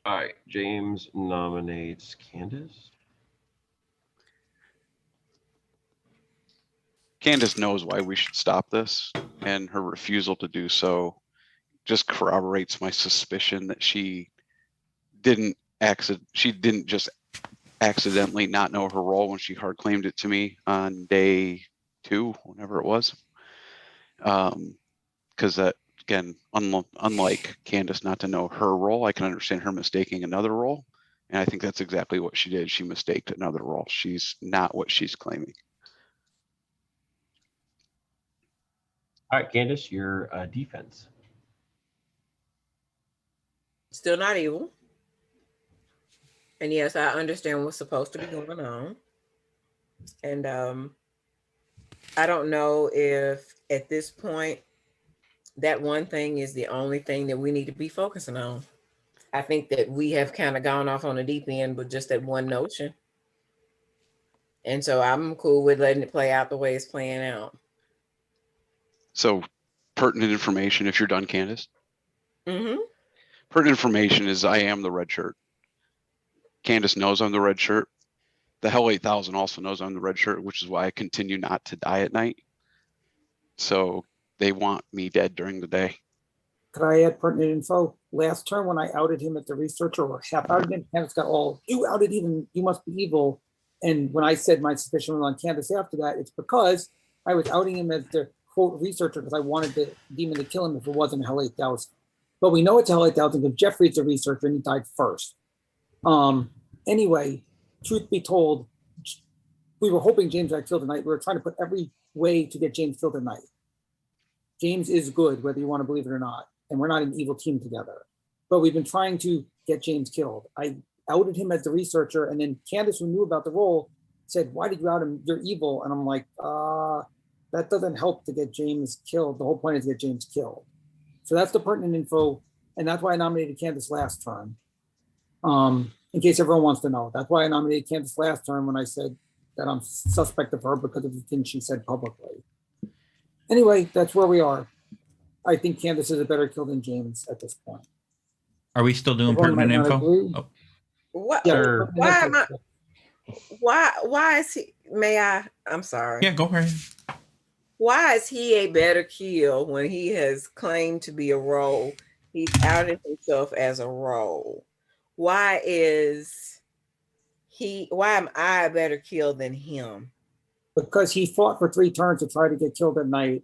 All right, James nominates Candace. Candace knows why we should stop this, and her refusal to do so just corroborates my suspicion that she didn't just accidentally not know her role when she hard claimed it to me on day 2, whenever it was. Because that, again, unlike Candace not to know her role, I can understand her mistaking another role. And I think that's exactly what she did. She mistaked another role. She's not what she's claiming. All right, Candace, your defense. Still not evil. And yes, I understand what's supposed to be going on. And I don't know if at this point that one thing is the only thing that we need to be focusing on. I think that we have kind of gone off on the deep end with just that one notion. And so I'm cool with letting it play out the way it's playing out. So pertinent information, if you're done, Candace. Mm-hmm. Pertinent information is I am the red shirt. Candace knows I'm the red shirt. The Hell 8000 also knows I'm the red shirt, which is why I continue not to die at night. So they want me dead during the day. Could I add pertinent info? Last turn when I outed him at the researcher, or half outed him, Candace got all, you outed even, you must be evil. And when I said my suspicion was on Candace after that, it's because I was outing him as the quote researcher because I wanted the demon to kill him if it wasn't Hell 8000. But we know it's Hell 8000 because Jeffrey's the researcher and he died first. Anyway, truth be told, we were hoping James got killed tonight. We were trying to put every way to get James killed tonight. James is good, whether you want to believe it or not. And we're not an evil team together. But we've been trying to get James killed. I outed him as the researcher, and then Candace, who knew about the role, said, why did you out him? You're evil. And I'm like, that doesn't help to get James killed. The whole point is to get James killed. So that's the pertinent info. And that's why I nominated Candace last turn. In case everyone wants to know. That's why I nominated Candace last turn when I said that I'm suspect of her because of the things she said publicly. Anyway, that's where we are. I think Candace is a better kill than James at this point. Are we still doing Everyone pertinent might not info? agree. Oh, What? Sure. Why am I? Why is he? May I? I'm sorry. yeah, go ahead. Why is he a better kill when he has claimed to be a role? He's outed himself as a role. Why am I a better kill than him? Because he fought for 3 turns to try to get killed at night.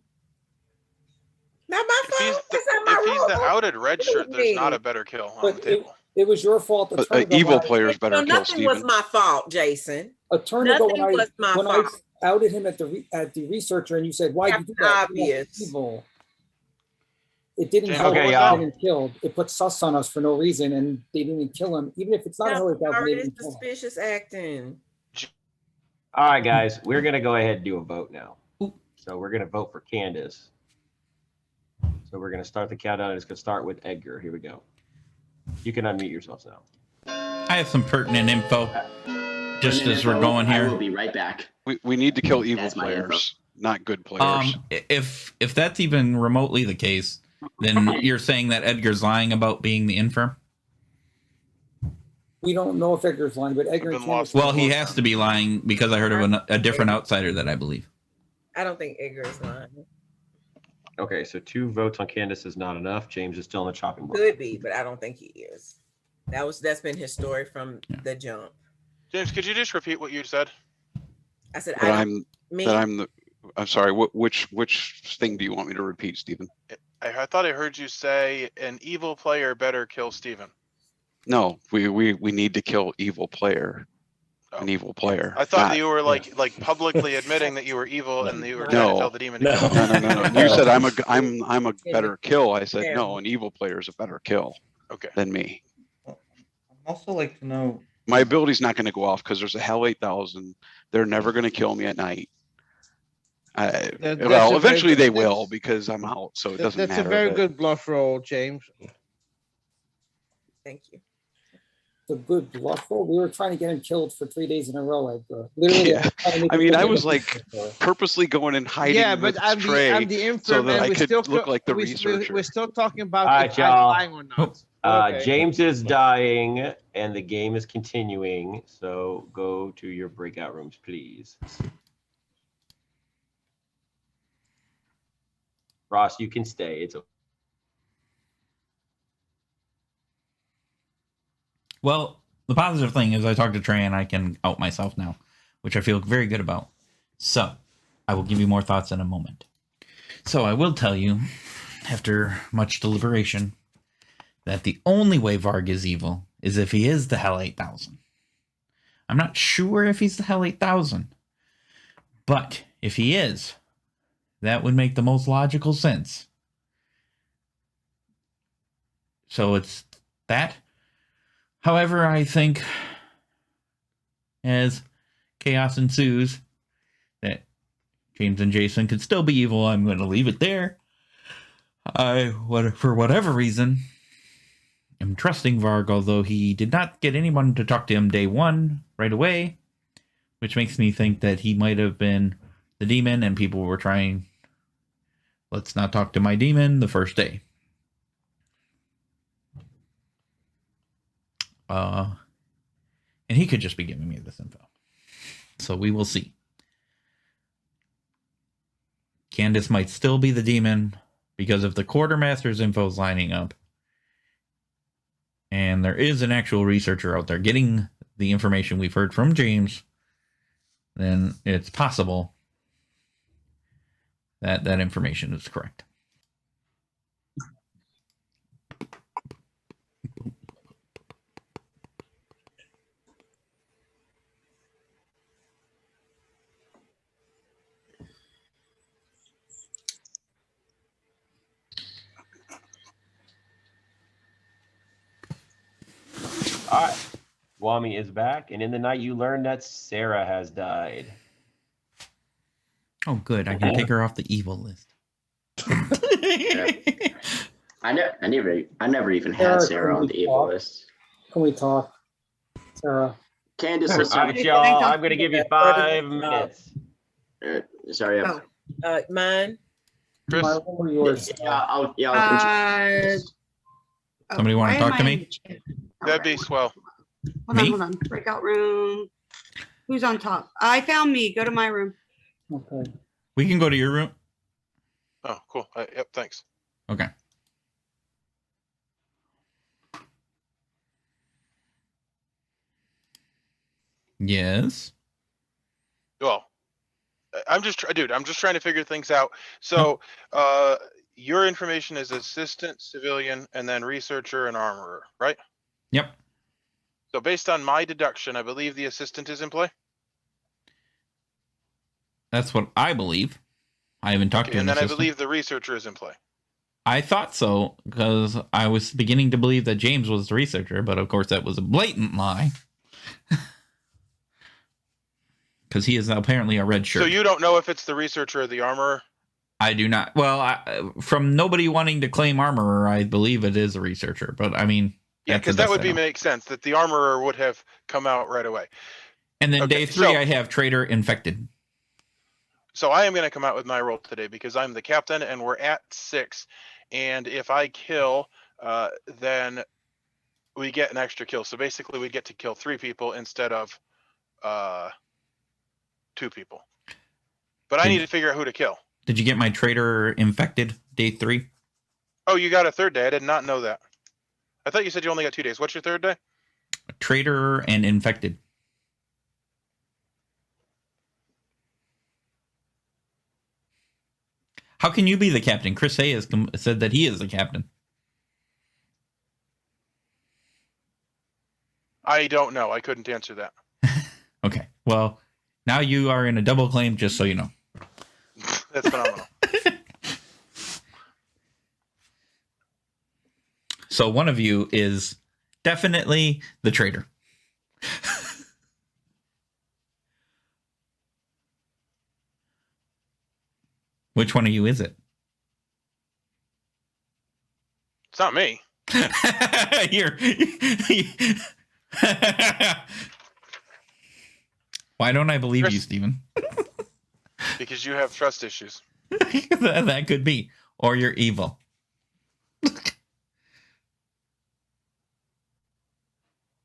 Not my If he's fault. the, That's not my if he's the role. outed red shirt, there's not a better kill on the But table. it was your fault. A turn ago Evil when I- players better kill Nothing was Steven. my fault, Jason. A turn ago Nothing when was my I fault. outed him at the researcher and you said, why did you do that? Obvious. Evil. It didn't James, help okay, us y'all. getting killed. It put sus on us for no reason and they didn't even kill him. Even if it's not a Hell 8000, they Already didn't kill him. suspicious acting. All right, guys, we're going to go ahead and do a vote now. So we're going to vote for Candace. So we're going to start the countdown. It's going to start with Edgar. Here we go. You can unmute yourselves now. I have some pertinent info. Just as we're going I will here. be right back. We need to kill evil That's my info. players, not good players. If that's even remotely the case, then you're saying that Edgar's lying about being the infirm? We don't know if Edgar's lying, but Edgar and Candace. Well, he has to be lying because I heard of a different outsider that I believe. I don't think Edgar is lying. Okay, so 2 votes on Candace is not enough. James is still on the chopping block. Could be, but I don't think he is. That's been his story from the jump. James, could you just repeat what you said? I said I'm sorry. Which thing do you want me to repeat, Stephen? I thought I heard you say an evil player better kill Steven. No, we need to kill evil player. An evil player. I thought that you were like publicly admitting that you were evil and that you were trying to tell the demon to kill him. No. You said I'm a better kill. I said no, an evil player is a better kill than me. I'd also like to know. My ability's not going to go off because there's a Hell 8000. They're never going to kill me at night. Well, eventually they will because I'm out, so it doesn't matter. That's a very good bluff roll, James. Thank you. The good bluff roll. We were trying to get him killed for 3 days in a row. Literally, Yeah. I mean, I was like purposely going and hiding with Trey I'm the infirm, so that and I we could still look like the researcher. We're still talking about All right, if I'm y'all. lying or not. Okay. James is dying and the game is continuing. So go to your breakout rooms, please. Ross, you can stay. It's okay. Well, the positive thing is I talked to Trey and I can out myself now, which I feel very good about. So I will give you more thoughts in a moment. So I will tell you, after much deliberation, that the only way Varg is evil is if he is the Hell 8000. I'm not sure if he's the Hell 8000, but if he is, that would make the most logical sense. So it's that. However, I think as chaos ensues, that James and Jason could still be evil. I'm going to leave it there. For whatever reason, am trusting Varg, although he did not get anyone to talk to him day one right away, which makes me think that he might have been the demon and people were trying, let's not talk to my demon the first day. And he could just be giving me this info. So we will see. Candace might still be the demon because if the quartermaster's info is lining up and there is an actual researcher out there getting the information we've heard from James, then it's possible that that information is correct. All right. Wami is back, and in the night you learn that Sarah has died. Oh, good. I can take her off the evil list. I never even had Sarah, Sarah can on we the evil talk? list. Can we talk, Sarah? Candace, All listen. right, y'all. I'm going to give you 5 minutes. Sorry. Mine. Chris? My one or yours? I'll Somebody want to talk to me? That'd be swell. Hold on. Breakout room. Who's on top? I found me. Go to my room. Okay. We can go to your room. Oh, cool. Yep, thanks. Okay. Yes. Well, I'm just trying to figure things out. So, your information is assistant, civilian, and then researcher and armorer, right? Yep. So based on my deduction, I believe the assistant is in play. That's what I believe. I haven't talked to And an then assistant. I believe the researcher is in play. I thought so because I was beginning to believe that James was the researcher, but of course that was a blatant lie. Because he is apparently a red shirt. So you don't know if it's the researcher or the armorer? I do not. Well, from nobody wanting to claim armorer, I believe it is a researcher. But I mean, Yeah, because that would make sense that the armorer would have come out right away. And then day 3, I have traitor infected. So I am going to come out with my role today because I'm the captain and we're at 6. And if I kill, then we get an extra kill. So basically we get to kill 3 people instead of 2 people. But I need to figure out who to kill. Did you get my traitor infected day 3? Oh, you got a 3rd day. I did not know that. I thought you said you only got 2 days. What's your 3rd day? Traitor and infected. How can you be the captain? Chris A has said that he is the captain. I don't know. I couldn't answer that. Okay. Well, now you are in a double claim, just so you know. That's phenomenal. So one of you is definitely the traitor. Which one of you is it? It's not me. Why don't I believe you, Stephen? Because you have trust issues. That could be. Or you're evil.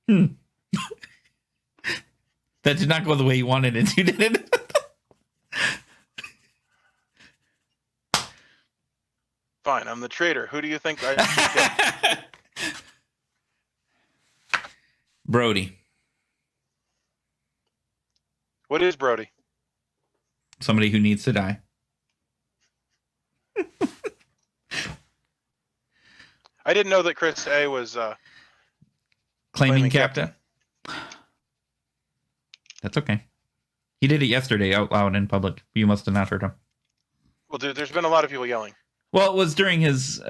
That did not go the way you wanted it to, did it? Fine, I'm the traitor. Who do you think I should kill? Brody. What is Brody? Somebody who needs to die. I didn't know that Chris A was Claiming captain. That's okay. He did it yesterday out loud in public. You must have not heard him. Well, dude, there's been a lot of people yelling. Well, it was during his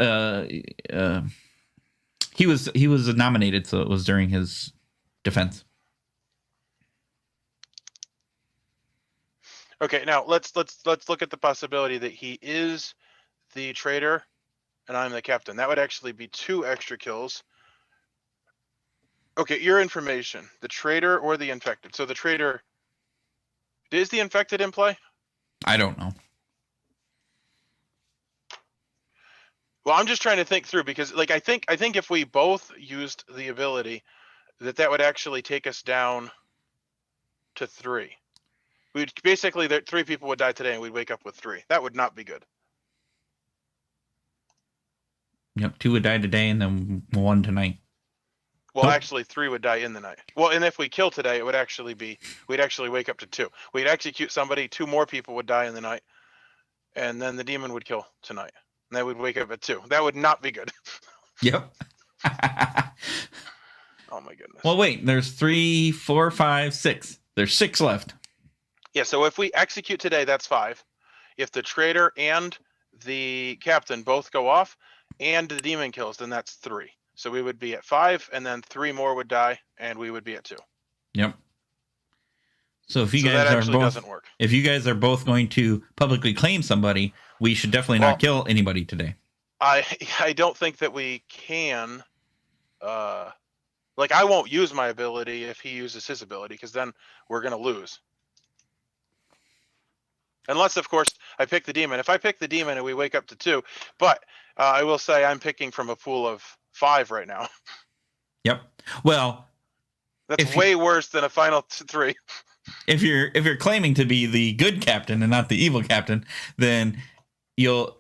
he was nominated, so it was during his defense. Okay, now let's look at the possibility that he is the traitor and I'm the captain. That would actually be 2 extra kills. Okay, your information, the traitor or the infected. So the traitor, is the infected in play? I don't know. Well, I'm just trying to think through because like I think if we both used the ability, that would actually take us down to 3. We'd basically 3 people would die today and we'd wake up with 3. That would not be good. Yep, 2 would die today and then 1 tonight. Well, Nope. actually 3 would die in the night. Well, and if we kill today, it would actually be, we'd actually wake up to 2. We'd execute somebody, 2 more people would die in the night, and then the demon would kill tonight. And they would wake up at 2. That would not be good. Yep. Oh my goodness. Well, wait, there's 3, 4, 5, 6. There's 6 left. Yeah, so if we execute today, that's 5. If the traitor and the captain both go off and the demon kills, then that's 3. So we would be at 5, and then 3 more would die, and we would be at 2. Yep. So if you So guys that are actually both, doesn't work. if you guys are both going to publicly claim somebody, we should definitely not kill anybody today. I don't think that we can. Like I won't use my ability if he uses his ability, because then we're gonna lose. Unless, of course, I pick the demon. If I pick the demon and we wake up to 2, but I will say I'm picking from a pool of 5 right now. Yep. Well, That's way worse than a final 3. if you're claiming to be the good captain and not the evil captain, then you'll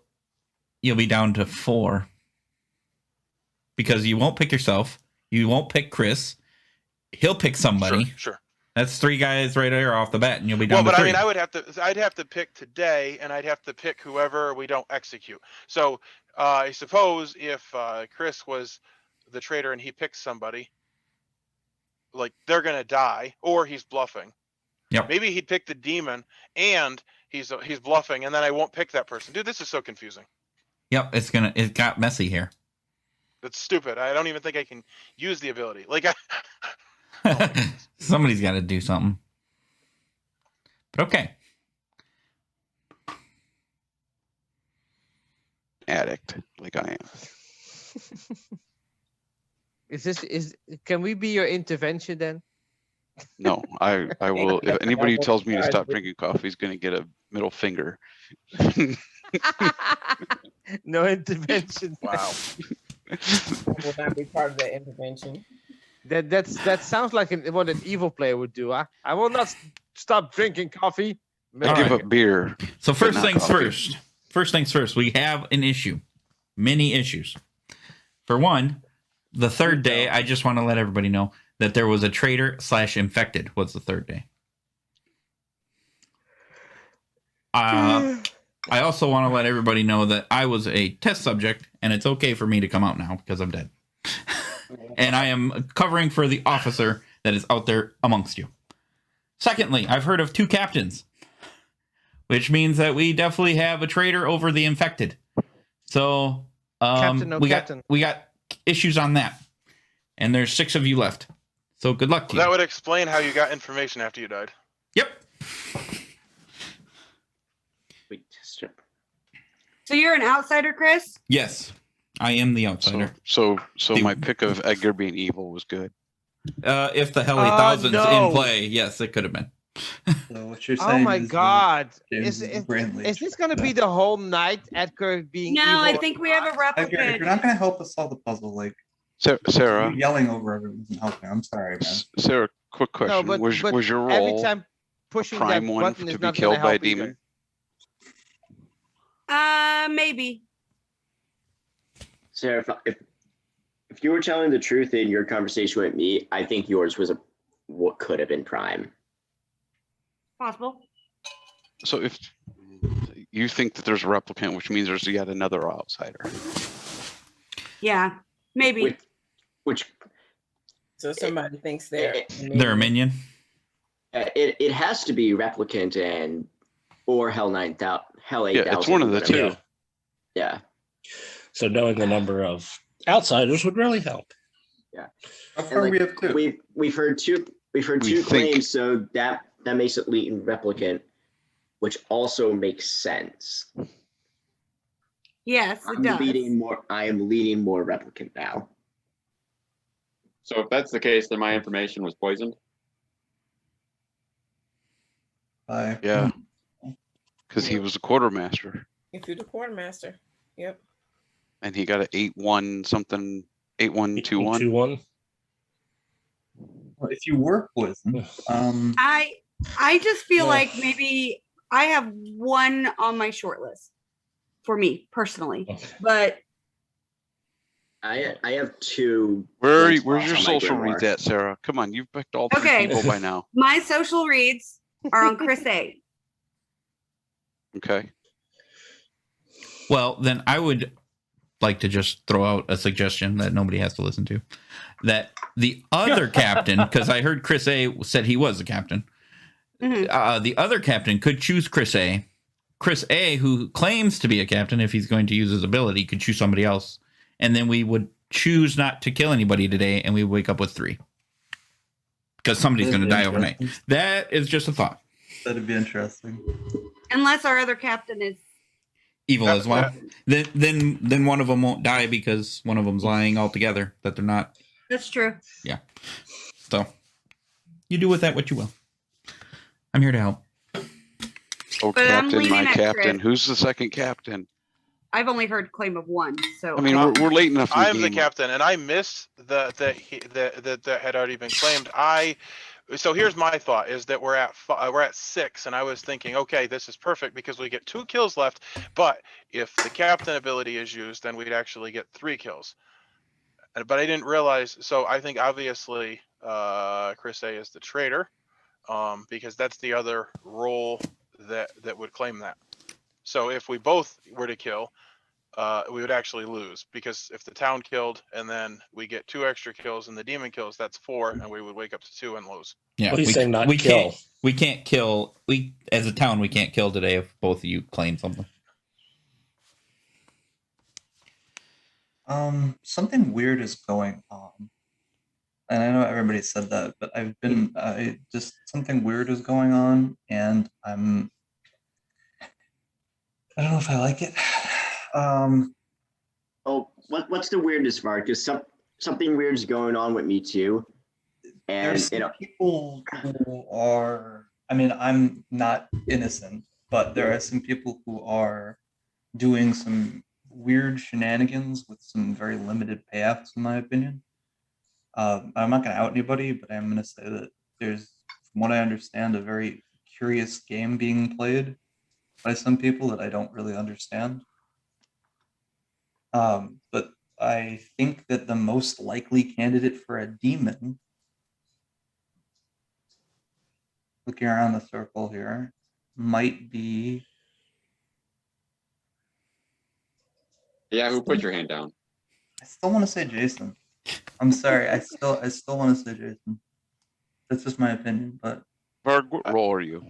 be down to 4. Because you won't pick yourself, you won't pick Chris, he'll pick somebody. Sure. That's 3 guys right there off the bat, and you'll be Well, down to but 3. I mean, I'd have to pick today, and I'd have to pick whoever we don't execute. So I suppose if Chris was the traitor and he picks somebody, like they're gonna die, or he's bluffing. Yep. Maybe he'd pick the demon and he's bluffing, and then I won't pick that person. Dude, this is so confusing. Yep, it got messy here. That's stupid. I don't even think I can use the ability. Like Somebody's got to do something. But okay. Addict, like I am. Can we be your intervention then? No, I will. If anybody who tells me to stop drinking coffee is going to get a middle finger. No intervention. Wow. Will not be part of that intervention. That sounds like what an evil player would do. I will not stop drinking coffee. I give up beer. So but first not things coffee. first. First things first. We have an issue. Many issues. For one, the 3rd day, I just want to let everybody know that there was a traitor/infected was the 3rd day. I also want to let everybody know that I was a test subject, and it's okay for me to come out now because I'm dead. And I am covering for the officer that is out there amongst you. Secondly, I've heard of 2 captains, which means that we definitely have a traitor over the infected. So Captain, no captain. we got issues on that, and there's 6 of you left. So good luck to you. That would explain how you got information after you died. Yep. So you're an outsider, Chris? Yes, I am the outsider. So my pick of Edgar being evil was good. If the Hell 8000's in play, yes, it could have been. So what you're Oh saying my is God! James Is Brandley. this going to be the whole night? Edgar being No, evil? I think we have a Edgar, if replicant. you're not going to help us solve the puzzle, like Sarah, yelling over everyone isn't helping. I'm sorry, man. Sarah, quick question. No, but was your every role time pushing prime that one button to is be not killed gonna by a help either. demon? Maybe. Sarah, if you were telling the truth in your conversation with me, I think yours was what could have been prime. Possible. So if you think that there's a replicant, which means there's yet another outsider. Yeah, maybe. Which So somebody thinks they're They're a minion. it has to be replicant or Hell 9000. Hell 8000. Yeah, it's one of the whatever. two. Yeah. So knowing the number of outsiders would really help. Yeah. How far we have 2? We've heard two think. claims, so that makes it latent replicant, which also makes sense. Yes, it I'm does. leaning more. I am leaning more replicant now. So if that's the case, then my information was poisoned. Yeah, because he was a quartermaster, If you're the quartermaster. Yep. and he got an 8-1 something, 8-1-2-1. 2-1. Well, if you were poisoned, I just feel Yeah. like maybe I have one on my short list for me personally, but I have two. Where's blank your spots on my social grimoire. reads at, Sarah? Come on, you've picked all 3 Okay. people by now. my social reads are on Chris A. Okay. Well, then I would like to just throw out a suggestion that nobody has to listen to. That the other captain, because I heard Chris A said he was the captain. The other captain could choose Chris A. Chris A, who claims to be a captain, if he's going to use his ability, could choose somebody else. And then we would choose not to kill anybody today, and we wake up with 3. Because somebody's going to die overnight. That is just a thought. That'd be interesting. Unless our other captain is Evil as well. Then one of them won't die because one of them's lying altogether that they're not. That's true. Yeah. So you do with that what you will. I'm here to help. Oh, But I'm captain, leaning my at captain. Chris. Who's the second captain? I've only heard claim of one, so I mean, we're late enough in the I'm the game. captain, and I missed that had already been claimed. So here's my thought: is that we're at 6, and I was thinking, okay, this is perfect because we get 2 kills left. But if the captain ability is used, then we'd actually get 3 kills. But I didn't realize. So I think obviously Chris A is the traitor, because that's the other role that would claim that. So if we both were to kill, we would actually lose, because if the town killed and then we get 2 extra kills and the demon kills, that's 4, and we would wake up to 2 and lose. Yeah, What are you saying, not we kill? we can't kill. We as a town we can't kill today if both of you claim something. Something weird is going on. And I know everybody said that, but just something weird is going on, and I don't know if I like it. What's the weirdest part? Because something weird is going on with me too. And There's some people who are, I mean, I'm not innocent, but there are some people who are doing some weird shenanigans with some very limited payoffs, in my opinion. I'm not going to out anybody, but I'm going to say that there's, from what I understand, a very curious game being played by some people that I don't really understand. But I think that the most likely candidate for a demon, looking around the circle here, might be. Yeah, who put your hand down? I still want to say Jason. I'm sorry. I still want to say Jason. That's just my opinion, but. Varg, what role are you?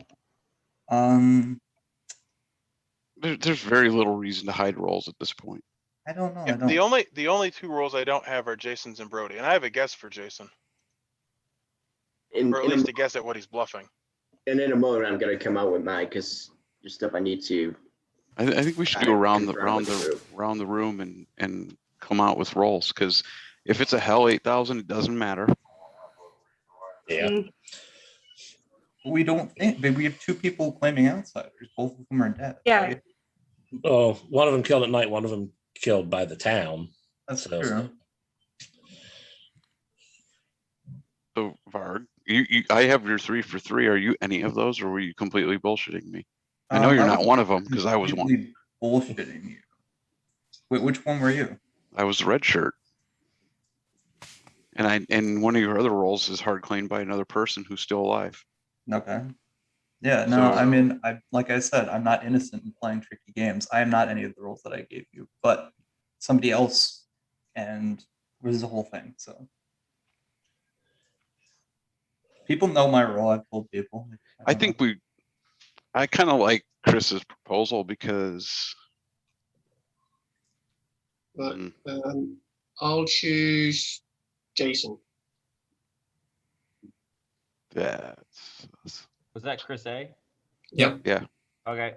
There's very little reason to hide roles at this point. I don't know. Yeah, the only 2 roles I don't have are Jason's and Brody, and I have a guess for Jason, or at least a guess at what he's bluffing. And in a moment, I'm gonna come out with mine because there's stuff I need to. I think we should go around the room and come out with roles, because if it's a hell 8,000, it doesn't matter. Yeah. We don't think, but we have 2 people claiming outsiders. Both of them are dead. Yeah. Right? Oh, one of them killed at night. One of them killed by the town. That's true. So Varg, I have your 3 for 3. Are you any of those, or were you completely bullshitting me? I know you're not one of them, because I was one. Bullshitting you. Wait, which one were you? I was the red shirt. And one of your other roles is hard claimed by another person who's still alive. Okay. Yeah, no, I mean, like I said, I'm not innocent in playing tricky games. I am not any of the roles that I gave you, but somebody else, and this is the whole thing. So people know my role. I've told people. I kind of like Chris's proposal because. Right. I'll choose Jason. Was that Chris A? Yep. Yeah. Okay.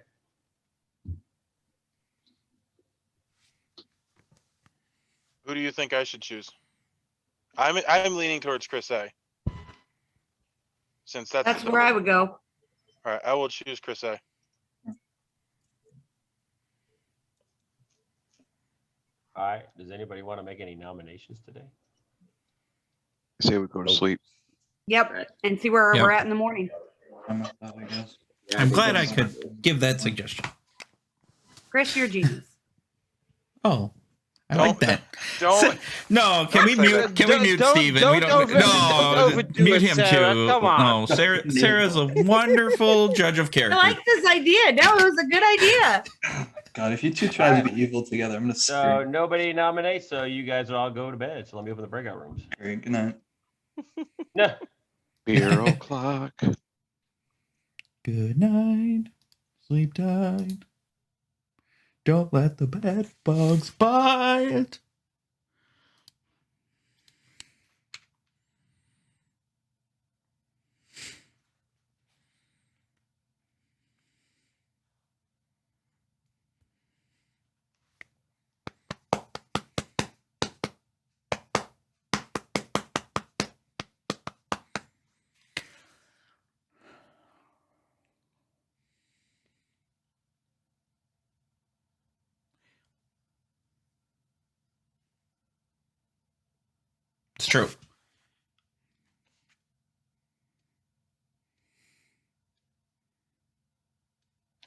Who do you think I should choose? I'm leaning towards Chris A. Since that's where I would go. All right, I will choose Chris A. All right. Does anybody want to make any nominations today? I say we go to sleep. Yep. And see where we're at in the morning. I'm with that, I guess. I'm glad I could give that suggestion. Chris, you're genius. Oh, I like that. Don't. No, can we mute? Can we mute Steven? We don't. No, mute him too. Come on. No, Sarah's a wonderful judge of I character. like this idea. No, it was a good idea. God, if you two try to be evil together, I'm gonna So scream. nobody nominates, so you guys will all go to bed. So let me open the breakout rooms. Great, good night. No. Beer o'clock. Good night. Sleep tight. Don't let the bed bugs bite. It's true.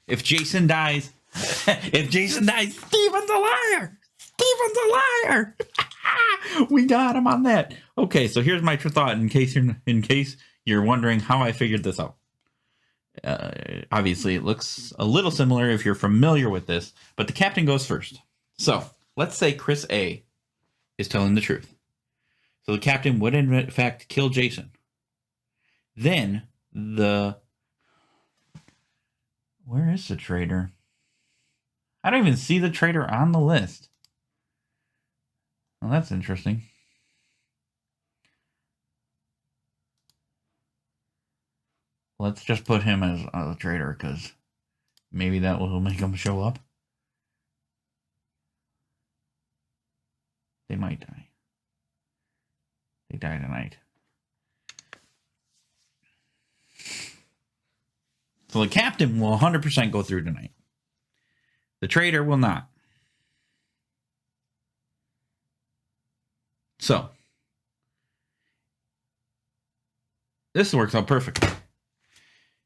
If Jason dies, Steven's a liar. Steven's a liar. We got him on that. Okay, so here's my thought in case you're wondering how I figured this out. Obviously, it looks a little similar if you're familiar with this, but the captain goes first. So let's say Chris A is telling the truth. So the captain would, in fact, kill Jason. Then where is the traitor? I don't even see the traitor on the list. Well, that's interesting. Let's just put him as a traitor, because maybe that will make him show up. They might die. They die tonight. So the captain will 100% go through tonight. The traitor will not. So this works out perfectly.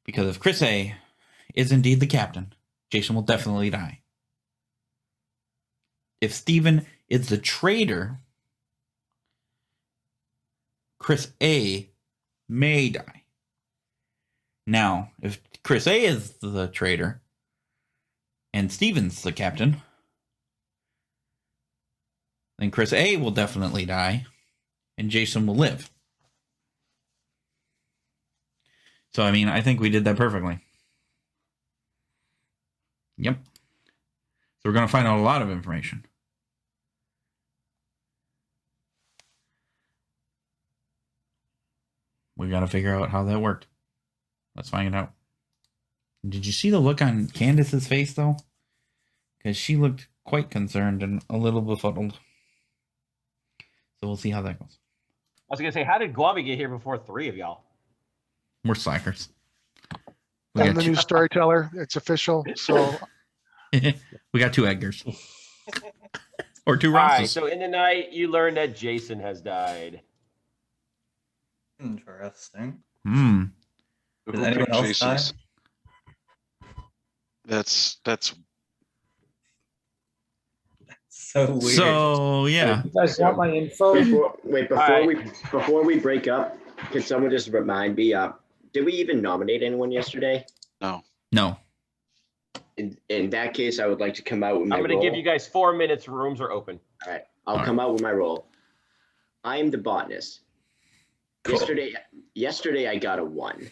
Because if Chris A is indeed the captain, Jason will definitely die. If Steven is the traitor, Chris A may die. Now, if Chris A is the traitor and Steven's the captain, then Chris A will definitely die and Jason will live. So, I mean, I think we did that perfectly. Yep. So we're going to find out a lot of information. We got to figure out how that worked. Let's find it out. Did you see the look on Candace's face, though? Because she looked quite concerned and a little befuddled. So we'll see how that goes. I was going to say, how did Guami get here before three of y'all? We're slackers. I'm the new storyteller. It's official. So we got two Edgars. Or two All Rosses. right, so in the night, you learn that Jason has died. Interesting. Hmm. Did anyone else die? That's So weird. So yeah. You guys want my info? Before we break up, can someone just remind me? Did we even nominate anyone yesterday? No. In that case, I would like to come out with my I'm going to role. give you guys 4 minutes. Rooms are open. All right, I'll come out with my role. I am the botanist. Cool. Yesterday I got a 1.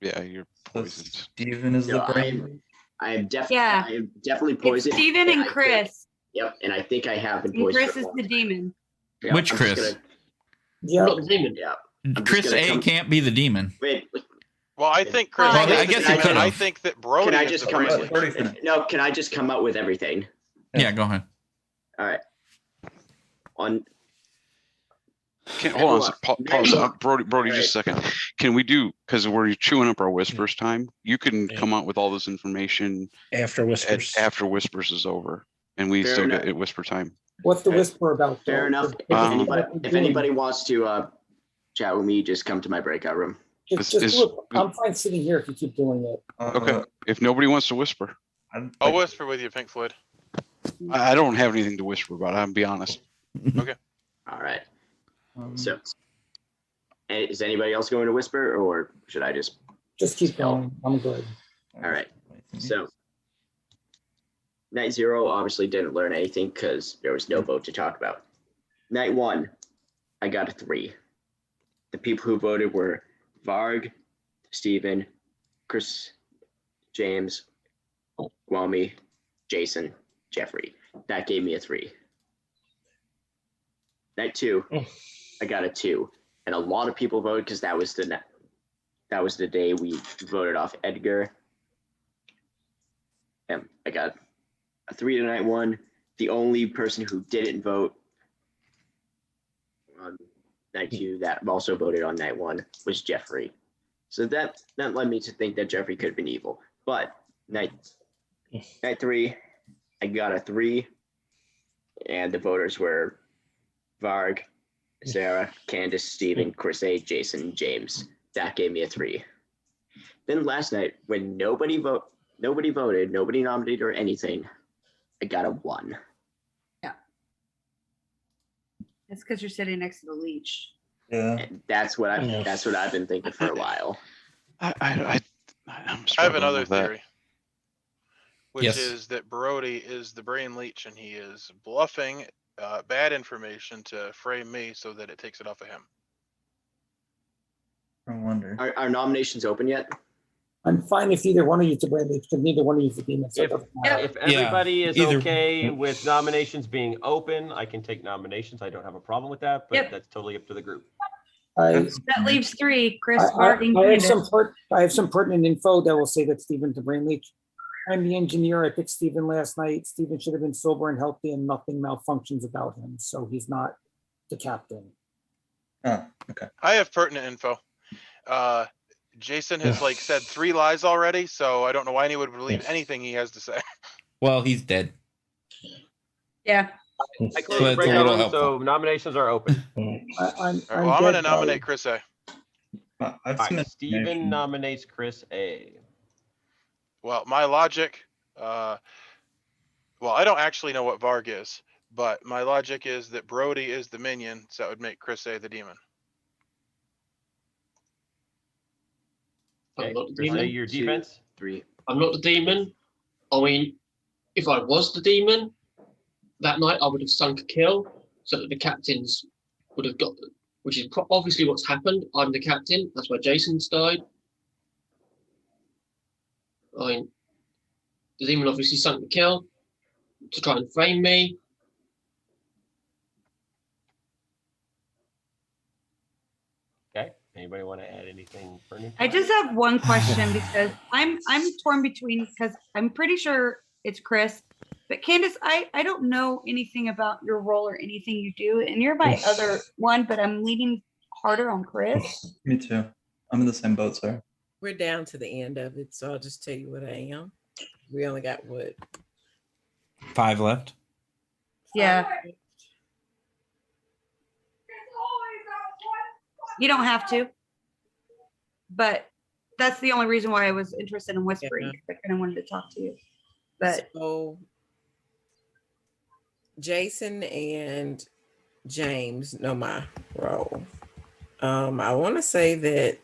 Yeah, you're poisoned. Steven is the brain. I am Yeah. definitely It's poisoned. Steven and I think- Chris. Yep, and I think I have been And poisoned. Chris is the demon. Yeah, Which I'm just Chris? Yeah. Not the demon. Yeah. I'm just Chris gonna A come- can't be the demon. Wait, Well, I think Chris. Well, I guess he could I have. think that Brody can I is just the come brain. up? No, can I just come out with everything? Yeah, go ahead. All right. on. Hold on, pause. Brody, just a Right. second. Can we do, because we're chewing up our whispers time, you can come out with all this information after whispers. After whispers is over, and we Fair still enough. get whisper time. What's the whisper about? Fair though? enough. If anybody wants to chat with me, just come to my breakout room. Just do it. I'm fine sitting here if you keep doing it. Okay, if nobody wants to whisper. I'll whisper with you, Pink Floyd. I don't have anything to whisper about, I'll be honest. Okay. All right. So, is anybody else going to whisper, or should I just keep going? I'm good. All right. So, night 0 obviously didn't learn anything because there was no vote to talk about. Night 1, I got a 3. The people who voted were Varg, Steven, Chris, James, Gwami, Jason, Jeffrey. That gave me a 3. Night 2, I got a 2, and a lot of people voted because that was the day we voted off Edgar. And I got a 3 to night 1. The only person who didn't vote on night 2 that also voted on night 1 was Jeffrey. So that led me to think that Jeffrey could have been evil. But night 3, I got a 3, and the voters were Varg, Sarah, Candace, Steven, Chris A, Jason, James. That gave me a 3. Then last night, when nobody voted, nobody nominated or anything, I got a 1. Yeah. That's because you're sitting next to the leech. Yeah. And that's what I've been thinking for a while. I have another theory, which Yes. is that Brody is the brain leech and he is bluffing bad information to frame me so that it takes it off of him. I wonder. Are nominations open yet? I'm fine if either one of you to blame me, because neither one of you is a demon. So it doesn't matter. If everybody is either- okay with nominations being open, I can take nominations. I don't have a problem with that, but that's totally up to the group. That leaves 3, Chris, I Bart, and have Candace. I have some pertinent info that will say that Stephen's a brain leech. I'm the engineer. I picked Stephen last night. Stephen should have been sober and healthy, and nothing malfunctions about him. So he's not the captain. Oh, okay. I have pertinent info. Jason has said 3 lies already, so I don't know why anyone would believe anything he has to say. Well, he's dead. Yeah. I So closed the that's a breakout little room, helpful. so nominations are open. I'm All right, well, I'm going to nominate Chris A. I've All right, seen Steven nominates Chris A. Well, my logic, well, I don't actually know what Varg is, but my logic is that Brody is the minion, so that would make Chris A the demon. I'm not the Chris A, demon. your defense? 3. I'm not the demon. I mean, if I was the demon, that night I would have sunk a kill so that the captains would have got, which is obviously what's happened. I'm the captain. That's why Jason's died. I mean, the demon obviously sunk the kill to try and frame me. Okay. Anybody want to add anything? I just have one question because I'm torn between, because I'm pretty sure it's Chris, but Candace, I don't know anything about your role or anything you do, and you're my other one, but I'm leaning harder on Chris. Me too. I'm in the same boat, sir. We're down to the end of it, so I'll just tell you what I am. We only got what? 5 left. Yeah. You don't have to, but that's the only reason why I was interested in whispering. I kind of wanted to talk to you, but So Jason and James know my role. I want to say that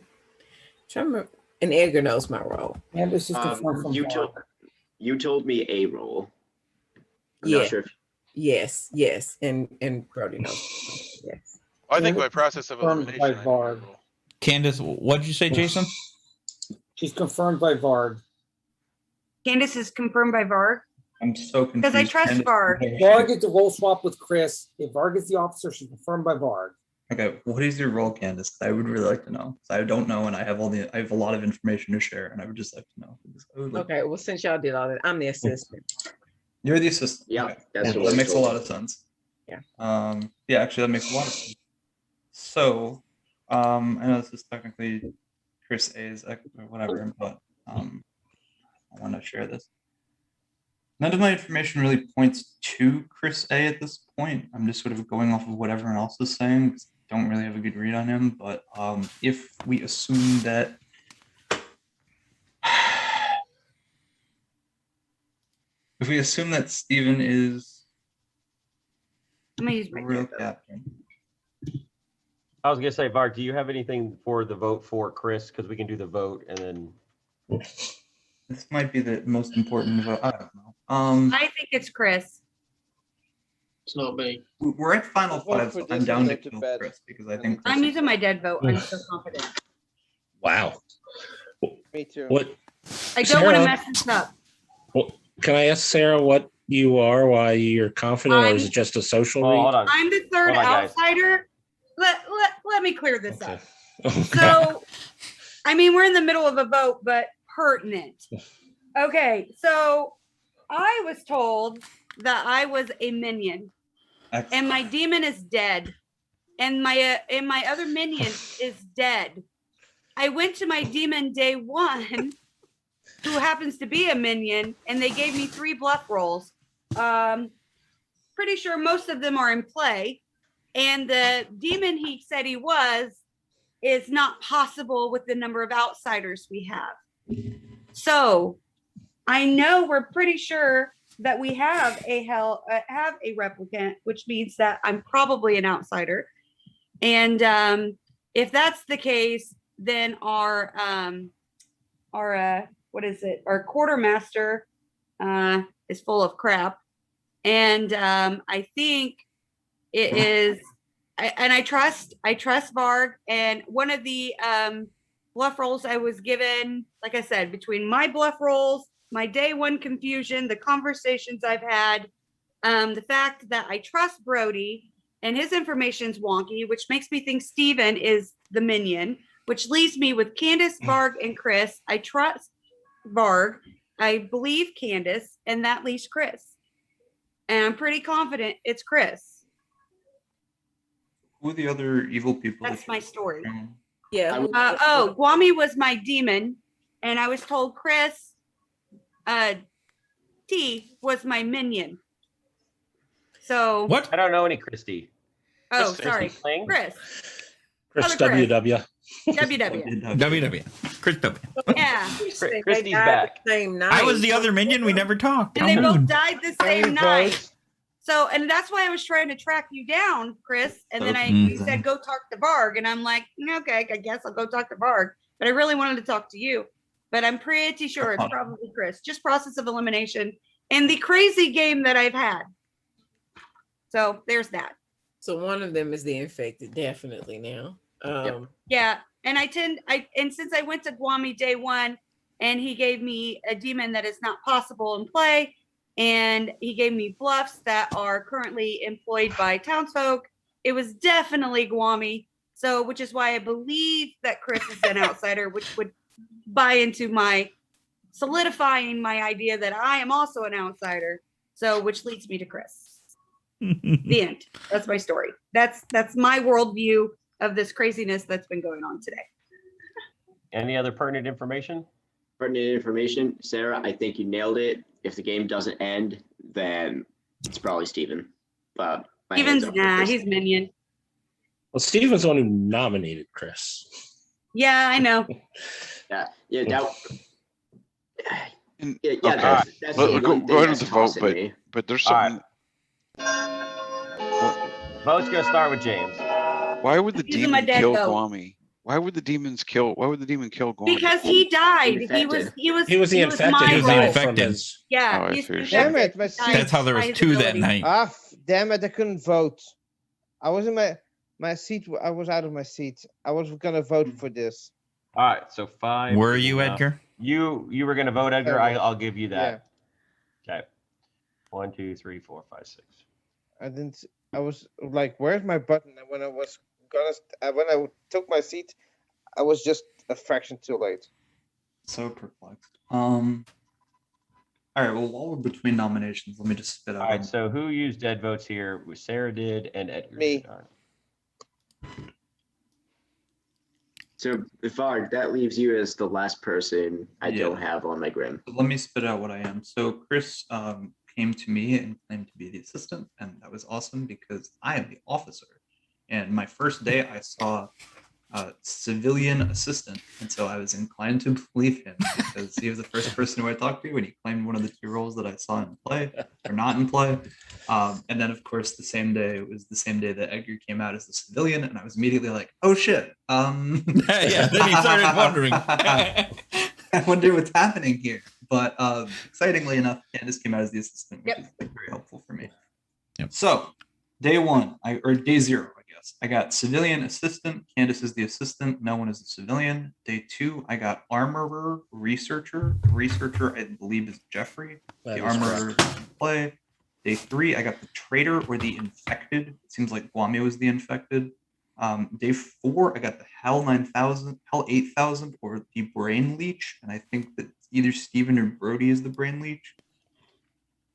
and Edgar knows my role. And this is confirmed from You told me a role. I'm Yeah. not sure if Yes, and Brody knows. Yes. I think by process of confirmed elimination. by I know my Varg. role. Candace, what did you say, Jason? She's confirmed by Varg. Candace is confirmed by Varg. I'm so confused. Because I trust Candace- Varg. Varg is the role swap with Chris. If Varg is the officer, she's confirmed by Varg. Okay, what is your role, Candace? I would really like to know. 'Cause I don't know, and I have a lot of information to share, and I would just like to know. I would like- Okay, well, since y'all did all that, I'm the assistant. You're the assistant. Yeah, Okay. that's That what I makes a told lot you. of sense. Yeah, actually, that makes a lot of sense. So, I know this is technically Chris A's or whatever, but I want to share this. None of my information really points to Chris A at this point. I'm just sort of going off of what everyone else is saying, because I don't really have a good read on him. But if we assume that Steven is I'm gonna use the my real dead vote. captain. I was gonna say, Vark, do you have anything for the vote for Chris? Because we can do the vote and then. This might be the most important vote. I don't know. I think it's Chris. It's not me. We're at final Vote five, for so this I'm and down go to to kill bed. Chris because I think I'm Chris using my dead vote. I'm so confident. Wow. Me too. What? I don't want to Sarah? mess this up. Well, can I ask Sarah what you are, why you're confident, or is I'm- it just a social Oh, read? hold on. I'm the third Hold on, guys. outsider. Let me clear this Okay. up. Okay. So, I mean, we're in the middle of a vote, but pertinent. Okay, so I was told that I was a minion, and my demon is dead, and my other minion is dead. I went to my demon day one, who happens to be a minion, and they gave me 3 bluff rolls. Pretty sure most of them are in play, and the demon he said he was is not possible with the number of outsiders we have. So I know we're pretty sure that we have a replicant, which means that I'm probably an outsider. And if that's the case, then our what is it? Our quartermaster is full of crap. And I think it is. I trust Varg, and one of the bluff rolls I was given, like I said, between my bluff rolls, my day one confusion, the conversations I've had, the fact that I trust Brody and his information's wonky, which makes me think Steven is the minion, which leaves me with Candace, Varg, and Chris. I trust Varg. I believe Candace, and that leaves Chris. And I'm pretty confident it's Chris. Who are the other evil people? That's my story. Yeah. Guami was my demon, and I was told Chris T was my minion. So What? I don't know any Christy. Oh, Chris sorry, Kling? Chris. Chris Other Chris. WW. WW. WW. Chris W. Yeah. They Christy's died back. the same night. I was the other minion. We never talked. And they I'm both moving. died the How many same night. votes? So, and that's why I was trying to track you down, Chris. And then you said, go talk to Varg. And I'm like, okay, I guess I'll go talk to Varg. But I really wanted to talk to you. But I'm pretty sure it's probably Chris. Just process of elimination and the crazy game that I've had. So there's that. So one of them is the infected, definitely now. Yeah. And and since I went to Guami day one, and he gave me a demon that is not possible in play, and he gave me bluffs that are currently employed by townsfolk, it was definitely Guami. So, which is why I believe that Chris is an outsider, which would buy into my solidifying my idea that I am also an outsider. So, which leads me to Chris. The end. That's my story. That's my worldview of this craziness that's been going on today. Any other pertinent information? Pertinent information, Sarah, I think you nailed it. If the game doesn't end, then it's probably Steven. But my hands Steven's up for Chris. he's minion. Well, Steven's the one who nominated Chris. Yeah, I know. That And, yeah, okay. that's Well, the go one thing ahead that's with the vote, tossing me. but there's All something. Vote's gonna start with James. Why would the Using my demon dead kill vote. Guami? Why would the demon kill Guami? Because he died. He was the infected. my He was the role. infected. Yeah, Oh, I he's see what you're infected. saying. Damn it, my Died That's how there by was his 2 that ability. night. Damn it, I couldn't vote. I was in my seat. I was out of my seat. I was gonna vote for this. All right, so 5. Were you, Edgar? You were gonna vote, Edgar. I was. I'll give you that. Okay. 1, 2, 3, 4, 5, 6. I didn't. I was like, "Where's my button?" And when I was when I took my seat, I was just a fraction too late. So perplexed. All right. Well, while we're between nominations, let me just spit out. All right. So who used dead votes here? Sarah did and Edgar. Me. Did. All right. So, Varg, that leaves you as the last person I don't have on my grim. So let me spit out what I am. So Chris came to me and claimed to be the assistant, and that was awesome because I am the officer. And my first day, I saw a civilian assistant, and so I was inclined to believe him because he was the first person who I talked to, and he claimed one of the 2 roles that I saw in play or not in play. And then, of course, the same day it was the same day that Edgar came out as the civilian, and I was immediately like, "Oh shit!" Yeah, then he started wondering. I wonder what's happening here. But excitingly enough, Candace came out as the assistant, which is very helpful for me. Yep. So day 1, or day 0, I guess, I got civilian assistant. Candace is the assistant. No one is the civilian. Day 2, I got armorer, researcher. The researcher, I believe, is Jeffrey. That The is armorer is in play. Day 3, I got the traitor or the infected. It seems like Guamio was the infected. Day 4, I got the Hell 9000, Hell 8000, or the Brain Leech, and I think that either Steven or Brody is the Brain Leech.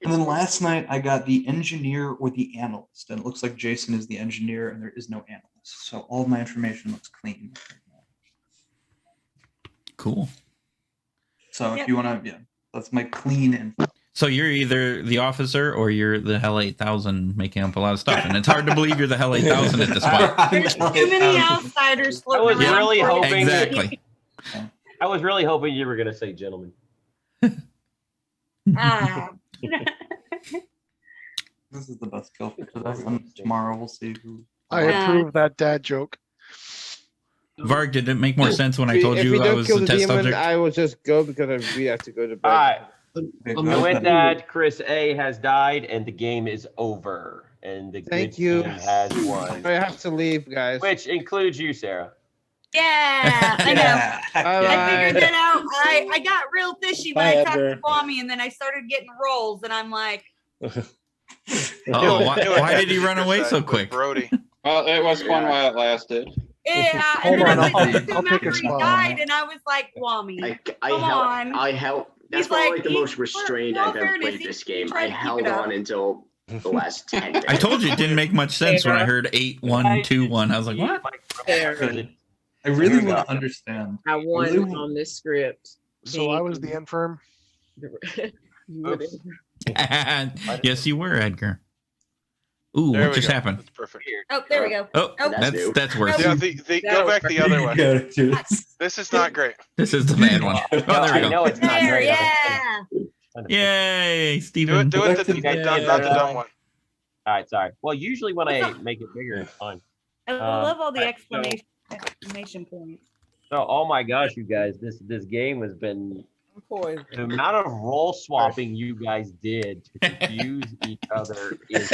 And then last night, I got the engineer or the analyst, and it looks like Jason is the engineer, and there is no analyst. So all of my information looks clean. Cool. So if you want to, that's my clean info. So you're either the officer or you're the Hell 8000 making up a lot of stuff. And it's hard to believe you're the Hell 8000 at this point. There's too many outsiders I was floating around. really hoping. Exactly. I was really hoping you were going to say gentlemen. This is the best kill for today. And tomorrow we'll see who. I approve that dad joke. Varg, did it make more sense when I told If we you I don't was kill the the test demon, subject? I will just go because we have to go to bed. All right. Okay, With that, Chris A has died, and the game is over. And the Thank good you. team has won, I have to leave, guys. which includes you, Sarah. Yeah, I know. I figured Bye-bye. that out. I got real fishy when Bye, I talked to Edgar. Kwame, and then I started getting rolls, and I'm like, Oh, why did he run away so quick? Brody. Well, it was fun while it lasted. yeah. Hold And then on, I went to I'll him take a after he spot on died, that. and I was like, Kwame, come on. I held. That's He's probably like, like the he- most restrained for all I've ever fairness, played he- this he game. tried I to keep held it up. on until the last 10 minutes. I told you it didn't make much sense when I heard 8-1-2-1. I was like, what? I really want to understand. I won really want- on this script. So I was the infirm. You were the- Yes, you were, Edgar. Ooh, There what we just go. happened? That's perfect. Oh, there we go. Oh, Oh, That's new. that's worse. Yeah, go back the other way. Go to it. This is not great. This is the bad one. Oh, there I we know go. it's not there, great. yeah. Yay, Do Steven. it. Do it. The, Yeah. not the dumb one. All right, sorry. Well, usually when I make it bigger, it's fine. I love all the Alright, so- exclamation points. So, oh my gosh, you guys, this game has been the amount of role swapping you guys did to confuse each other is.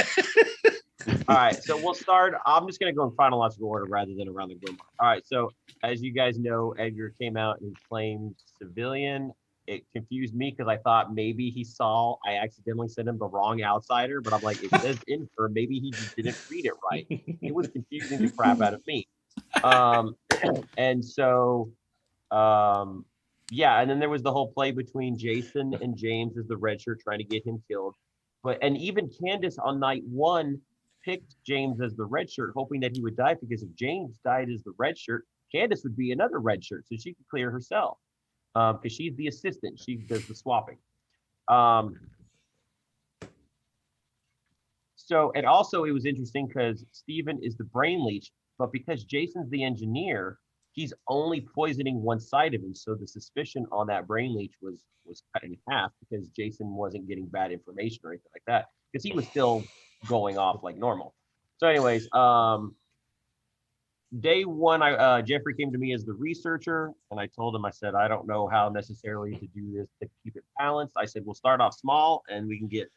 All right, so we'll start. I'm just gonna go in chronological order rather than around the room. All right, so as you guys know, Edgar came out and claimed civilian. It confused me because I thought maybe he saw I accidentally sent him the wrong outsider, but I'm like, it says infirm. Maybe he just didn't read it right. It was confusing the crap out of me. And so, yeah, and then there was the whole play between Jason and James as the red shirt trying to get him killed. And even Candace on night 1 picked James as the red shirt, hoping that he would die, because if James died as the red shirt, Candace would be another red shirt, so she could clear herself. Because she's the assistant, she does the swapping. So, and also it was interesting because Steven is the brain leech, but because Jason's the engineer, he's only poisoning one side of him. So the suspicion on that brain leech was cut in half because Jason wasn't getting bad information or anything like that, because he was still going off like normal. So anyways, day 1, Jeffrey came to me as the researcher, and I told him, I said, I don't know how necessarily to do this to keep it balanced. I said, we'll start off small and we can get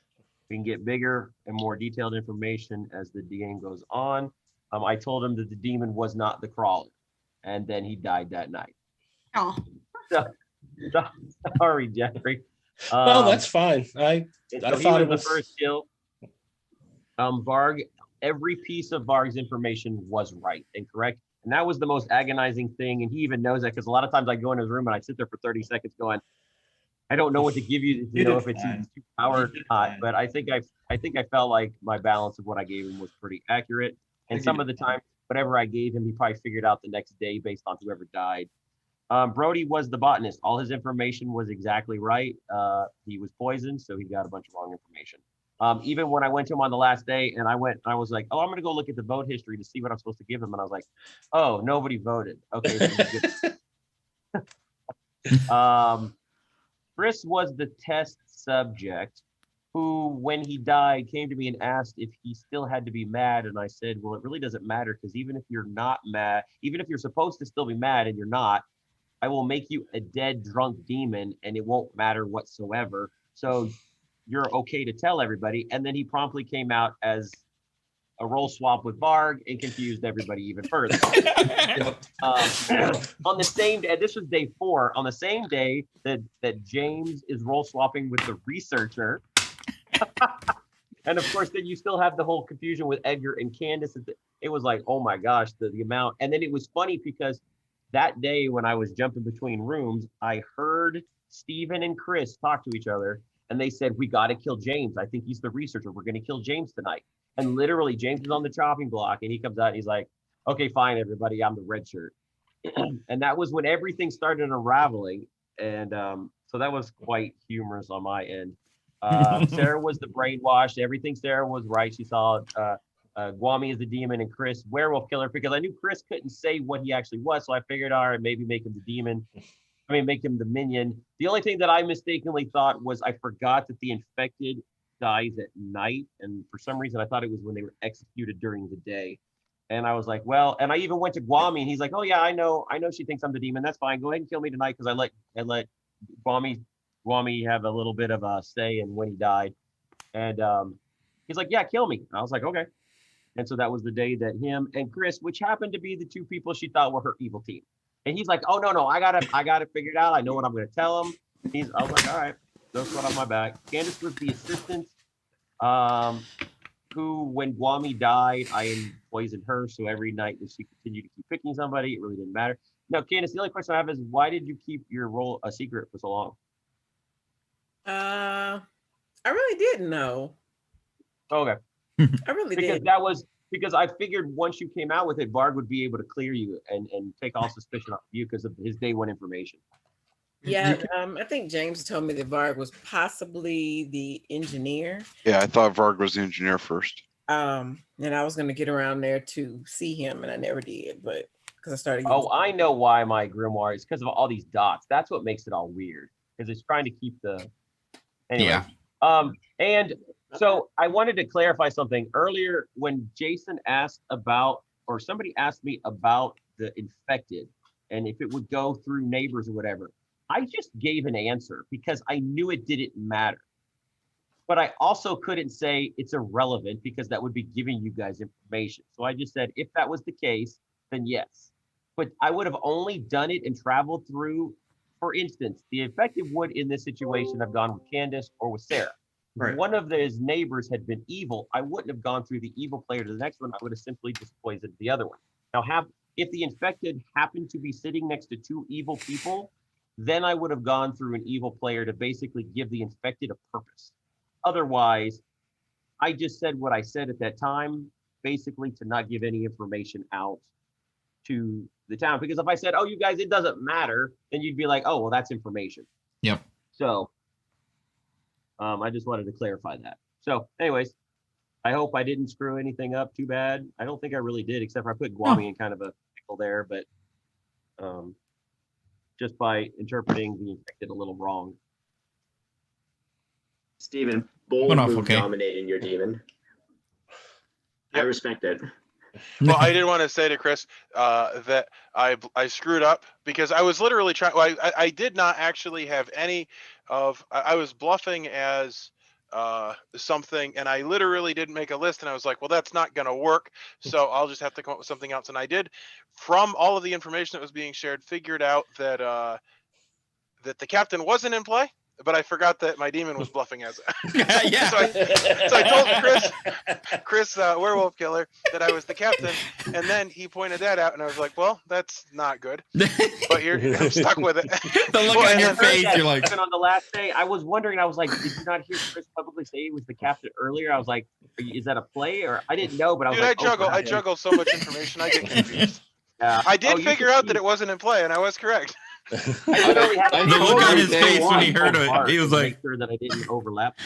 bigger and more detailed information as the game goes on. I told him that the demon was not the crawler, and then he died that night. Oh. So, sorry, Jeffrey. No, that's fine. I So he thought was it was the first kill. Varg, every piece of Varg's information was right and correct. And that was the most agonizing thing. And he even knows that, because a lot of times I go in his room and I sit there for 30 seconds going, I don't know what to give you to You know did if it's fine. too power or You did not, fine. but I think I felt like my balance of what I gave him was pretty accurate. And think you some did of the time, whatever I gave him, he probably figured out the next day based on whoever died. Brody was the botanist. All his information was exactly right. He was poisoned, so he got a bunch of wrong information. Even when I went to him on the last day and I was like, oh, I'm going to go look at the vote history to see what I'm supposed to give him. And I was like, oh, nobody voted. Okay. So Chris was the test subject who, when he died, came to me and asked if he still had to be mad. And I said, well, it really doesn't matter, because even if you're not mad, even if you're supposed to still be mad and you're not, I will make you a dead drunk demon and it won't matter whatsoever. So you're okay to tell everybody. And then he promptly came out as a role swap with Varg and confused everybody even further. On the same day, this was day 4, on the same day that James is role swapping with the researcher. And of course, then you still have the whole confusion with Edgar and Candace. It was like, oh my gosh, the amount. And then it was funny because that day when I was jumping between rooms, I heard Steven and Chris talk to each other, and they said, we got to kill James. I think he's the researcher. We're going to kill James tonight. And literally, James is on the chopping block, and he comes out and he's like, okay, fine, everybody, I'm the red shirt. And that was when everything started unraveling. And so that was quite humorous on my end. Sarah was the brainwashed. Everything Sarah was right. She saw Guami as the demon and Chris werewolf killer, because I knew Chris couldn't say what he actually was. So I figured, all right, maybe make him the demon. I mean, make him the minion. The only thing that I mistakenly thought was I forgot that the infected dies at night. And for some reason, I thought it was when they were executed during the day. And I was like, well, and I even went to Guami and he's like, oh yeah, I know she thinks I'm the demon. That's fine. Go ahead and kill me tonight, because I let Guami have a little bit of a say in when he died. And he's like, yeah, kill me. And I was like, okay. And so that was the day that him and Chris, which happened to be the 2 people she thought were her evil team. And he's like, oh no, I got it figured out. I know what I'm going to tell him. I was like, all right, no sweat off my back. Candace was the assistant, who, when Guami died, I poisoned her. So every night that she continued to keep picking somebody, it really didn't matter. Now, Candace, the only question I have is, why did you keep your role a secret for so long? I really didn't know. Okay. I really because did. Because I figured once you came out with it, Varg would be able to clear you and take all suspicion off you because of his day 1 information. Yeah, I think James told me that Varg was possibly the engineer. Yeah, I thought Varg was the engineer first. And I was going to get around there to see him, and I never did, but because I started. I know why my grimoire is because of all these dots. That's what makes it all weird, because it's trying to keep the. Anyway. Yeah. And so I wanted to clarify something earlier when Jason asked about, or somebody asked me about the infected and if it would go through neighbors or whatever. I just gave an answer because I knew it didn't matter. But I also couldn't say it's irrelevant because that would be giving you guys information. So I just said, if that was the case, then yes. But I would have only done it and traveled through, for instance, the infected would in this situation have gone with Candace or with Sarah. Right. One of those neighbors had been evil. I wouldn't have gone through the evil player to the next one. I would have simply just poisoned the other one. Now, if the infected happened to be sitting next to 2 evil people, then I would have gone through an evil player to basically give the infected a purpose. Otherwise, I just said what I said at that time, basically to not give any information out to the town. Because if I said, oh, you guys, it doesn't matter, then you'd be like, oh, well, that's information. Yep. So I just wanted to clarify that. So anyways, I hope I didn't screw anything up too bad. I don't think I really did, except for I put Guami in kind of a pickle there, but just by interpreting the infected a little wrong. Steven, bold move dominating your demon. I respect it. Well, I did want to say to Chris that I screwed up because I was literally trying. Well, I did not actually have any of. I was bluffing as something, and I literally didn't make a list. And I was like, well, that's not going to work. So I'll just have to come up with something else. And I did, from all of the information that was being shared, figured out that that the captain wasn't in play. but I forgot that my demon was bluffing as it. Yeah. So I told Chris, werewolf killer, that I was the captain, and then he pointed that out, and I was like, well, that's not good. But I'm stuck with it. The look on your face, you're like. Even on the last day, I was wondering. I was like, did you not hear Chris publicly say he was the captain earlier? I was like, is that a play? Or I didn't know, but I was Dude, like, I juggle so much information, I get confused. I did figure out that it wasn't in play, and I was correct. I literally had The look on his face when he heard it, he was like, make sure that I didn't overlap.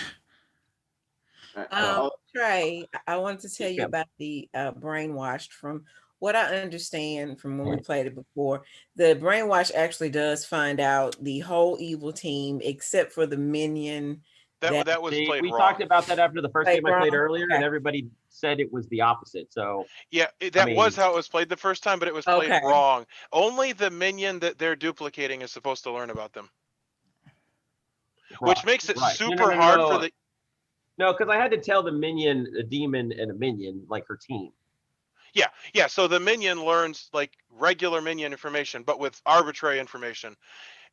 Trey, I wanted to tell you about the brainwashed. From what I understand from when we played it before, the brainwash actually does find out the whole evil team except for the minion. That was played we wrong. talked about that after the first game I played wrong? earlier, Okay. and everybody said it was the opposite. So yeah, was how it was played the first time, but it was played wrong. Only the minion that they're duplicating is supposed to learn about them, which makes it super hard for the. No, because I had to tell the minion, a demon, and a minion, like her team. Yeah. So the minion learns like regular minion information, but with arbitrary information,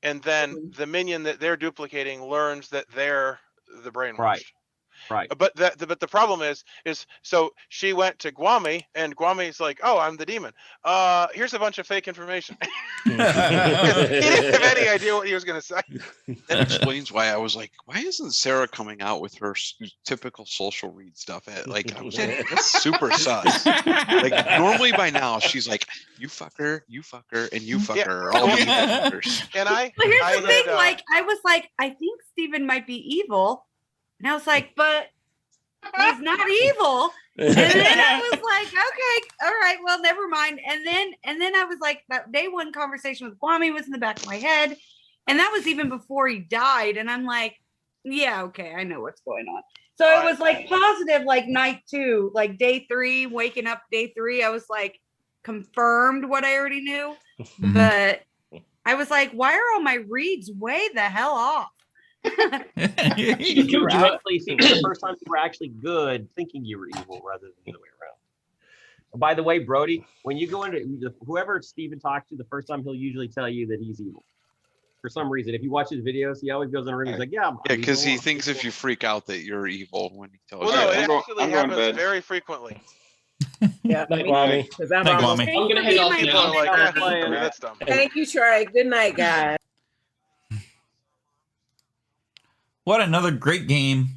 and then the minion that they're duplicating learns that they're the brainwashed. Right. But the problem is so she went to Guami, and Guami's like, oh, I'm the demon. Here's a bunch of fake information. He didn't have any idea what he was going to say. That explains why I was like, why isn't Sarah coming out with her typical social read stuff? Like, I was like, that's super sus. Like, normally by now she's like, you fucker, and you fucker are all evil fuckers. And here's the thing, like, I was like, I think Steven might be evil. And I was like, but he's not evil. And then I was like, okay, all right, well, never mind. And then I was like, that day one conversation with Kwame was in the back of my head. And that was even before he died. And I'm like, yeah, okay, I know what's going on. So it was like positive, like night 2, like day 3, waking up day 3. I was like, confirmed what I already knew. But I was like, why are all my reads way the hell off? You were actually the first time you were actually good, thinking you were evil rather than the other way around. By the way, Brody, when you go into whoever Steven talks to the first time, he'll usually tell you that he's evil. For some reason, if you watch his videos, he always goes in a room. He's like, "Yeah, because he thinks if you freak out that you're evil when he tells you. Well, no, it actually happens very frequently. Yeah, night, Kwame. I'm gonna head off now. That's dumb. Thank you, Trey. Good night, guys. What another great game.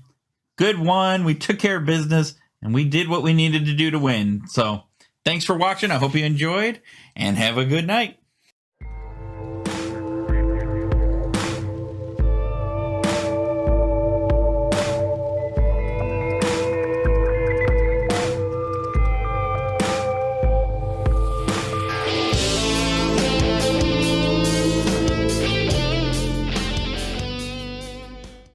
Good one. We took care of business and we did what we needed to do to win. So thanks for watching. I hope you enjoyed and have a good night.